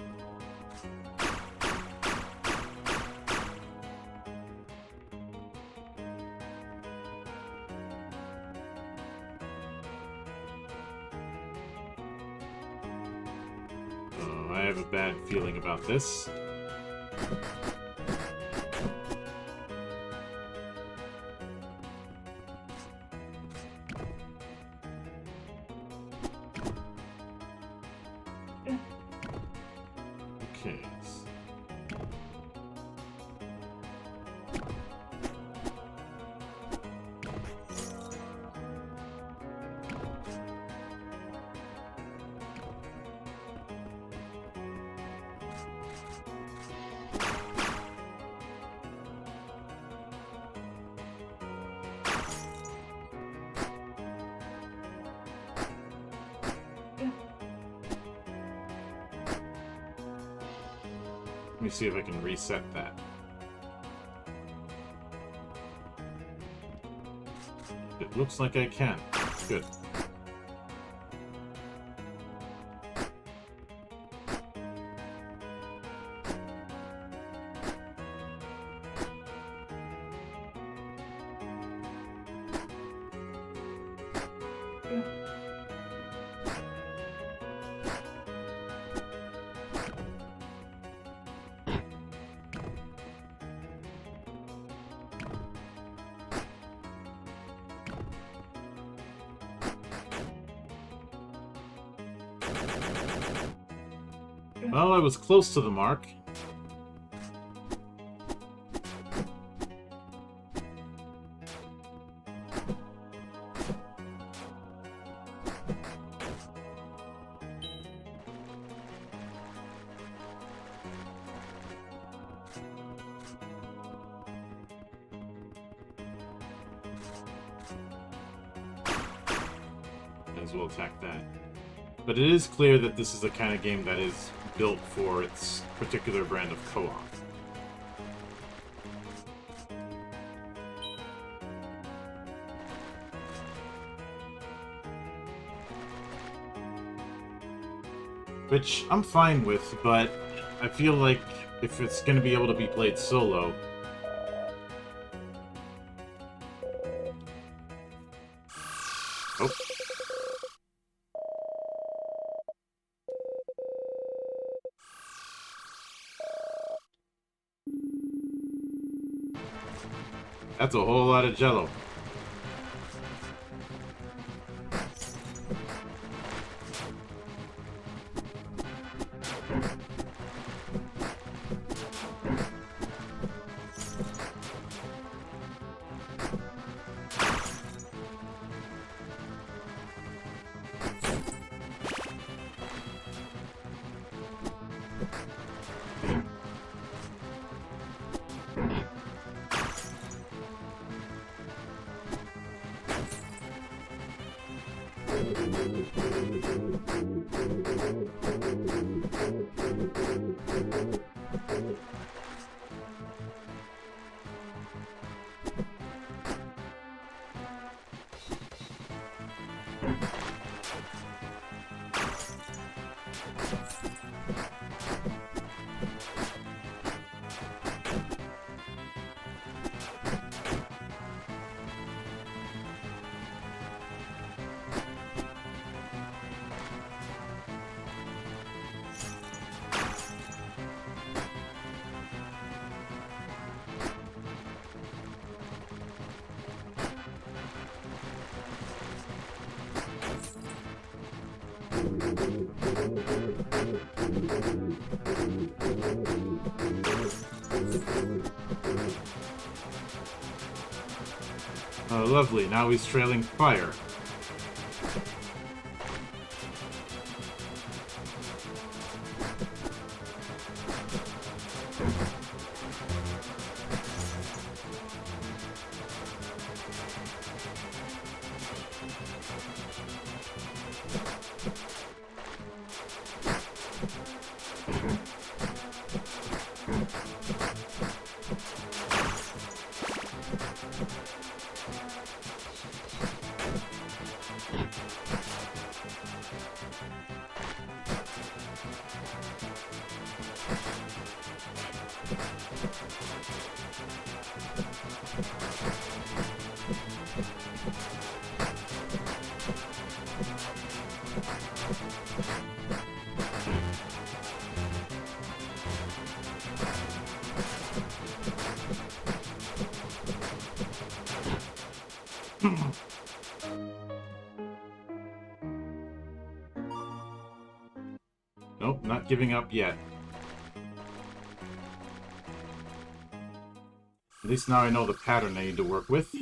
Oh, I have a bad feeling about this. Okay. Let me see if I can reset that. It looks like I can. Good. Well, I was close to the mark. Might as well attack that. But it is clear that this is the kind of game that is built for its particular brand of co-op. Which I'm fine with, but I feel like if it's going to be able to be played solo... Oh. That's a whole lot of jello. Oh, lovely. Now he's trailing fire. Nope, not giving up yet. At least now I know the pattern I need to work with.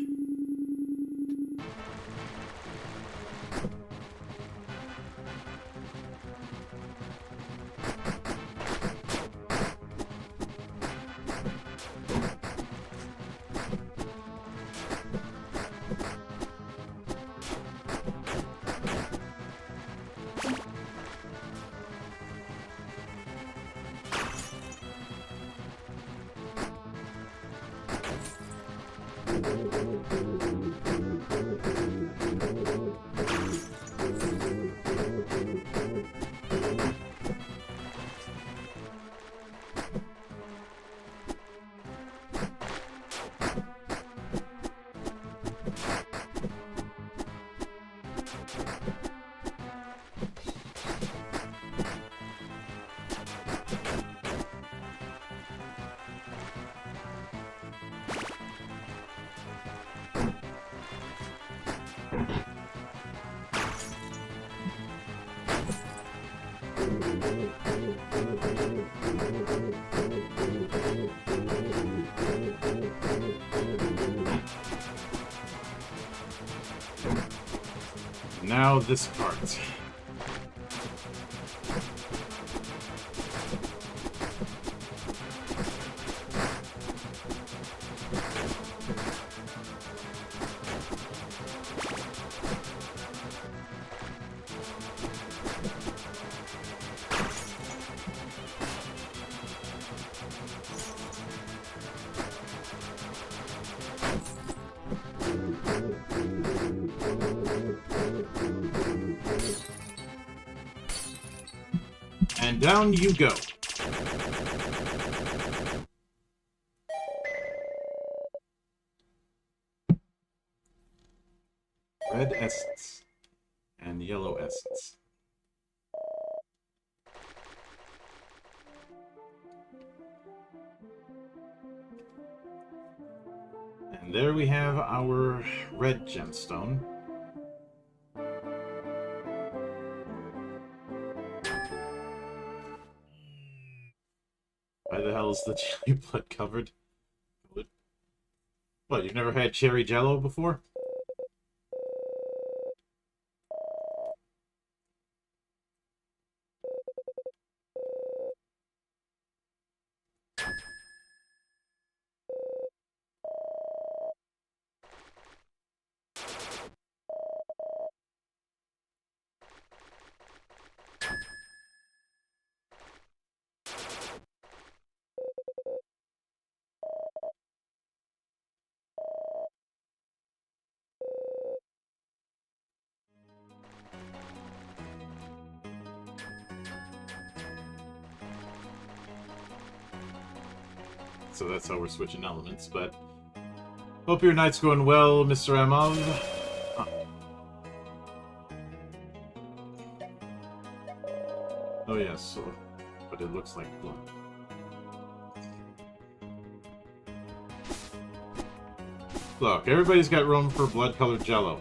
Now this part. And down you go. Red essence and yellow essence. And there we have our red gemstone. Why the hell is the cherry blood covered? What, you've never had cherry jello before? So that's how we're switching elements, but hope your night's going well, Mr. Amav. Oh yes, so, but it looks like blood. Look, everybody's got room for blood-colored jello.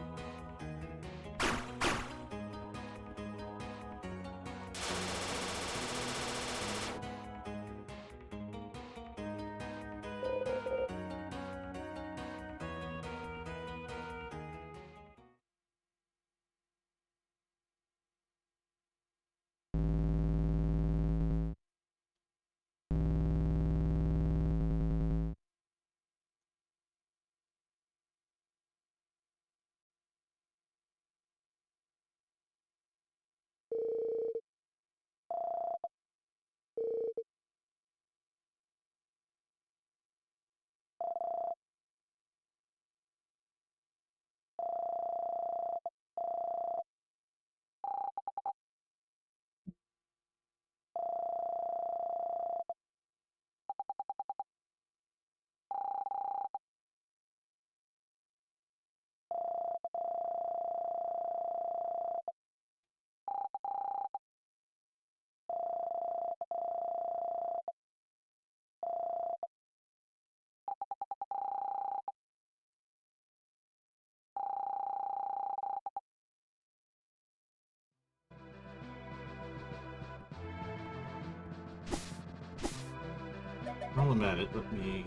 While I'm at it, let me...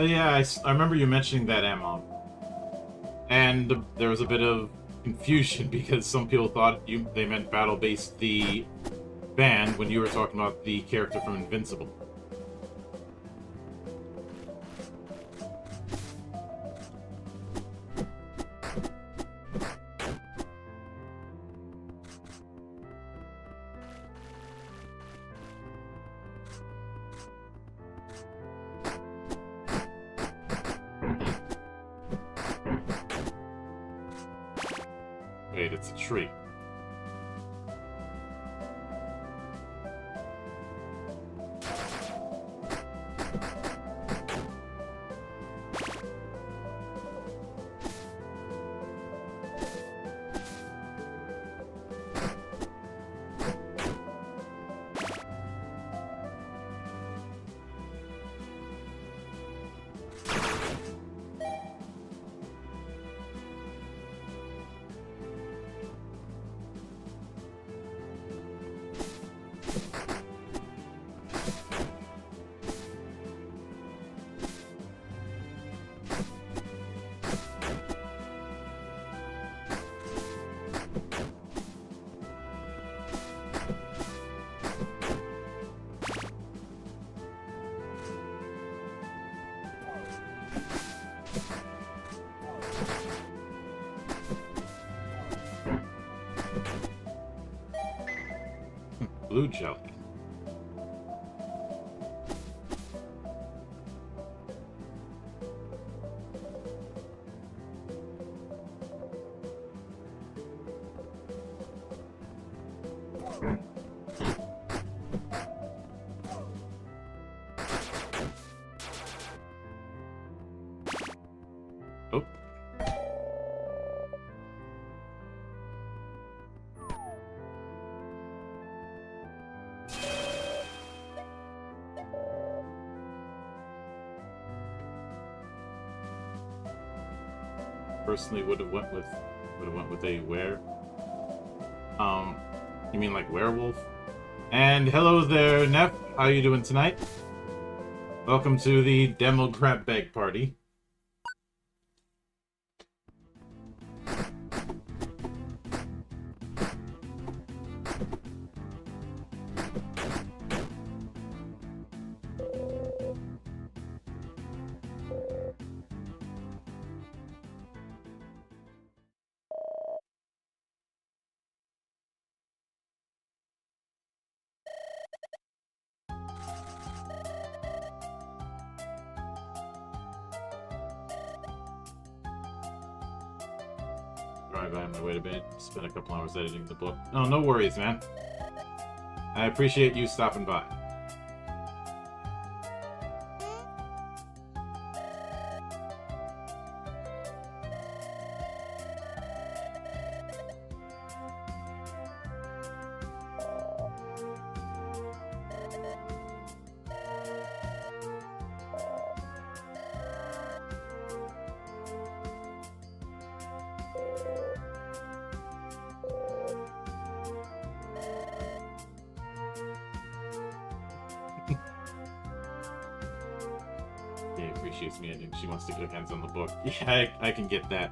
Yeah, I remember you mentioning that ammo. And there was a bit of confusion because some people thought they meant battle-based the band when you were talking about the character from Invincible. Wait, it's a tree. Blue jelly. Oh. Personally would have went with a were. You mean like werewolf? And hello there, Neff. How you doing tonight? Welcome to the demo Grabbag party. Drive by on my way to bed. Spent a couple hours editing the book. No, no worries, man. I appreciate you stopping by. Kay appreciates me and she wants to get her hands on the book. Yeah, I can get that.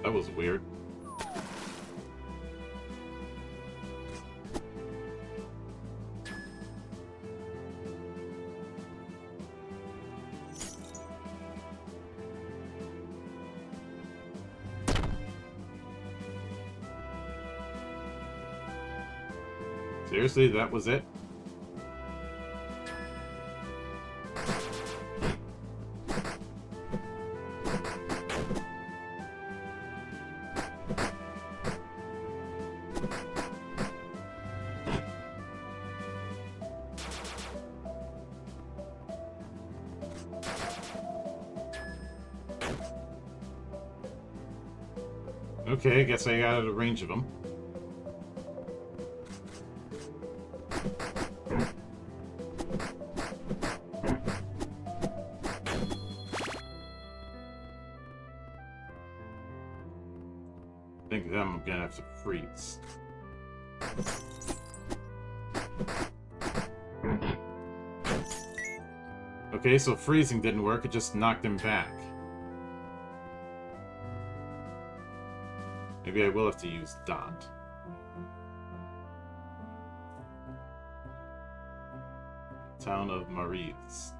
That was weird. Seriously, that was it? Okay, I guess I got out of range of them. I think then I'm gonna have to freeze. Okay, so freezing didn't work, it just knocked him back. Maybe I will have to use Dot. Town of Maurice.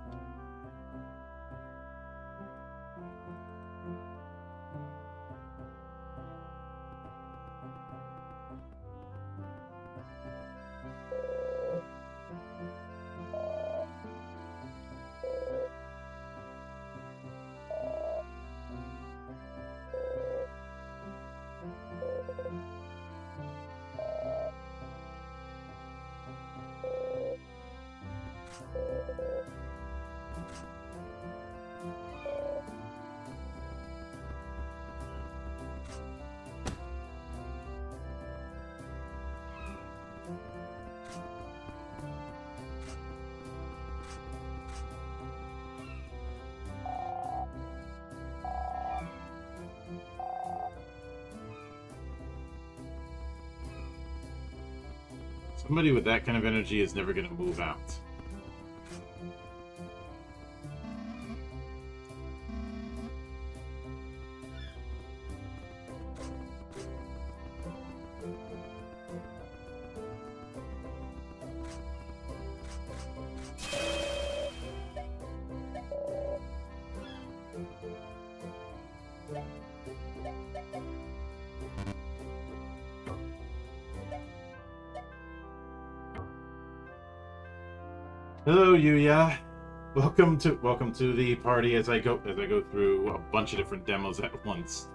Somebody with that kind of energy is never going to move out. Hello, Yuya. Welcome to the party as I go through a bunch of different demos at once.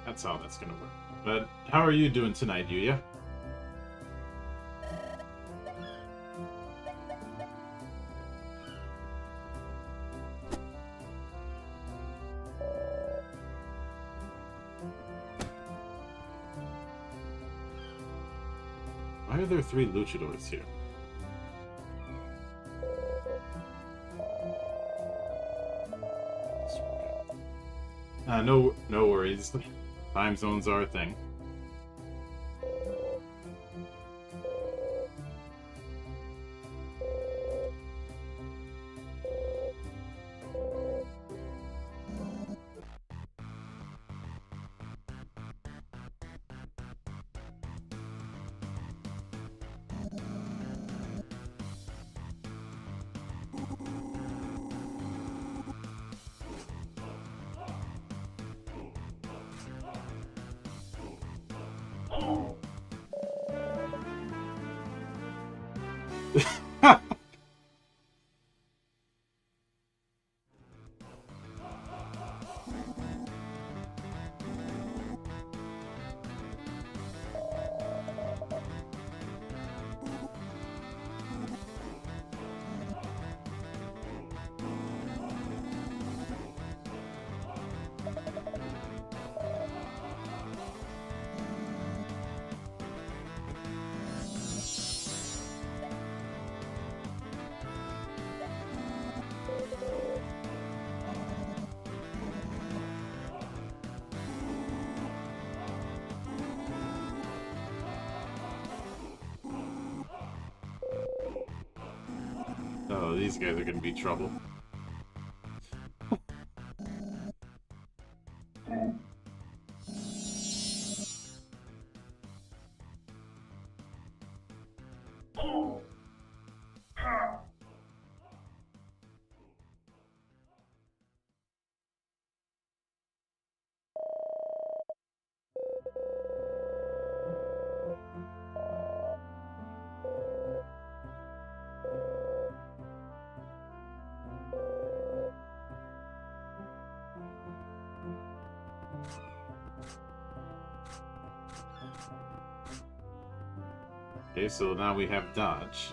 That's how that's gonna work. But how are you doing tonight, Yuya? Why are there 3 luchadors here? No worries. Time zones are a thing. these guys are gonna be trouble. Okay, so now we have dodge.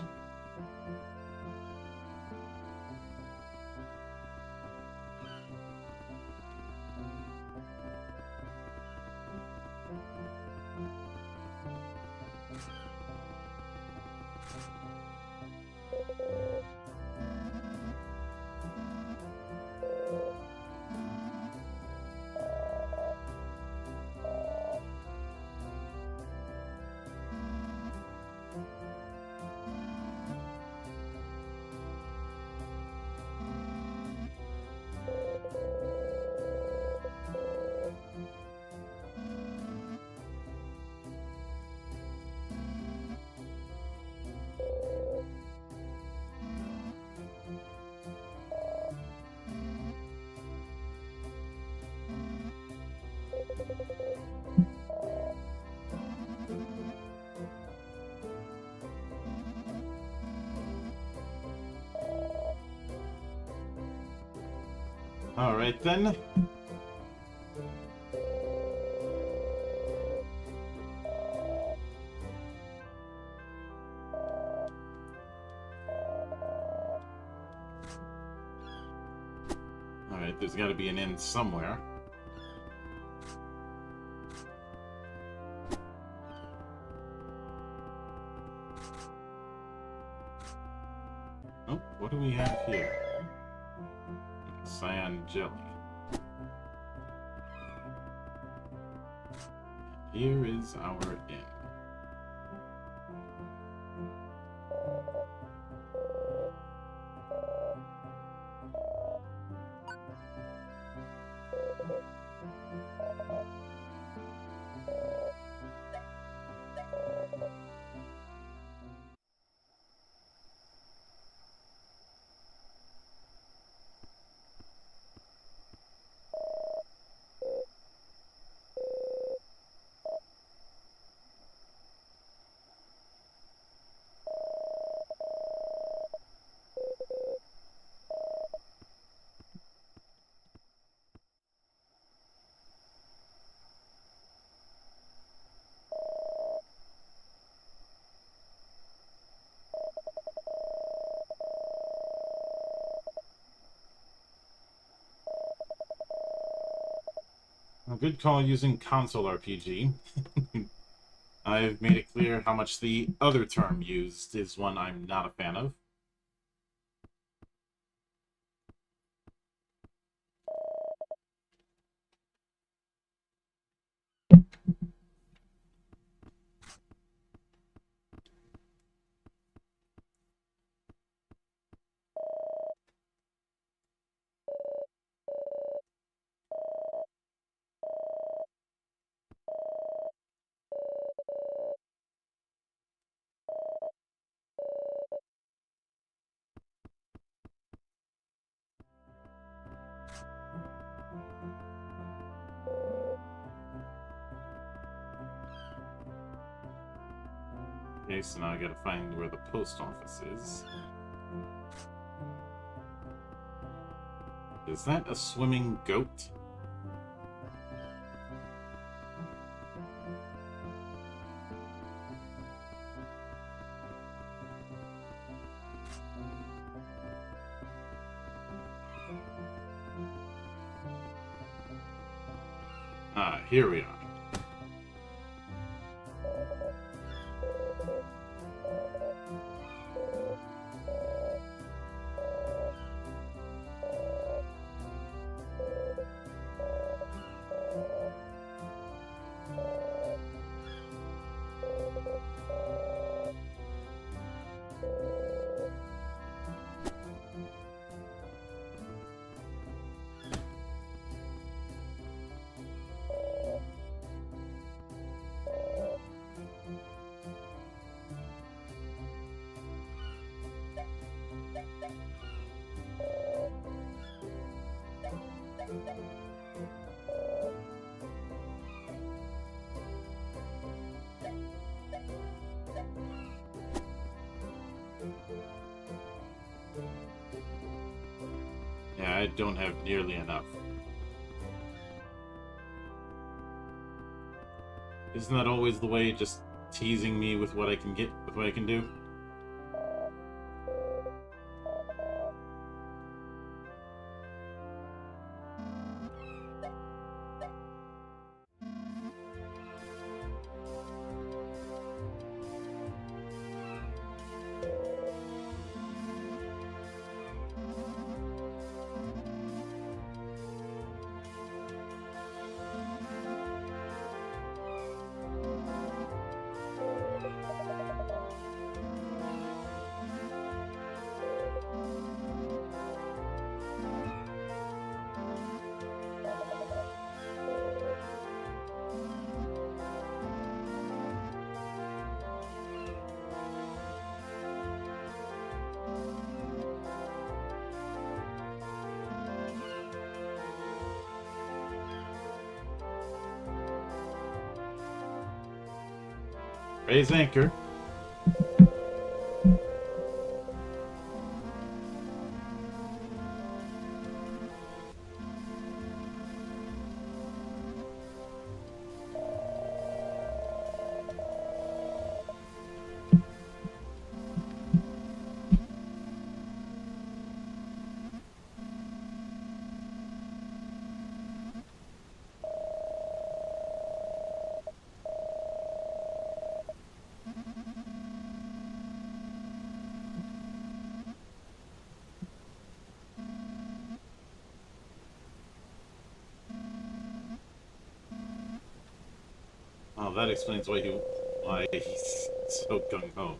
Alright then. Alright, there's gotta be an end somewhere. Oh, what do we have here? Cyan jelly. Here is our inn. A good call using console RPG. I've made it clear how much the other term used is one I'm not a fan of. Okay, so now I gotta find where the post office is. Is that a swimming goat? Ah, here we are. I don't have nearly enough. Isn't that always the way, just teasing me with what I can get, with what I can do? Raise anchor. Oh, that explains why he's so gung-ho.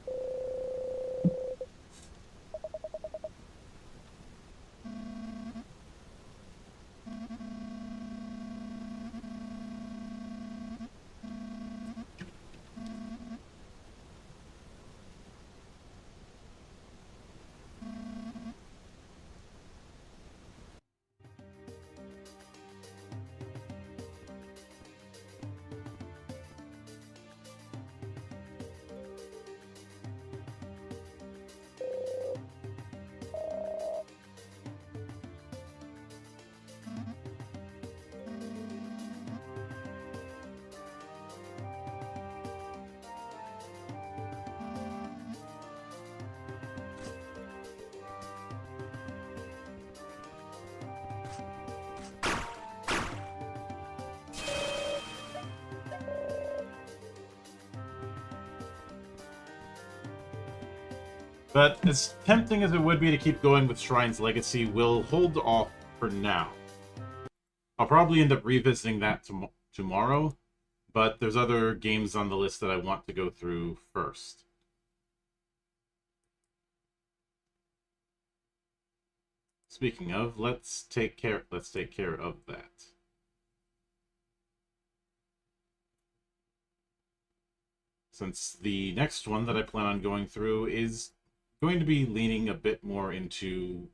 But as tempting as it would be to keep going with Shrine's Legacy, we'll hold off for now. I'll probably end up revisiting that tomorrow, but there's other games on the list that I want to go through first. Speaking of, let's take care of that. Since the next one that I plan on going through is going to be leaning a bit more into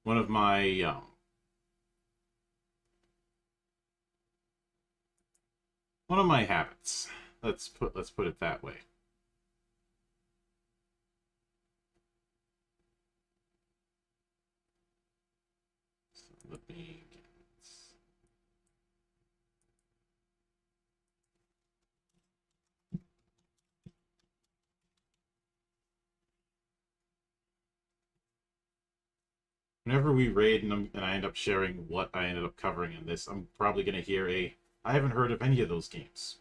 one of my habits. Let's put it that way. So let me get this. Whenever we raid and I end up sharing what I ended up covering in this, I'm probably going to hear I haven't heard of any of those games.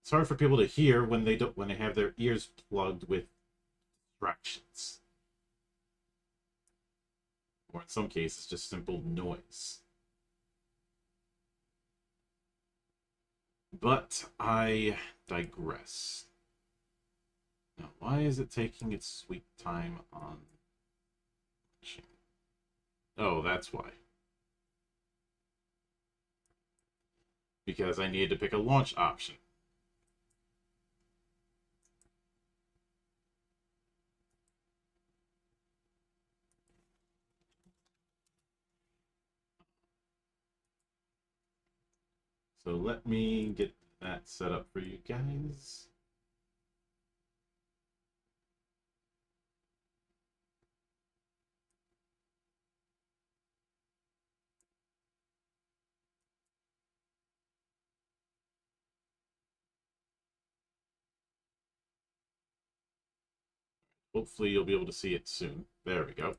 It's hard for people to hear when they have their ears plugged with distractions. Or in some cases, just simple noise. But I digress. Now, why is it taking its sweet time on... Oh, that's why. Because I needed to pick a launch option. So let me get that set up for you guys. Hopefully you'll be able to see it soon. There we go.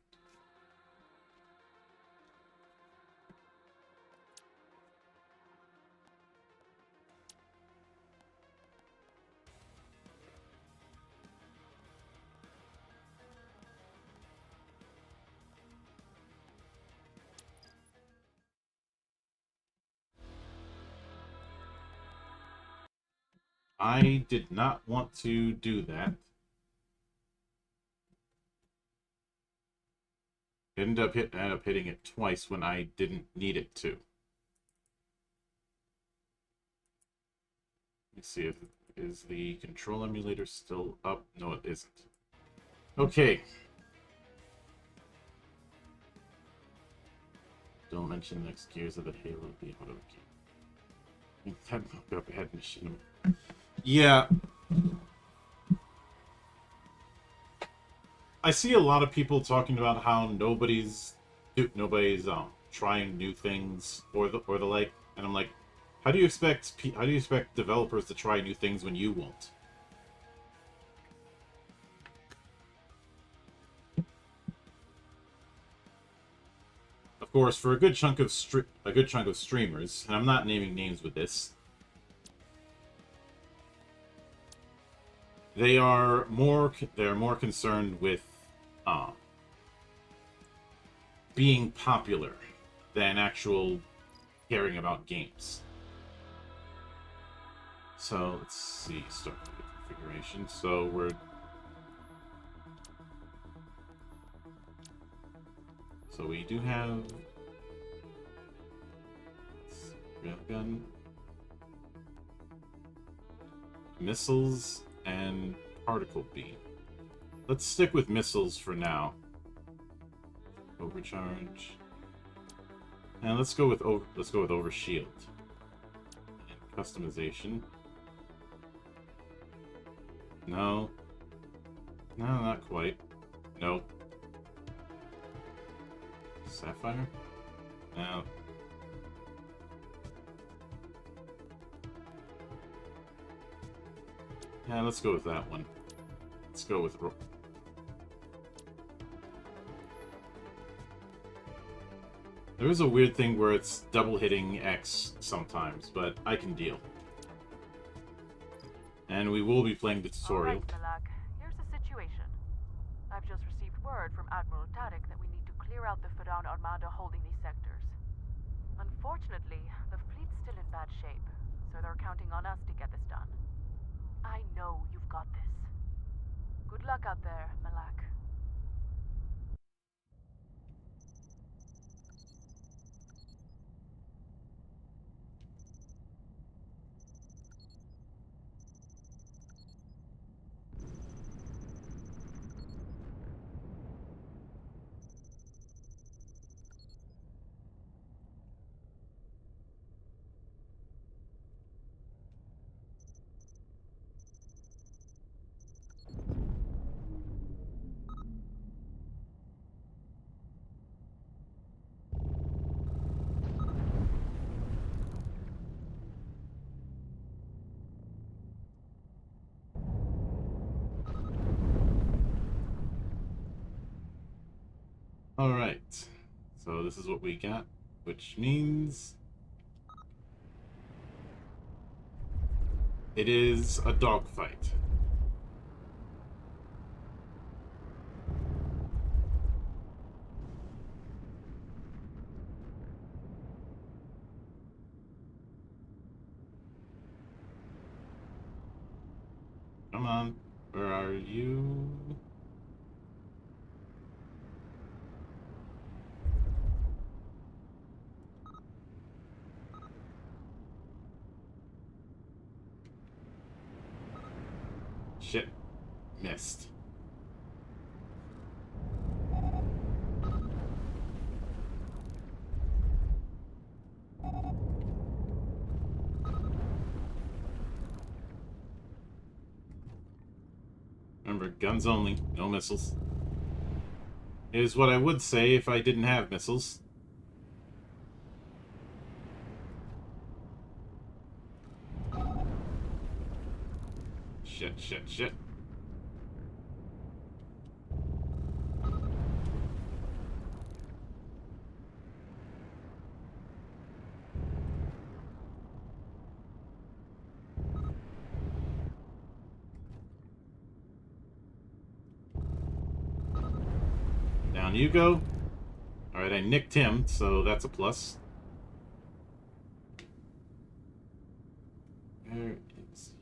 I did not want to do that. Ended up hitting it twice when I didn't need it to. Let me see if is the control emulator still up? No, it isn't. Okay. Don't mention the next Gears of the Halo the auto game. That mock-up had machine. Yeah. I see a lot of people talking about how nobody's trying new things or the like, and I'm like, how do you expect developers to try new things when you won't? Of course, for a good chunk of streamers, and I'm not naming names with this, they're more concerned with being popular than actual caring about games. So let's see, start with the configuration. So we do have railgun, missiles, and particle beam. Let's stick with missiles for now. Overcharge. And let's go with overshield. And customization. No. No, not quite. Nope. Sapphire? No. Yeah, let's go with that one. Let's go with... There is a weird thing where it's double hitting X sometimes, but I can deal. And we will be playing the tutorial. Alright, Malak. Here's the situation. I've just received word from Admiral Tadek that we need to clear out the Fedon Armada holding these sectors. Unfortunately, the fleet's still in bad shape, so they're counting on us to get this done. I know you've got this. Good luck out there, Malak. Alright. So this is what we got, which means... it is a dogfight. Come on, where are you? Shit. Missed. Remember, guns only, no missiles. Is what I would say if I didn't have missiles. Shit. you go. Alright, I nicked him, so that's a plus. Where is he?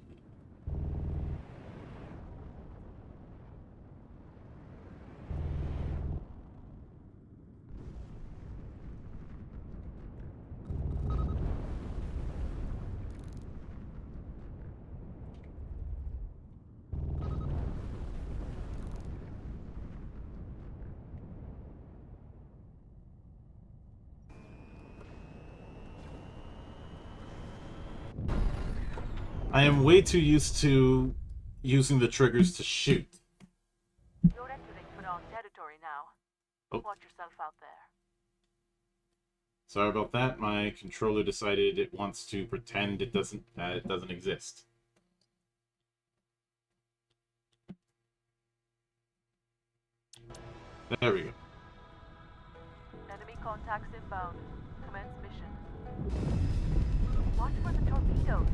I am way too used to using the triggers to shoot. You're entering Fadon territory now. Oh. Watch yourself out there. Sorry about that. My controller decided it wants to pretend it doesn't exist. There we go. Enemy contacts inbound. Commence mission. Watch for the torpedoes.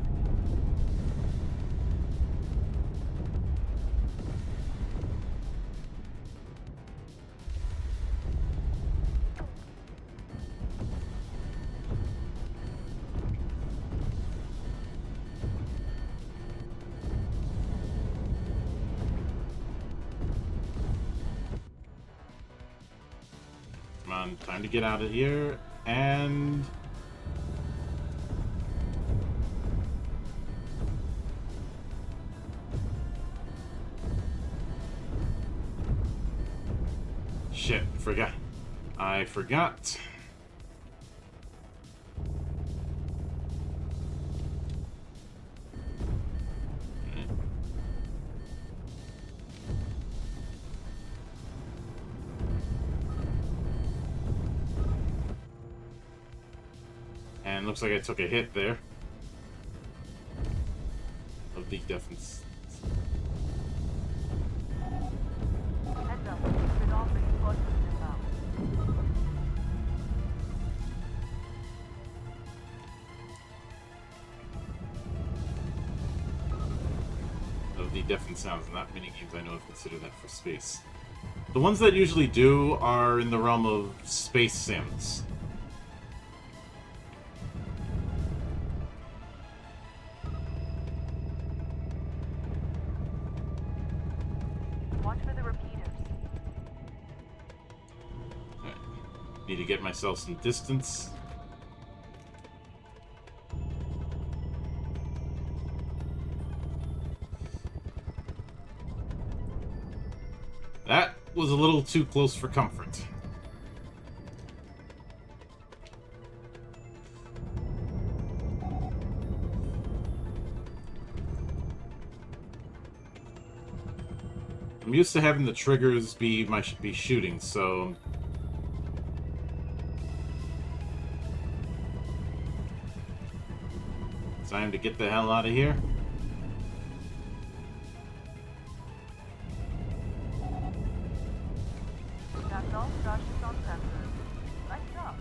Come on, time to get out of here, and... Shit, forgot. I forgot. And looks like I took a hit there. Of the defense. Heads up. Fadon reinforcements inbound. Of the deafened sounds. Not many games I know have considered that for space. The ones that usually do are in the realm of space sims. Watch for the repeaters. Need to get myself some distance. That was a little too close for comfort. I'm used to having the triggers be shooting, so time to get the hell out of here. That's all Starship on sensor. Nice job.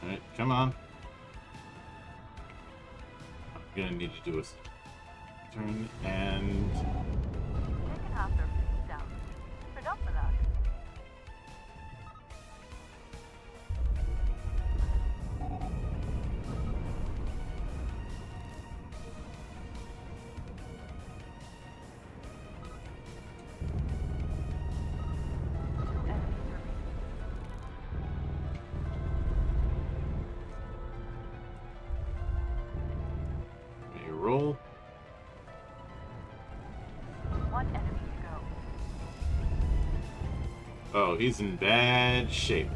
Alright, come on. I'm gonna need to do a turn and... Taking half their fleet down. Keep it up for that. Two enemies remaining. May roll. One enemy to go. Oh, he's in bad shape.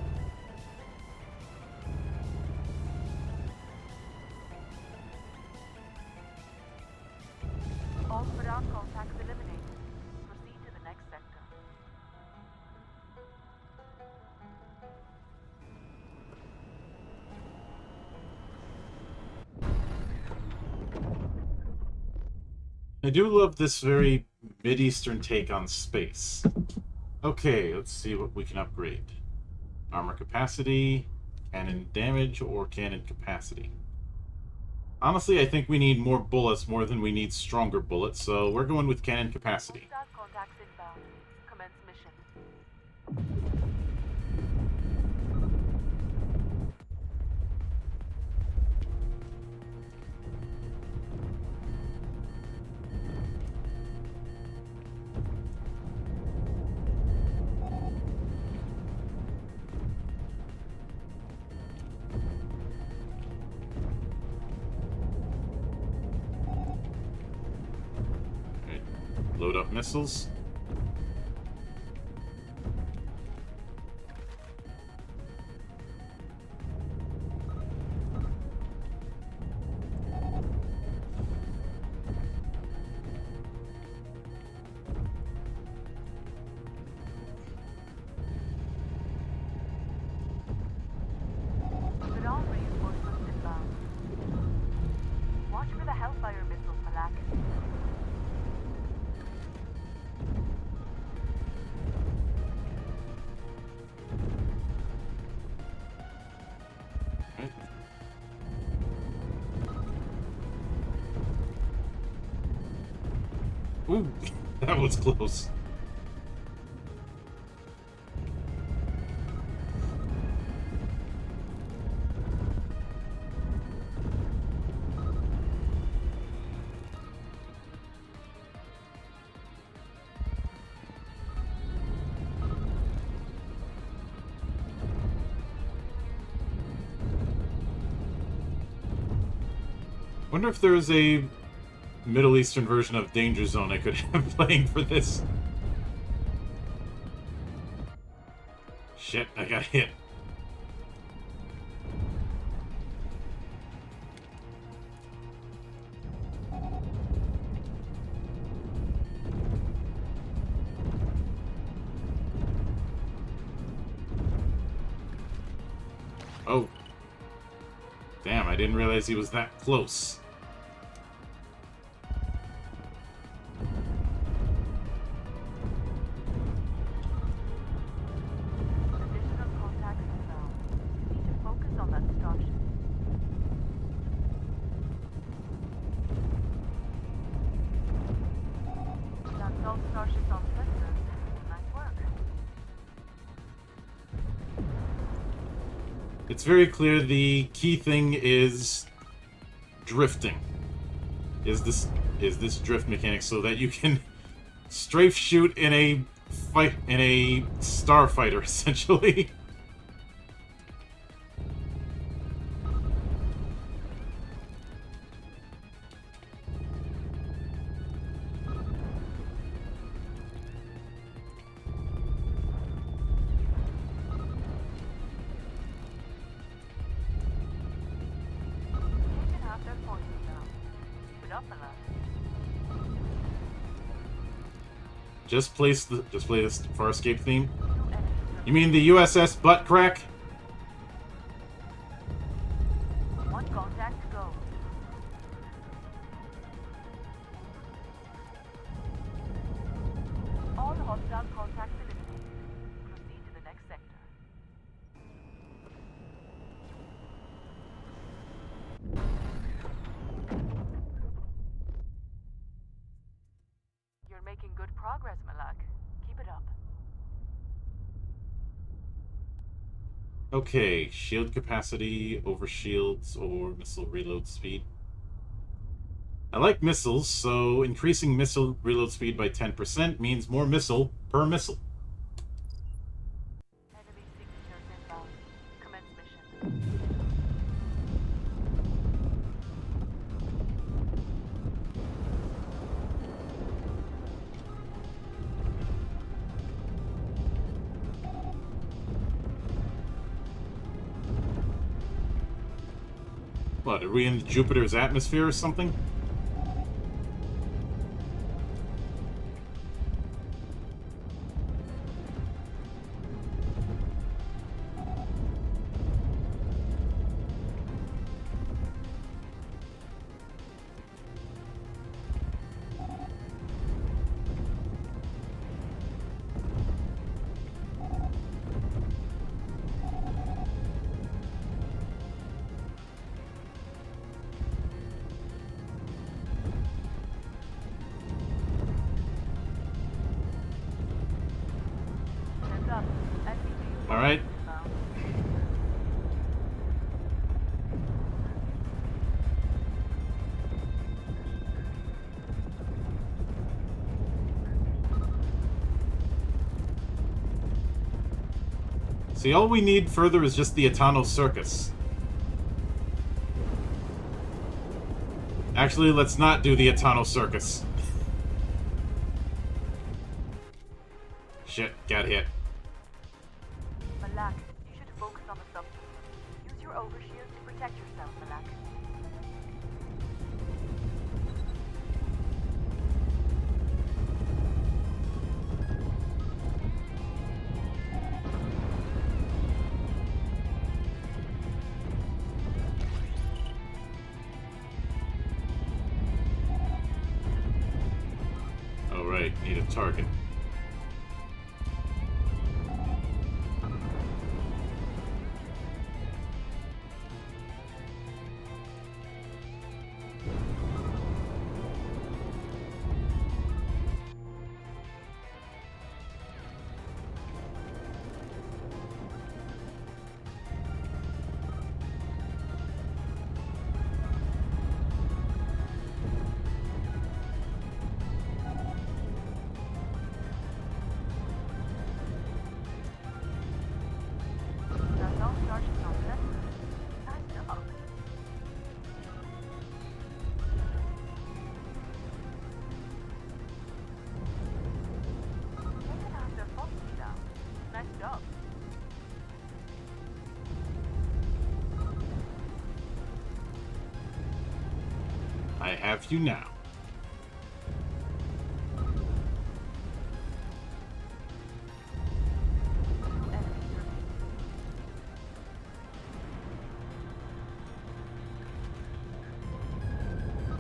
All Fadon contacts eliminated. Proceed to the next sector. I do love this very Mid-Eastern take on space. Okay, let's see what we can upgrade. Armor capacity, Cannon damage or cannon capacity. Honestly, I think we need more bullets more than we need stronger bullets, so we're going with cannon capacity. Hostile contacts inbound. Commence mission. Alright, load up missiles. Ground reinforcements inbound. Watch for the Hellfire missiles, Malak. Alright. Ooh, that was close. Wonder if there's a Middle Eastern version of Danger Zone I could have playing for this. Shit, I got hit. Oh. Damn, I didn't realize he was that close. Additional contacts inbound. Need to focus on that starship. That's all starships on sensors. Nice work. It's very clear the key thing is drifting. Is this drift mechanic so that you can strafe shoot in a starfighter essentially. Taking half their points now. Keep it up, Malak. Just play this far escape theme. Two enemies You mean the USS Butt Crack? One contact to go. All hostile contacts eliminated. Proceed to the next sector. You're making good progress, Malak. Keep it up. Okay, shield capacity, over shields, or missile reload speed. I like missiles, so increasing missile reload speed by 10% means more missile per missile. Enemy signatures inbound. Commence mission. What, are we in Jupiter's atmosphere or something? Alright. Inbound. See, all we need further is just the Etano Circus. Actually, let's not do the Etano Circus. Shit, got hit. Malak, you should focus on the substance. Use your overshield to protect yourself, Malak. Alright, need a target. That's all Sergeant Johnson. Nice job. Taken after Foxy down. Nice job. I have you now. Enemies remain.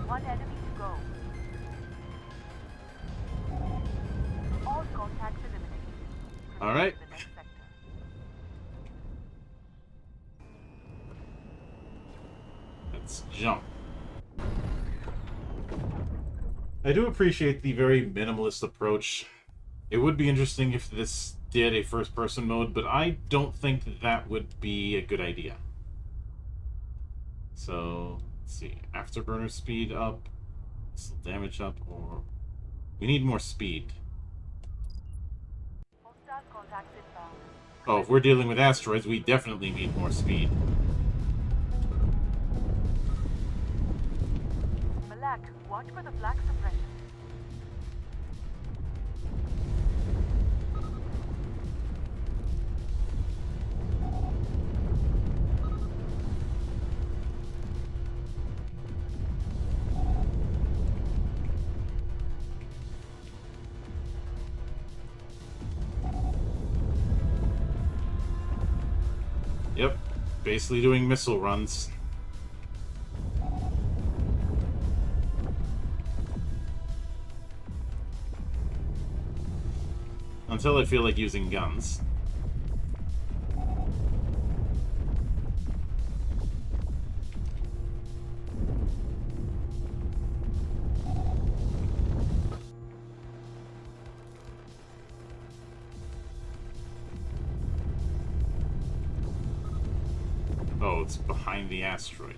One enemy to go. All contacts eliminated. Proceed Alright. to the next sector. Let's jump. I do appreciate the very minimalist approach. It would be interesting if this did a first-person mode, but I don't think that that would be a good idea. So, let's see. Afterburner speed up, missile damage up, or... We need more speed. Hostile contacts inbound. Oh, if we're dealing with asteroids, we definitely need more speed. Malak, watch for the flak suppression. Yep, basically doing missile runs. Until I feel like using guns. Oh, it's behind the asteroid.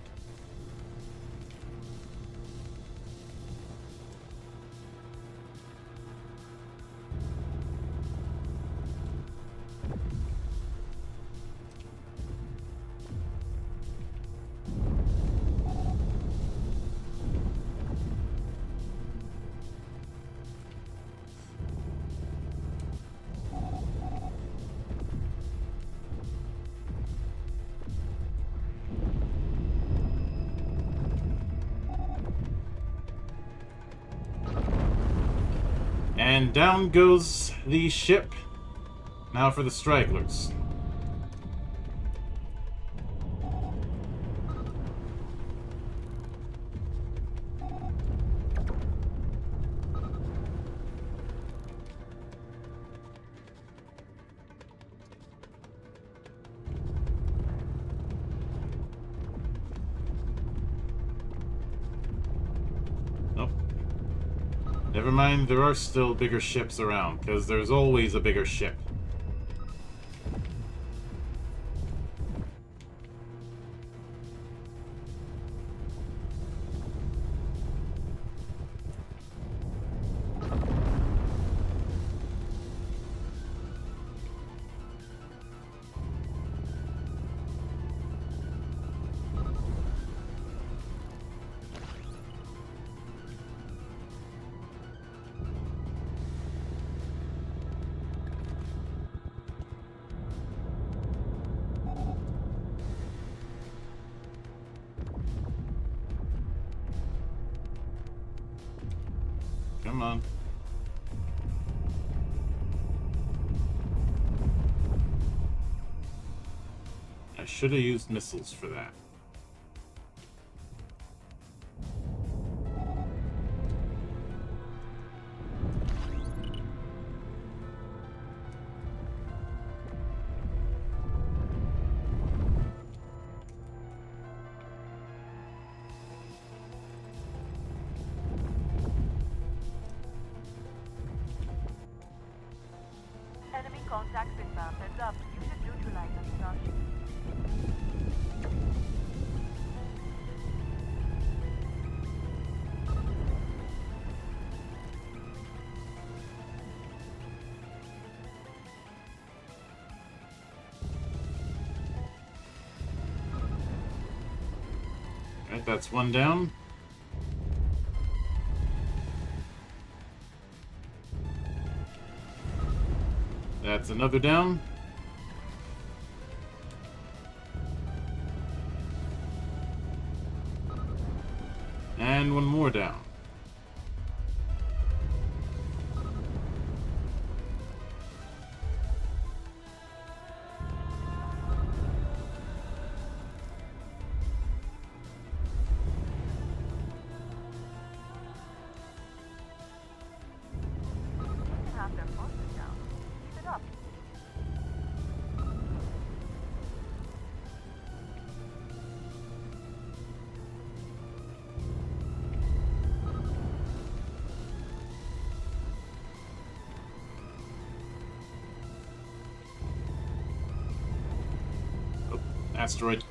And down goes the ship. Now for the stragglers. Nope. Never mind, there are still bigger ships around, because there's always a bigger ship. Come on. I should have used missiles for that. Enemy contacts inbound. Heads up. You should neutralize them, Josh. Alright, that's one down. That's another down. And one more down. You have their forces down. Keep it up. Oh, asteroid.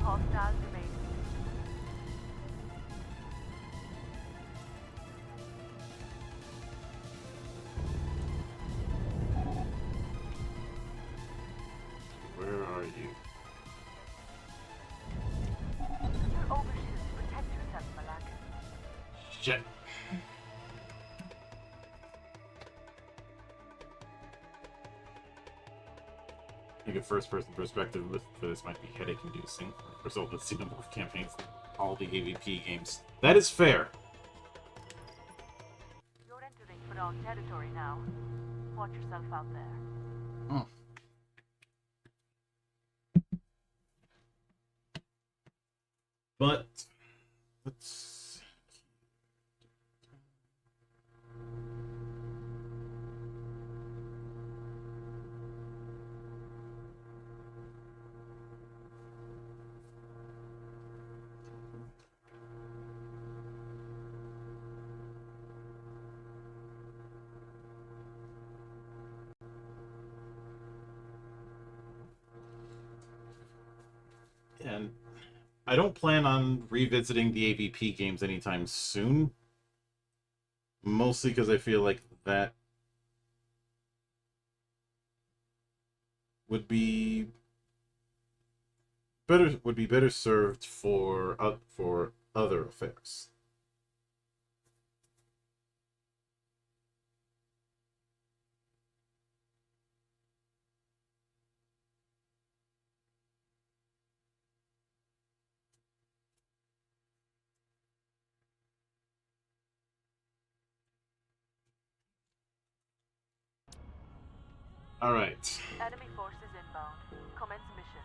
Hostiles remaining. Where are you? Your overshield. Protect yourself, Malak. Shit. I think a first-person perspective for this might be headache-inducing. Result of the Xenomorph campaigns, all the AVP games. That is fair. You're entering Fadon territory now. Watch yourself out there. Oh. But let's see. And I don't plan on revisiting the AVP games anytime soon. Mostly because I feel like that would be better served for other affairs. All right. Enemy forces inbound. Commence mission.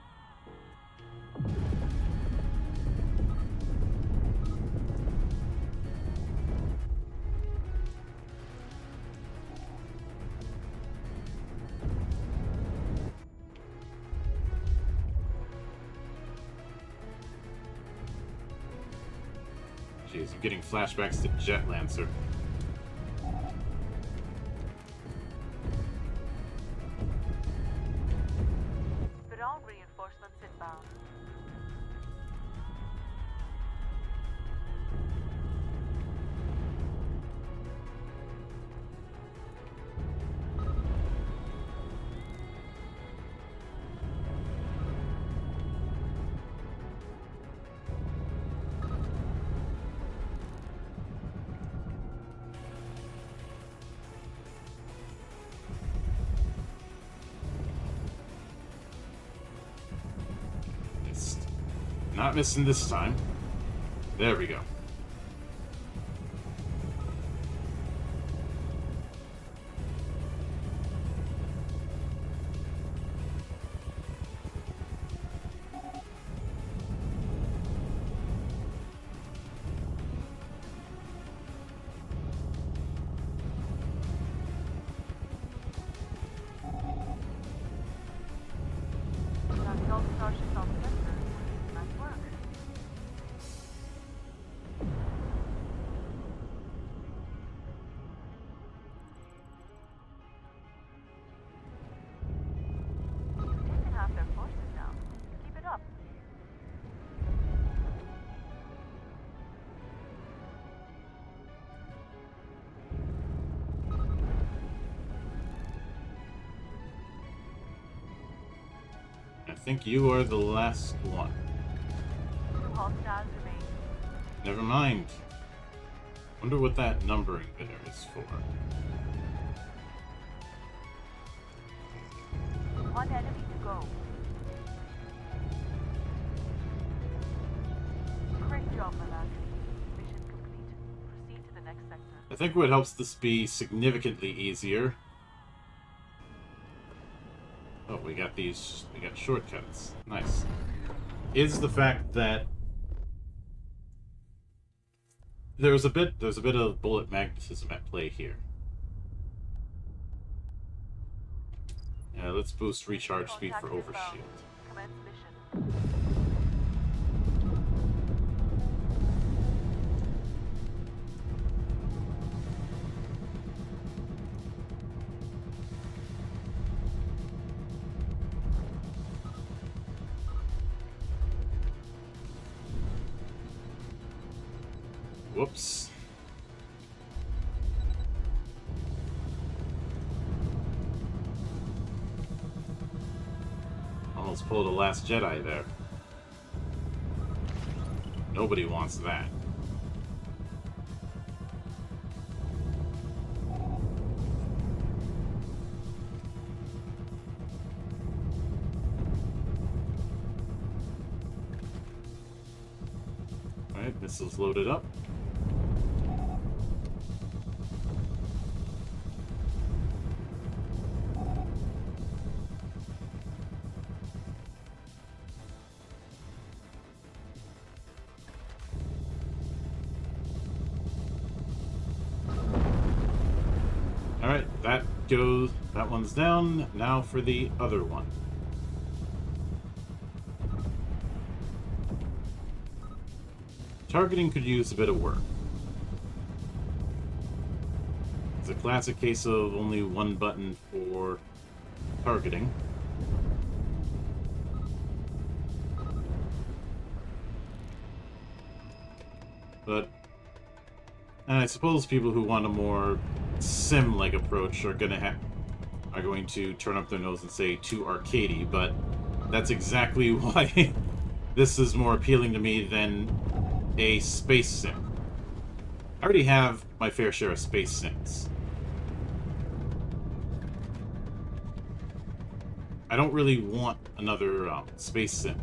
Jeez, I'm getting flashbacks to Jet Lancer. Fadon reinforcements inbound. Not missing this time. There we go. That's all the starships on the sector. Nice work. Taking half their forces now. Keep it up. I think you are the last one. 2 hostiles remain. Never mind. Wonder what that numbering there is for. 1 enemy to go. Great job, my lad. Mission complete. Proceed to the next sector. I think what helps this be significantly easier. Oh, we got shortcuts. Nice. Is the fact that there's a bit of bullet magnetism at play here. Yeah, let's boost recharge speed for Contact overshield. inbound. Commence mission. Whoops. Almost pulled a Last Jedi there. Nobody wants that. Alright, missiles loaded up. Alright, that one's down. Now for the other one. Targeting could use a bit of work. It's a classic case of only one button for targeting. But I suppose people who want a more sim-like approach are going to turn up their nose and say too arcadey, but that's exactly why this is more appealing to me than a space sim. I already have my fair share of space sims. I don't really want another space sim.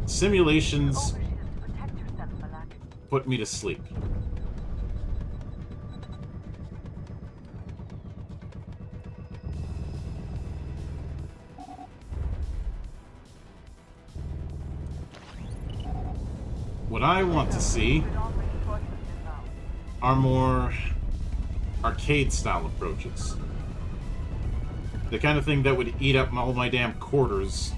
Simulations Overshield to protect yourself, my lad. put me to sleep. What I want to see Put on reinforcements inbound. are more arcade-style approaches. The kind of thing that would eat up all my damn quarters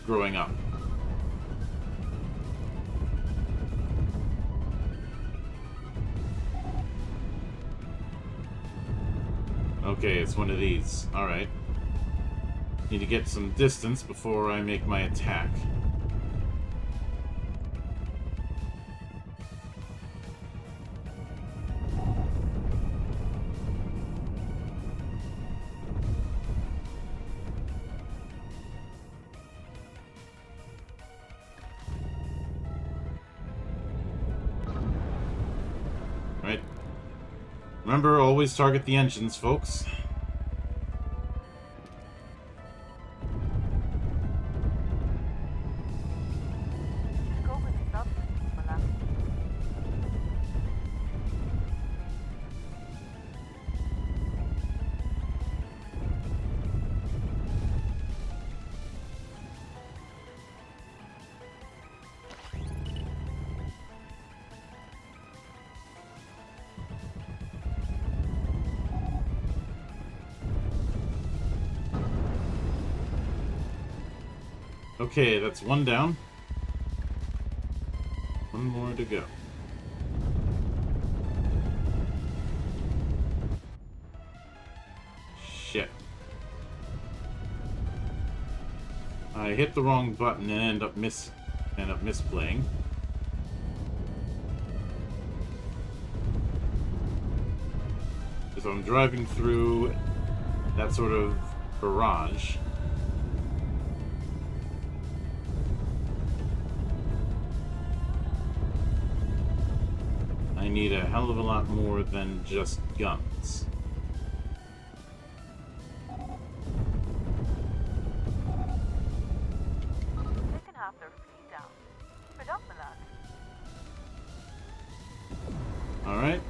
growing up. Okay, it's one of these. Alright. Need to get some distance before I make my attack. Right. Remember, always target the engines, folks. Okay, that's one down. One more to go. Shit. I hit the wrong button and end up misplaying. So I'm driving through that sort of barrage. I need a hell of a lot more than just guns. Taken half their fleet down. Keep it up, Milan. Alright.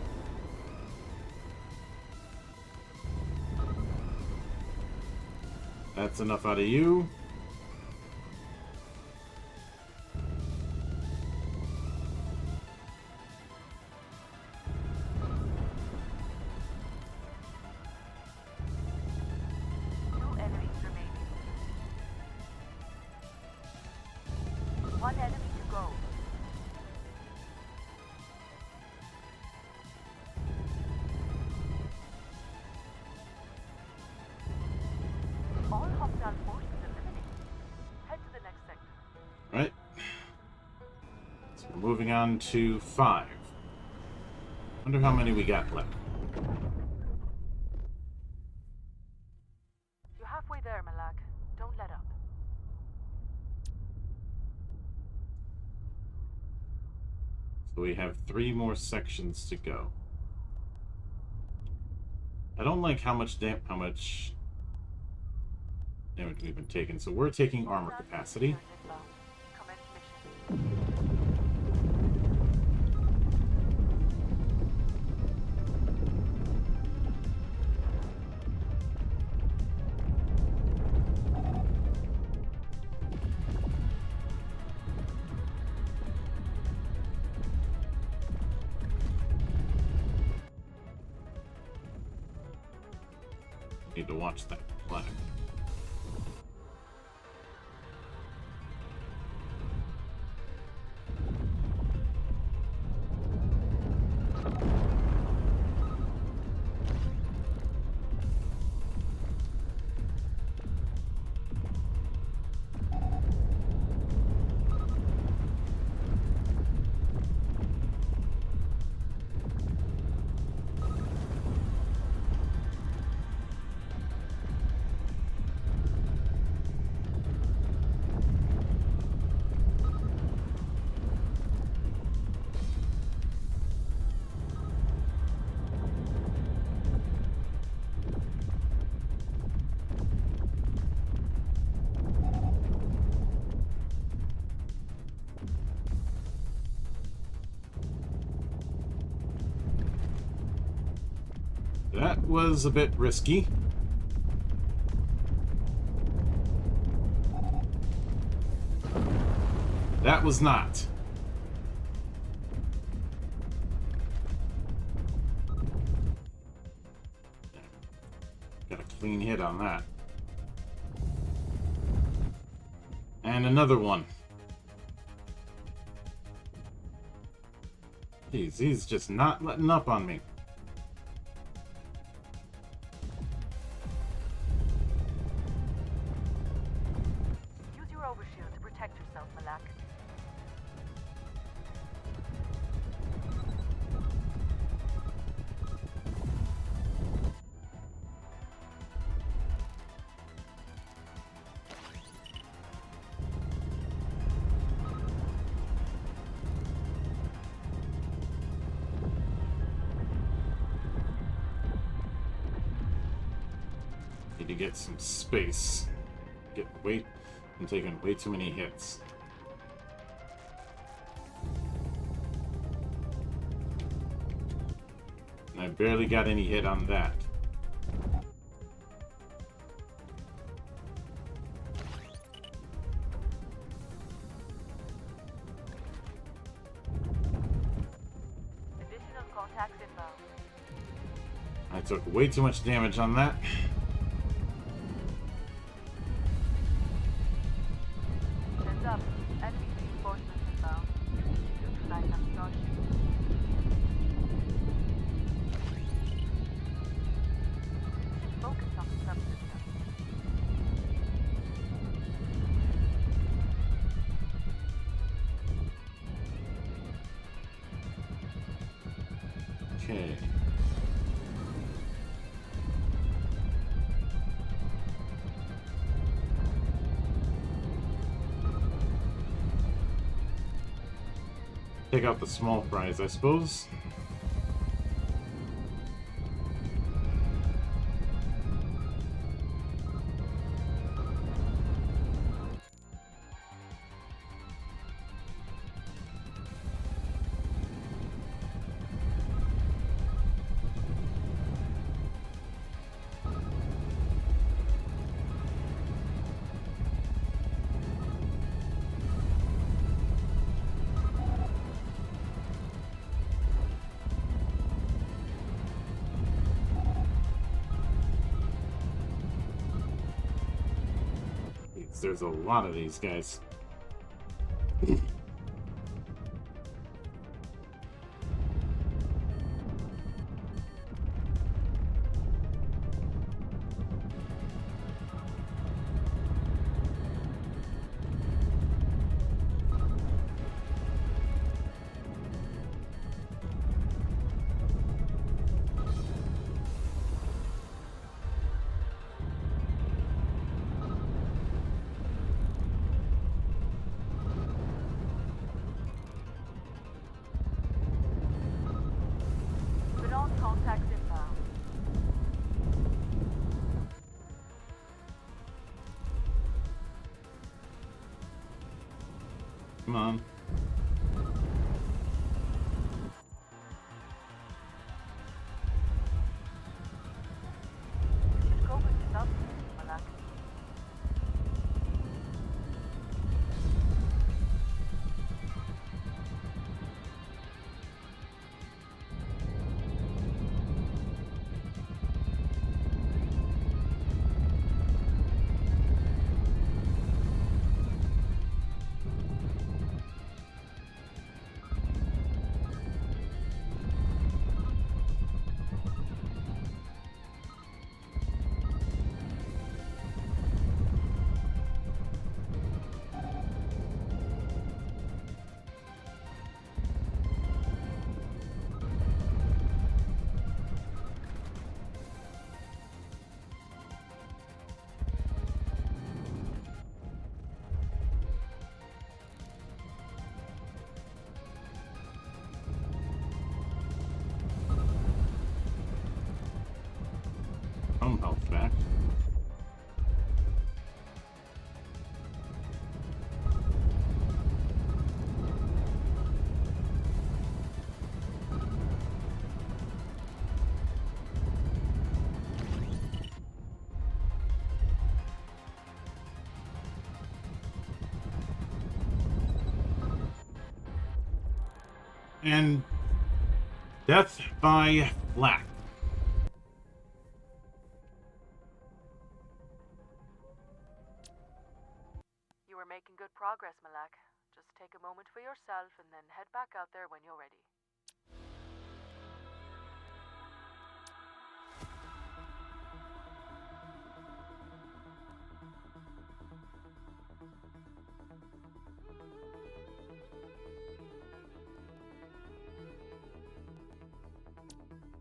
That's enough out of you. Two enemies remaining. One enemy to go. All hostile forces eliminated. Head to the next sector. Right. So we're moving on to 5. Wonder how many we got left. You're halfway there, Malak. Don't let up. So we have 3 more sections to go. I don't like how much damage we've been taking. So we're taking armor capacity. Commence mission. Need to watch that flag. That was a bit risky. That was not. Got a clean hit on that. And another one. Jeez, he's just not letting up on me. Use your overshield to protect yourself, Malak. Need to get some space. I'm taking way too many hits. And I barely got any hit on that. Additional contacts inbound. I took way too much damage on that. Okay. Take out the small fries, I suppose. There's a lot of these guys. Fidon contacts inbound. Come on. You should go with this up, Malak. Home health back. And death by flak. You are making good progress, Malak. Just take a moment for yourself and then head back out there when you're ready.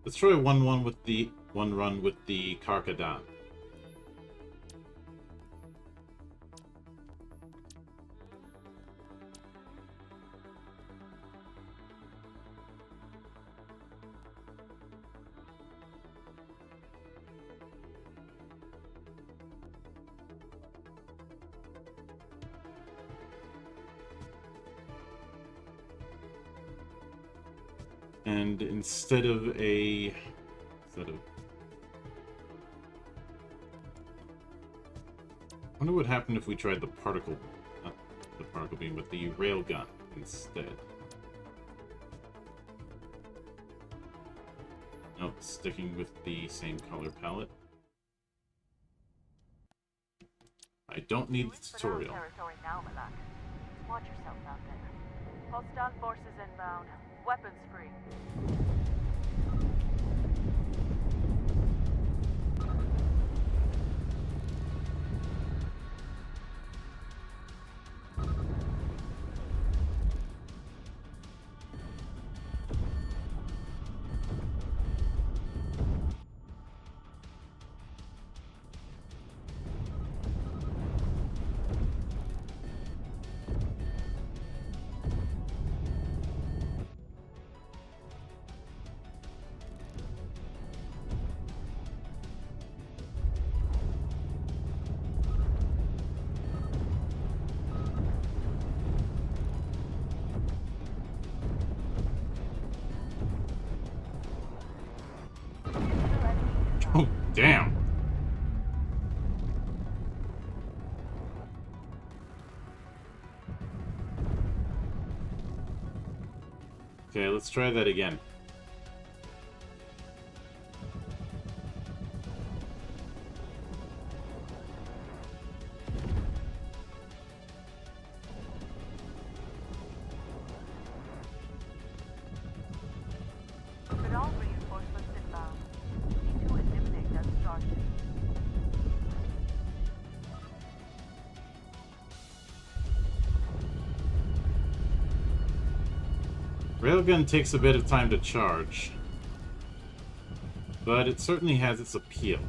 Let's try one run with the Karkadan. And instead of I wonder what happened if we tried the particle, not the particle beam, but the railgun instead. Nope, sticking with the same color palette. I don't need the tutorial. Territory now, Malak. Watch yourself out there. Hostile forces inbound. Weapons free. Damn. Okay, let's try that again. Fidel reinforcements inbound. We need to eliminate that starship. Railgun takes a bit of time to charge, but it certainly has its appeal.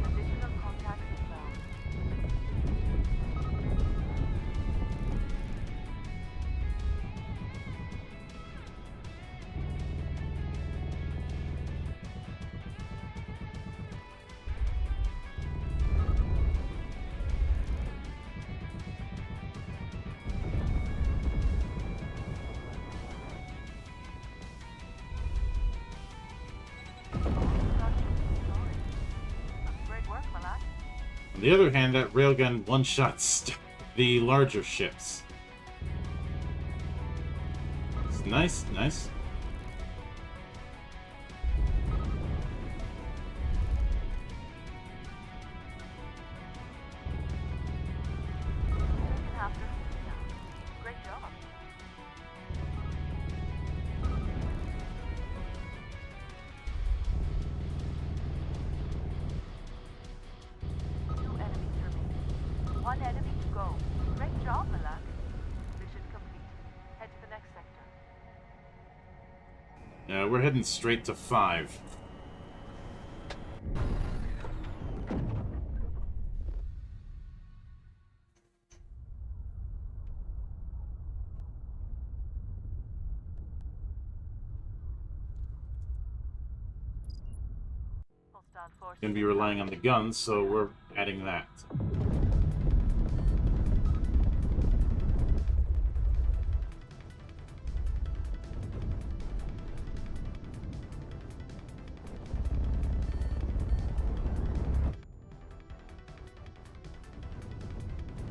Additional contacts inbound. Starship destroyed. Great work, Malak. On the other hand, that railgun one-shots the larger ships. It's nice, nice. Taken after. Great job. Two enemies remaining. One enemy to go. Great job, Malak. Mission complete. Head to the next sector. We're heading straight to 5. Hostile forces. Gonna be relying on the guns, so we're adding that.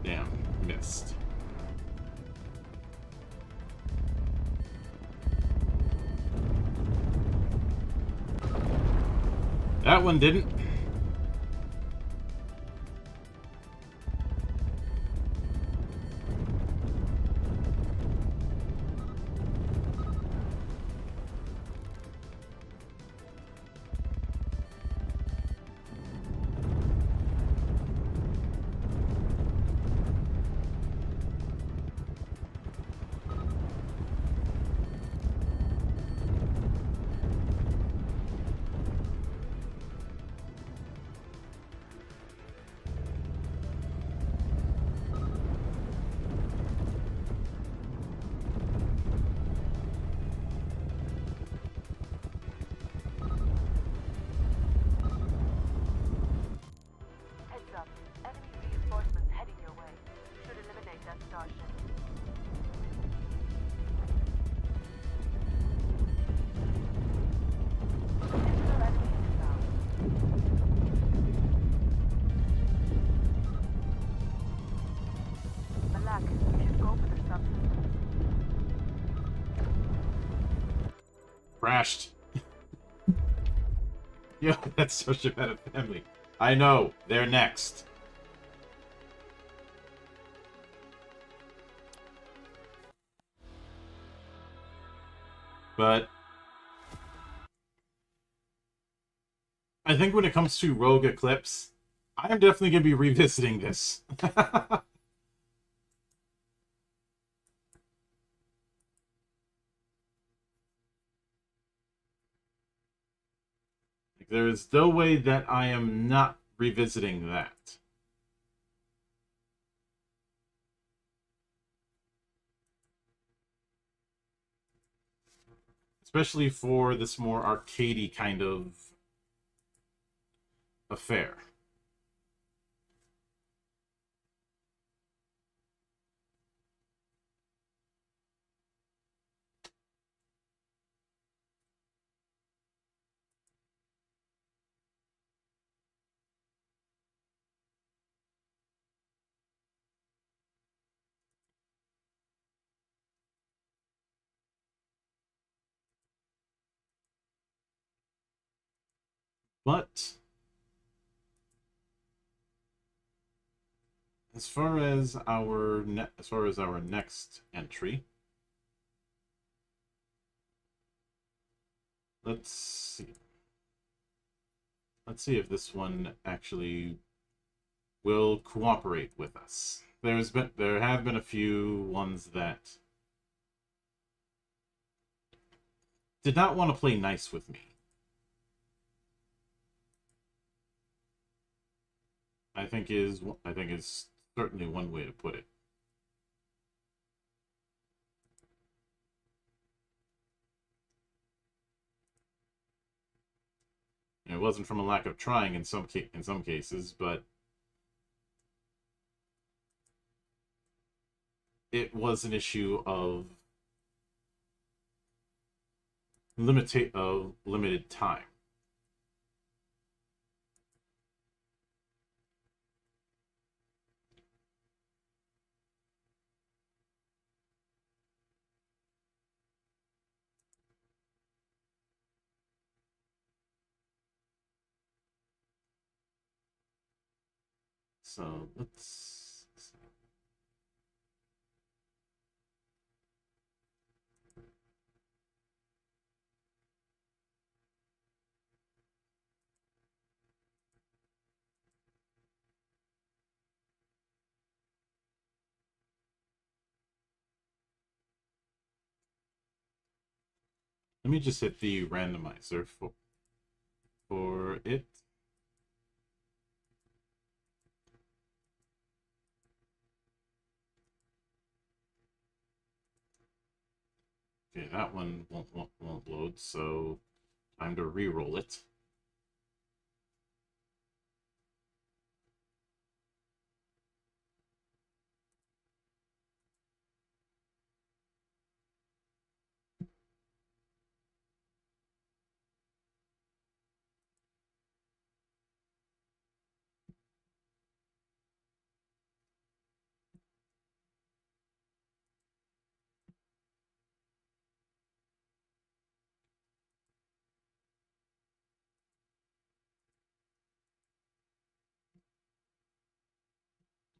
Damn, missed. That one didn't. Heads up. Enemy reinforcements heading your way. Should eliminate that starship. Additional enemy inbound. Malak, you should go for the subsystem. Crashed. Yo, that's Starship had a family. I know, they're next. But I think when it comes to Rogue Eclipse, I am definitely going to be revisiting this. There is no way that I am not revisiting that. especially for this more arcadey kind of affair. But as far as our next entry, let's see. Let's see if this one actually will cooperate with us. There have been a few ones that did not want to play nice with me. I think is certainly one way to put it. And it wasn't from a lack of trying in some cases, but it was an issue of limited time. So let's see. Let me just hit the randomizer for it. Okay, that one won't load, so time to re-roll it.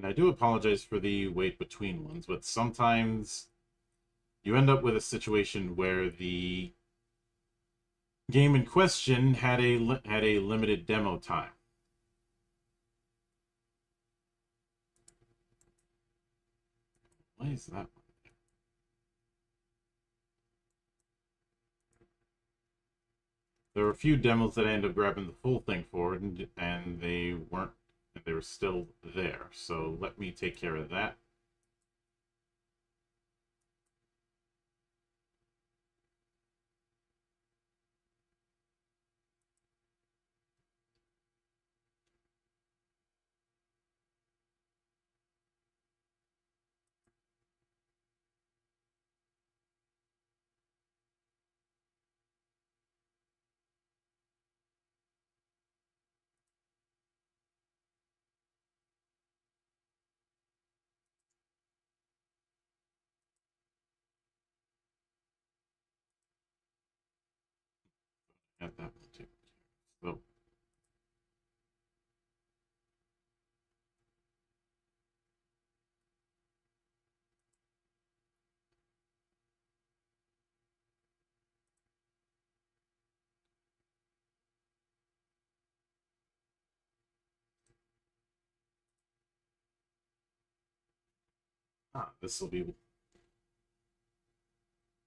And I do apologize for the wait between ones, but sometimes you end up with a situation where the game in question had a limited demo time. Why is that? There were a few demos that I ended up grabbing the full thing for, and they weren't, and they were still there. So let me take care of that. Add that one too. So this will be.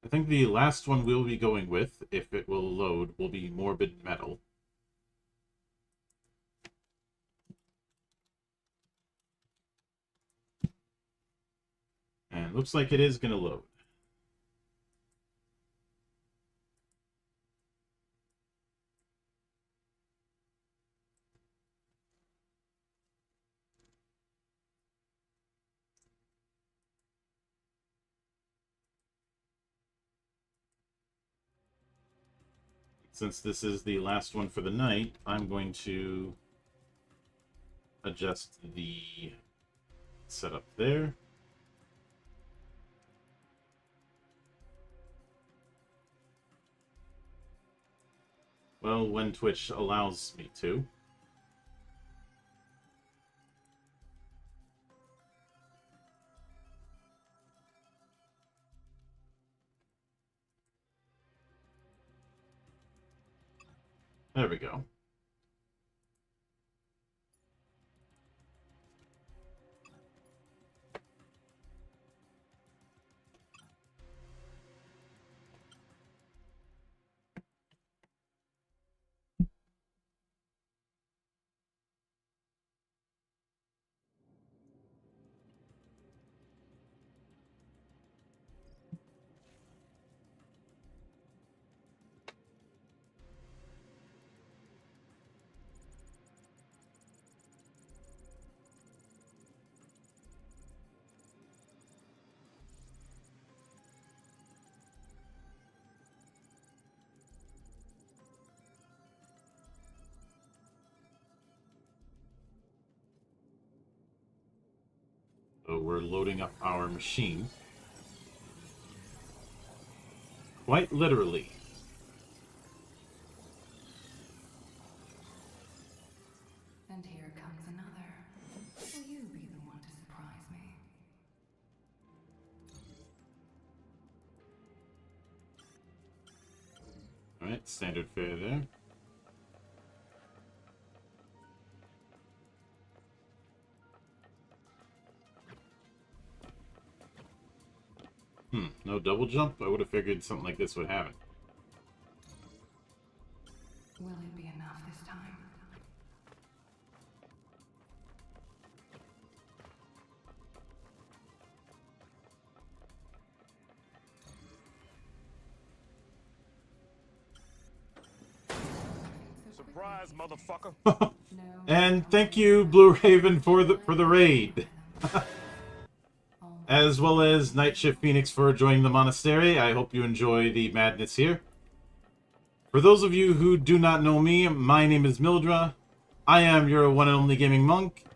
I think the last one we'll be going with, if it will load, will be Morbid Metal. And looks like it is going to load. since this is the last one for the night, I'm going to adjust the setup there. Well, when Twitch allows me to. There we go. So we're loading up our machine. Quite literally. And here comes another. Will you be the one to surprise me? Alright, standard fare there. No double jump? I would have figured something like this would happen. Will it be enough this time? Surprise, motherfucker. And thank you, Blue Raven, for the raid. As well as Night Shift Phoenix for joining the monastery. I hope you enjoy the madness here. For those of you who do not know me, my name is Mildra. I am your one and only gaming monk.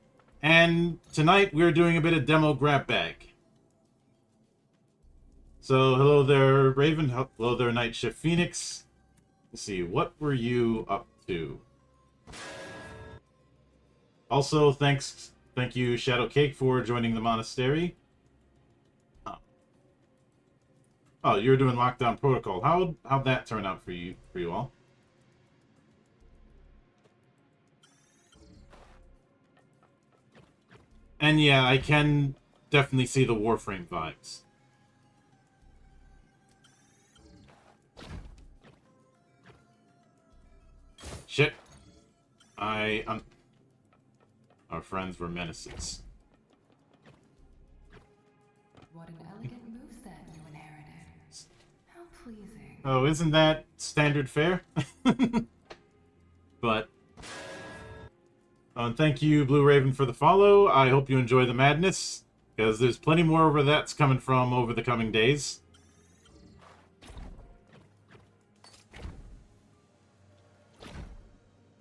And tonight we're doing a bit of demo Grabbag. So hello there, Raven. Hello there, Night Shift Phoenix. Let's see, what were you up to? Also, thank you, Shadow Cake, for joining the monastery. Oh, you were doing Lockdown Protocol. How'd that turn out for you all? And yeah, I can definitely see the Warframe vibes. Shit. Our friends were menaces. What an elegant moveset you inherited. How pleasing. Oh, isn't that standard fare? But thank you, Blue Raven, for the follow. I hope you enjoy the madness, because there's plenty more where that's coming from over the coming days.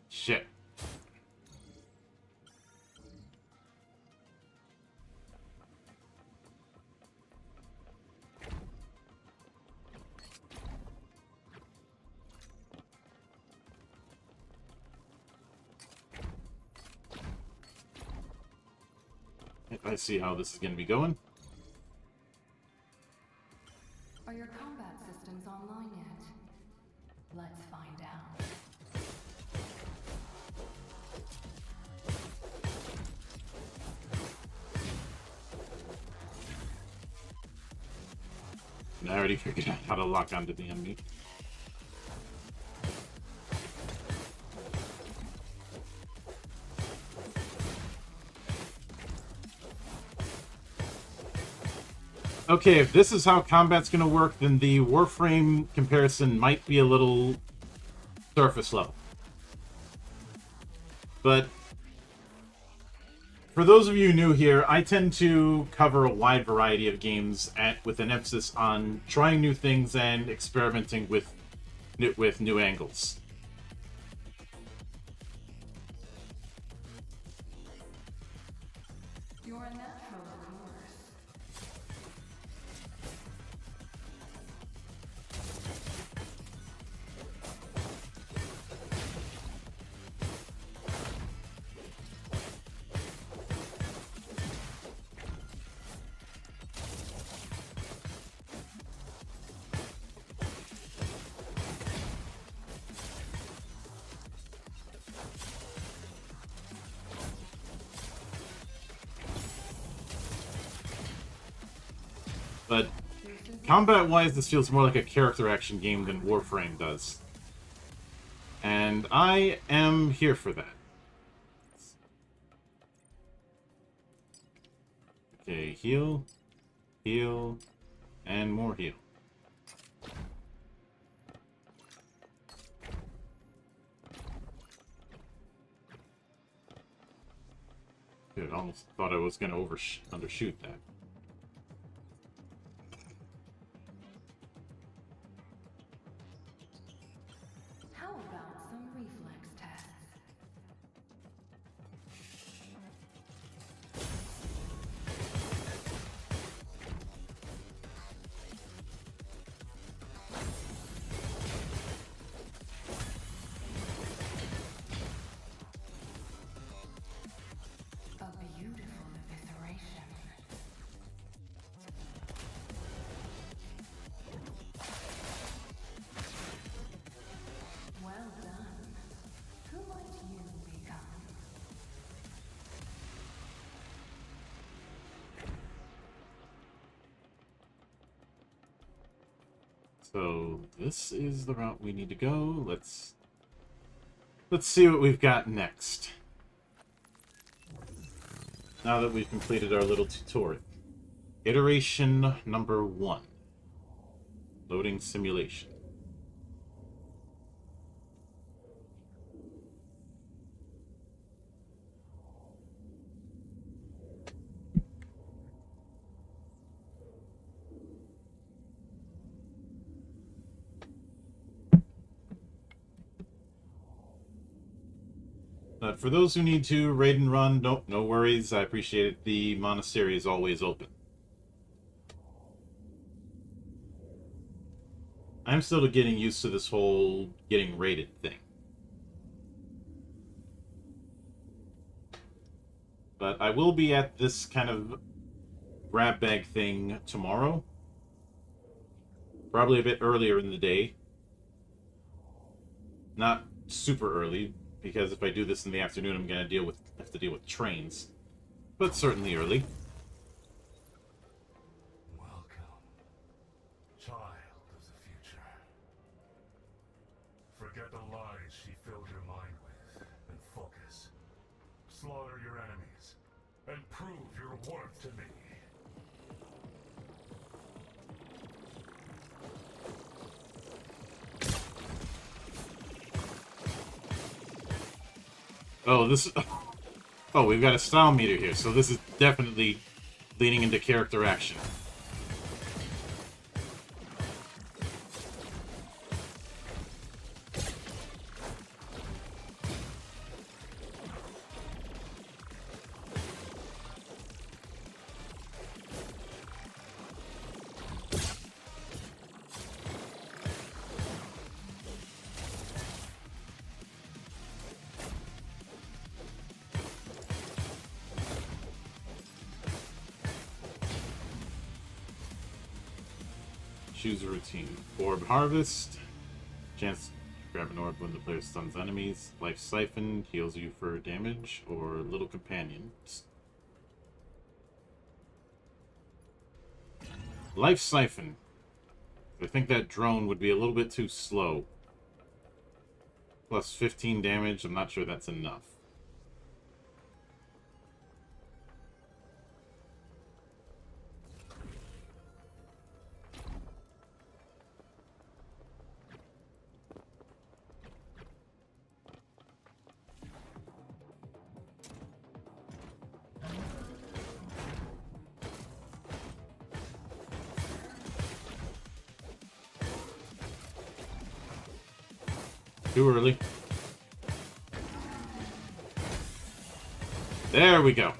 Shit. I see how this is going to be going. Are your combat systems online yet? Let's find out. And I already figured out how to lock onto the enemy. Okay, if this is how combat's going to work, then the Warframe comparison might be a little surface level. But for those of you new here, I tend to cover a wide variety of games with an emphasis on trying new things and experimenting with with new angles. You're a natural, of course. But combat-wise, this feels more like a character action game than Warframe does. And I am here for that. Okay, heal, heal, and more heal. Dude, I almost thought I was going to undershoot that. How about some reflex tests? A beautiful evisceration. Well done. Who might you become? So this is the route we need to go. Let's see what we've got next. Now that we've completed our little tutorial. Iteration number 1. Loading simulation. But for those who need to raid and run, no worries. I appreciate it. The monastery is always open. I'm still getting used to this whole getting raided thing. But I will be at this kind of grab bag thing tomorrow. Probably a bit earlier in the day. Not super early, because if I do this in the afternoon, I'm going to have to deal with trains. But certainly early. Welcome, child of the future. Forget the lies she filled your mind with, and focus. Slaughter your enemies, and prove your worth to me. Oh, this... Oh, we've got a style meter here, so this is definitely leaning into character action. Choose a routine. Orb harvest. Chance to grab an orb when the player stuns enemies. Life siphon heals you for damage. Or little companion. Life siphon. I think that drone would be a little bit too slow. Plus 15 damage. I'm not sure that's enough. Too early. There we go.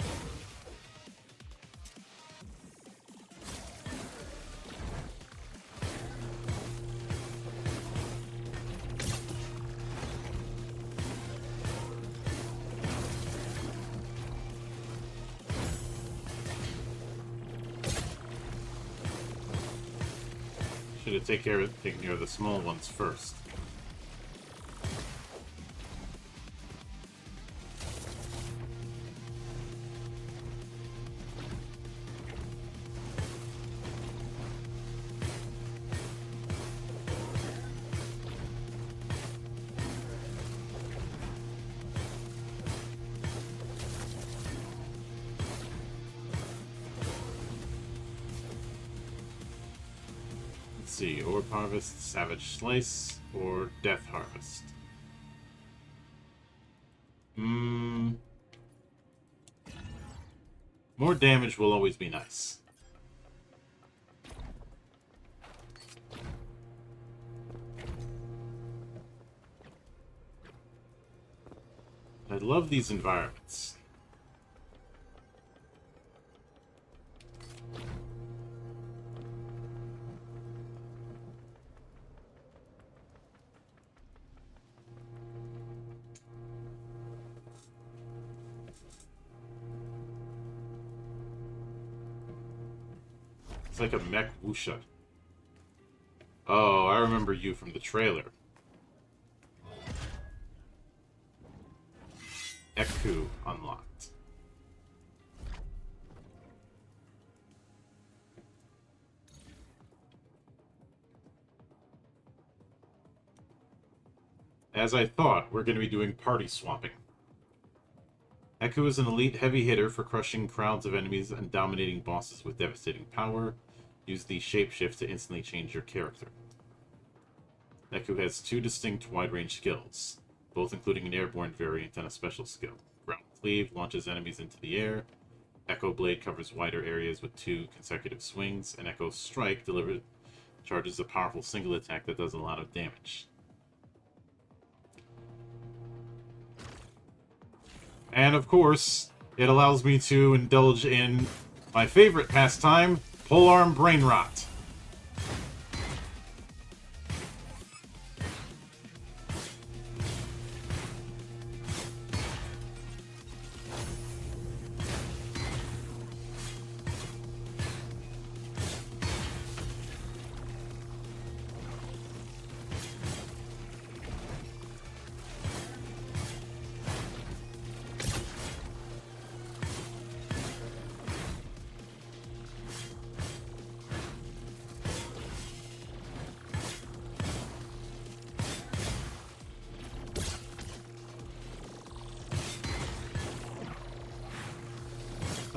Should have taken care of the small ones first. Let's see, Orb Harvest, Savage Slice, or Death Harvest. More damage will always be nice. I love these environments. It's like a mech wusha. Oh, I remember you from the trailer. Eku unlocked. As I thought, we're going to be doing party swapping. Eku is an elite heavy hitter for crushing crowds of enemies and dominating bosses with devastating power. Use the shapeshift to instantly change your character. Eku has two distinct wide-range skills, both including an airborne variant and a special skill. Ground Cleave launches enemies into the air. Echo Blade covers wider areas with 2 consecutive swings, and Echo Strike charges a powerful single attack that does a lot of damage. And of course, it allows me to indulge in my favorite pastime, Polearm Brain Rot.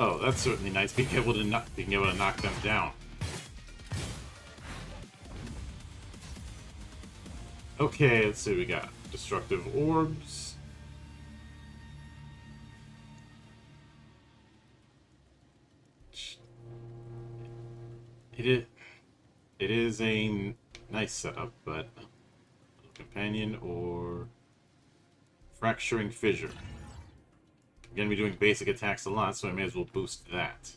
Oh, that's certainly nice, being able to knock them down. Okay, let's see what we got. Destructive orbs. It is a nice setup, but companion or fracturing fissure. I'm going to be doing basic attacks a lot, so I may as well boost that.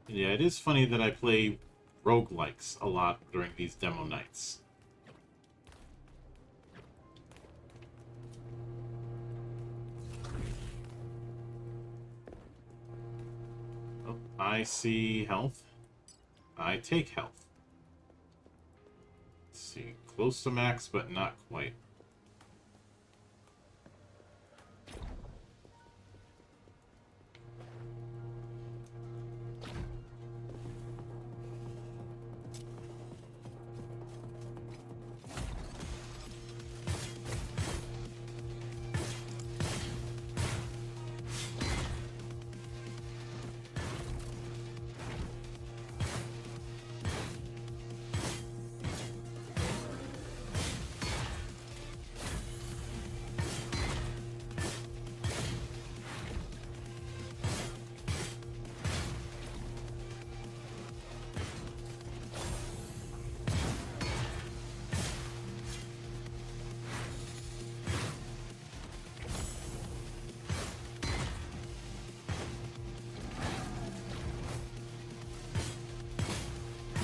Yeah, it is funny that I play roguelikes a lot during these demo nights. Oh, I see health. I take health. Let's see, close to max, but not quite.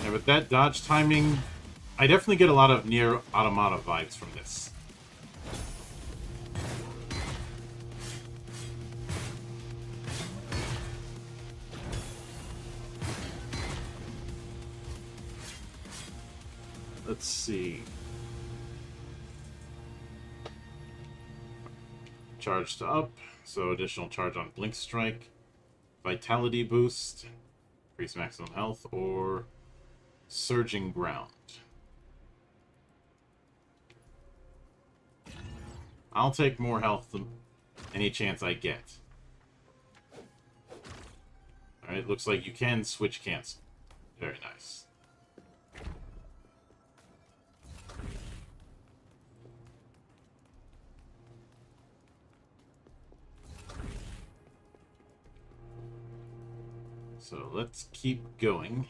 Yeah, but that dodge timing, I definitely get a lot of Nier Automata vibes from this. Let's see. Charged up, so additional charge on Blink Strike. Vitality boost, increase maximum health, or Surging Ground. I'll take more health than any chance I get. Alright, looks like you can switch cancel. Very nice. So let's keep going.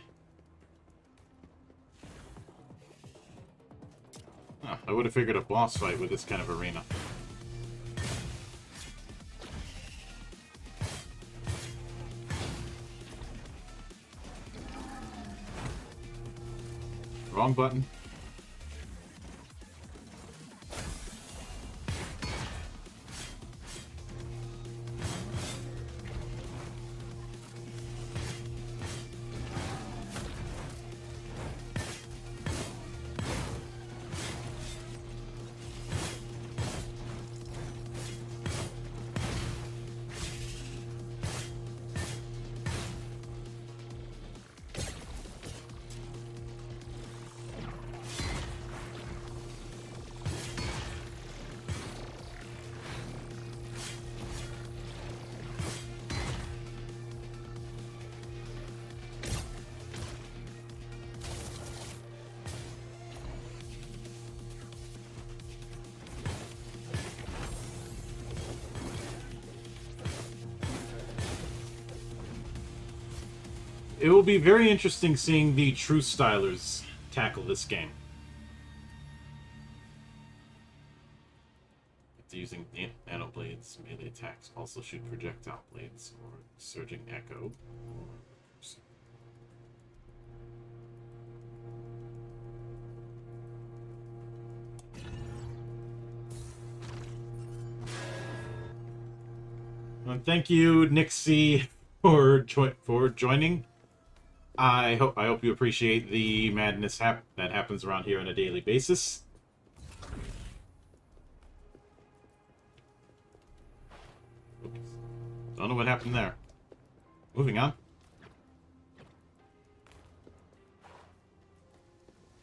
Huh, I would have figured a boss fight with this kind of arena. Wrong button. It will be very interesting seeing the true stylers tackle this game. It's using nano blades, melee attacks, also shoot projectile blades, or surging echo. Thank you, Nixie, for joining. I hope you appreciate the madness that happens around here on a daily basis. Oops. Don't know what happened there. Moving on.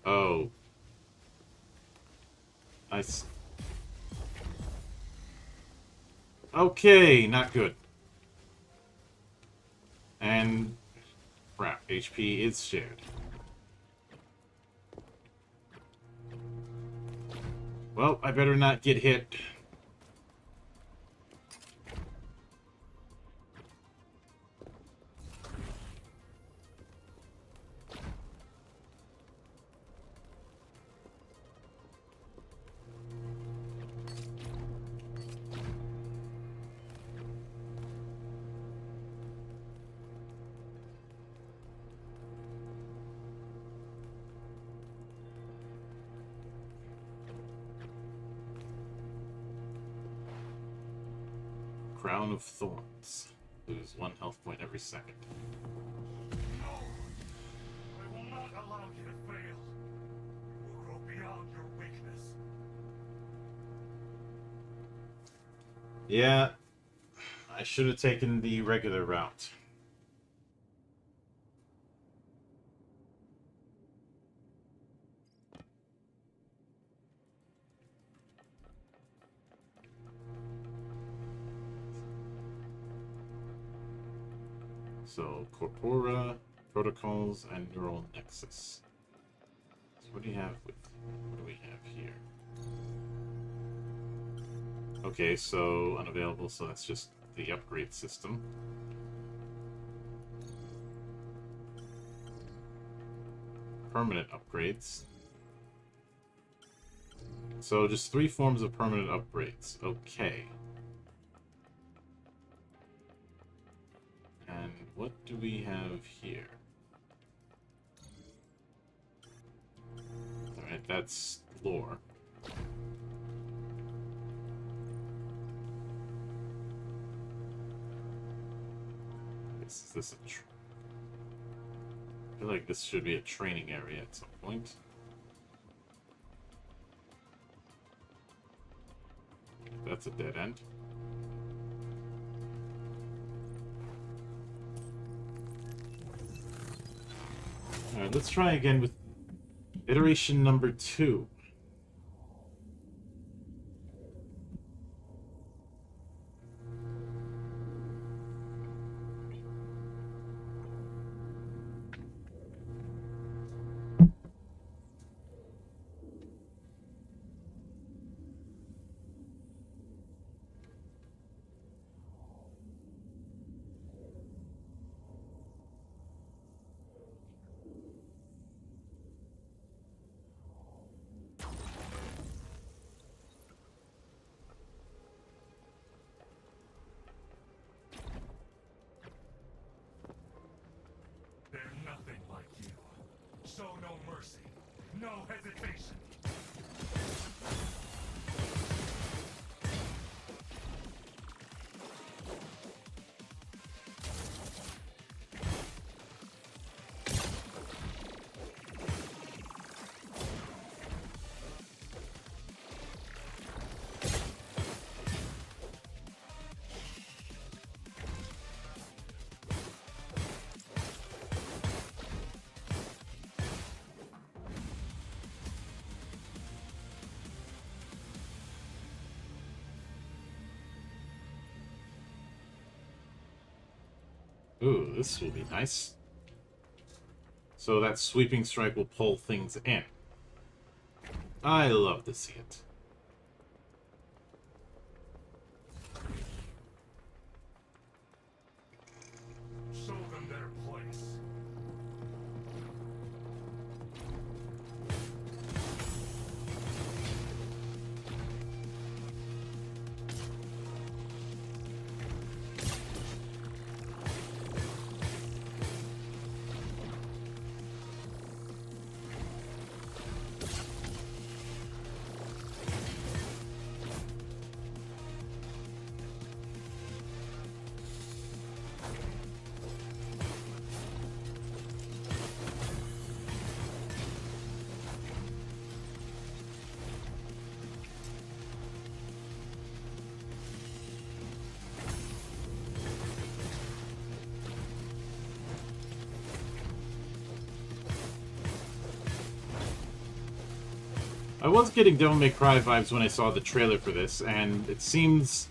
Oh. Nice. Okay, not good. And crap, HP is shared. Well, I better not get hit. Crown of Thorns. Lose 1 health point every second. No! I will not allow you to fail. You will grow beyond your weakness. Yeah, I should have taken the regular route. So, Corpora, Protocols, and Neural Nexus. So what do you have with... What do we have here? Okay, so unavailable, so that's just the upgrade system. Permanent upgrades. So just 3 forms of permanent upgrades. Okay. And what do we have here? that's lore. Is this a I feel like this should be a training area at some point. That's a dead end. Alright, let's try again with iteration number 2. They're nothing like you. Show no mercy, no hesitation. Ooh, this will be nice. So that sweeping strike will pull things in. I love to see it. Show them their place. I was getting Devil May Cry vibes when I saw the trailer for this, and it seems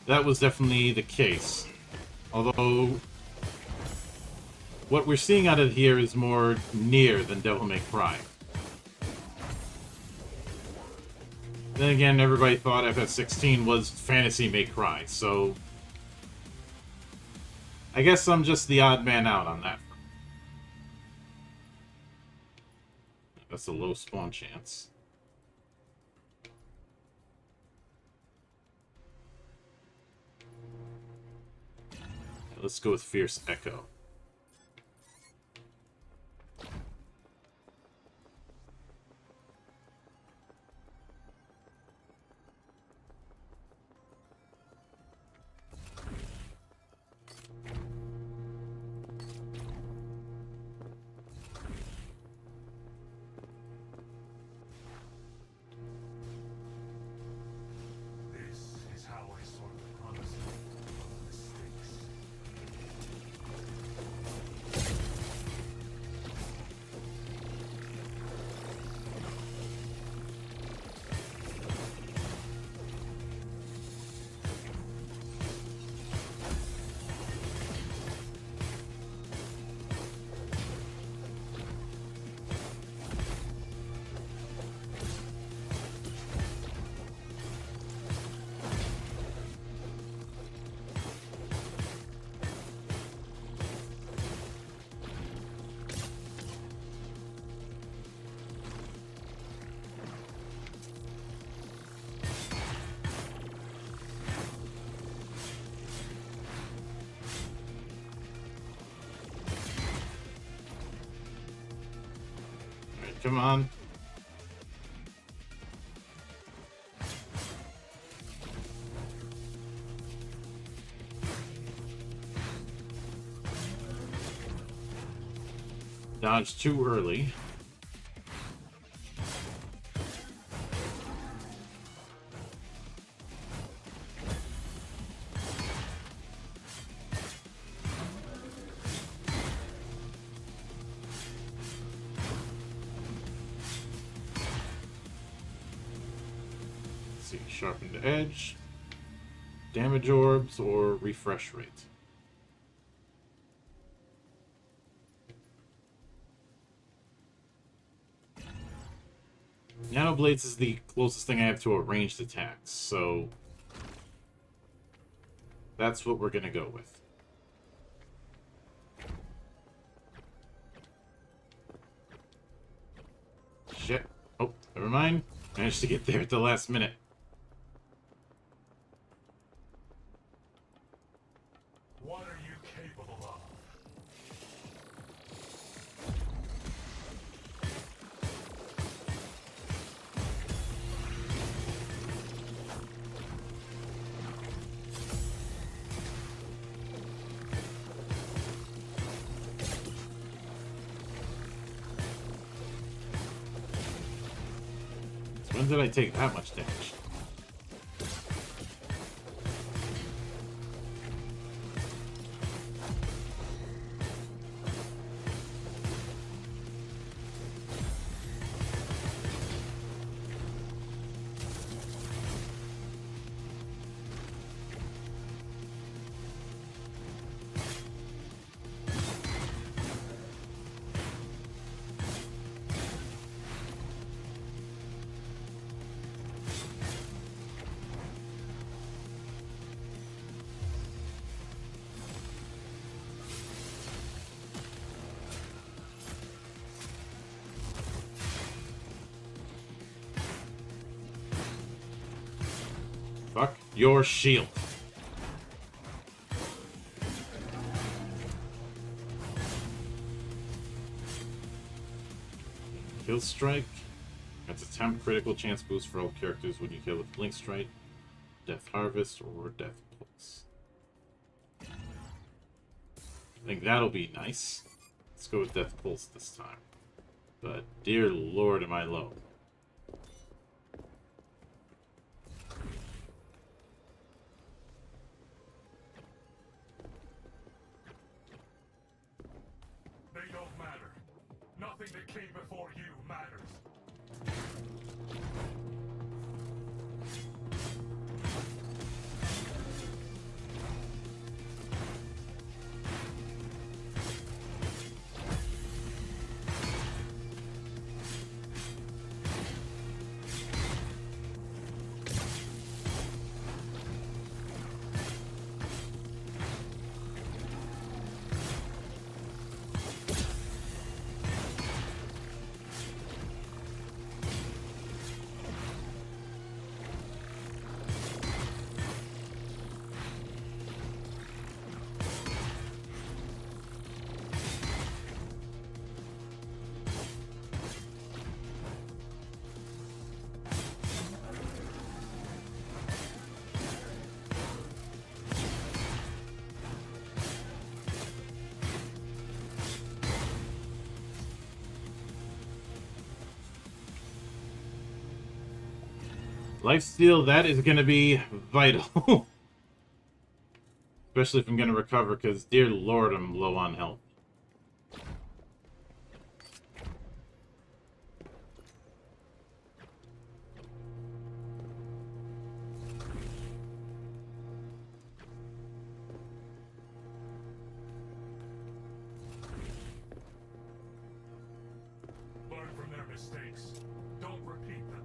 that was definitely the case. Although, what we're seeing out of here is more near than Devil May Cry. Then again, everybody thought FF16 was Fantasy May Cry, so I guess I'm just the odd man out on that. That's a low spawn chance. Let's go with Fierce Echo. This is how I sort the promise of mistakes. Alright, come on. dodged too early. Let's see, sharpened edge, damage orbs, or refresh rate. Nano Blades is the closest thing I have to a ranged attack, so that's what we're gonna go with. Shit. Oh, never mind. Managed to get there at the last minute. What are you capable of? When did I take that much damage? Fuck your shield. Kill strike. That's a temp critical chance boost for all characters when you kill with Blink Strike, Death Harvest, or Death Pulse. I think that'll be nice. Let's go with Death Pulse this time. But dear lord, am I low. They don't matter. Nothing that came before you matters. Lifesteal, that is going to be vital. Especially if I'm going to recover, because dear lord, I'm low on health. Learn from their mistakes. Don't repeat them.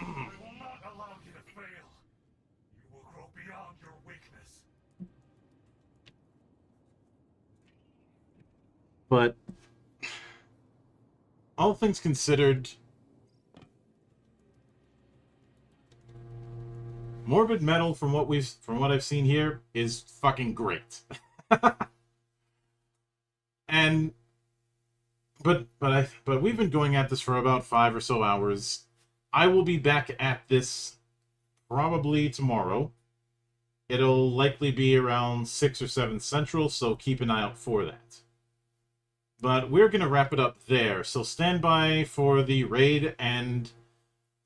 I will not allow you to fail. You will grow beyond your weakness. But all things considered, Morbid Metal, from what I've seen here, is fucking great. And but we've been going at this for about 5 or so hours. I will be back at this probably tomorrow. It'll likely be around 6 or 7 Central, so keep an eye out for that. But we're going to wrap it up there, so stand by for the raid and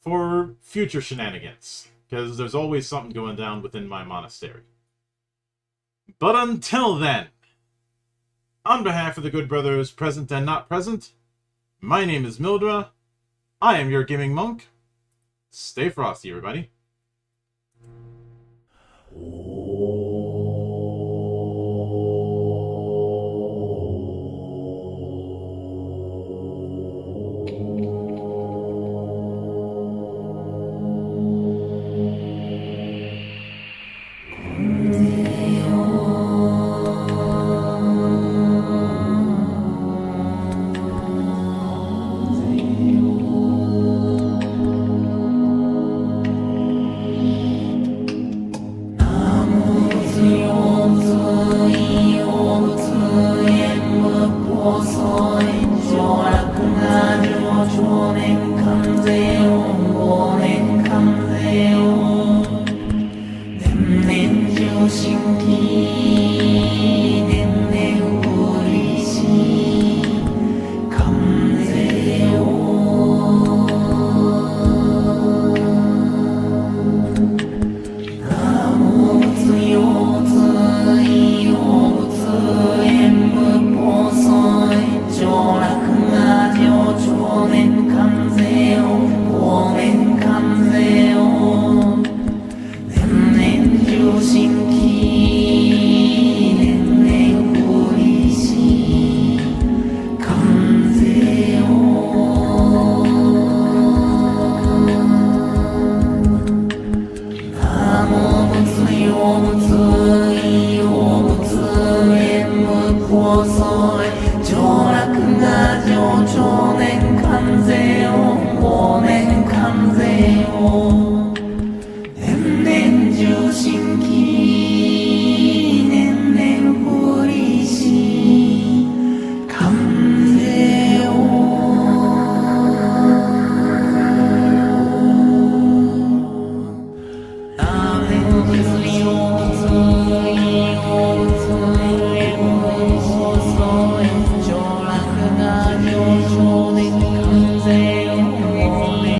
for future shenanigans, because there's always something going down within my monastery. But until then, on behalf of the good brothers present and not present, my name is Mildra. I am your gaming monk. Stay frosty, everybody. Amen.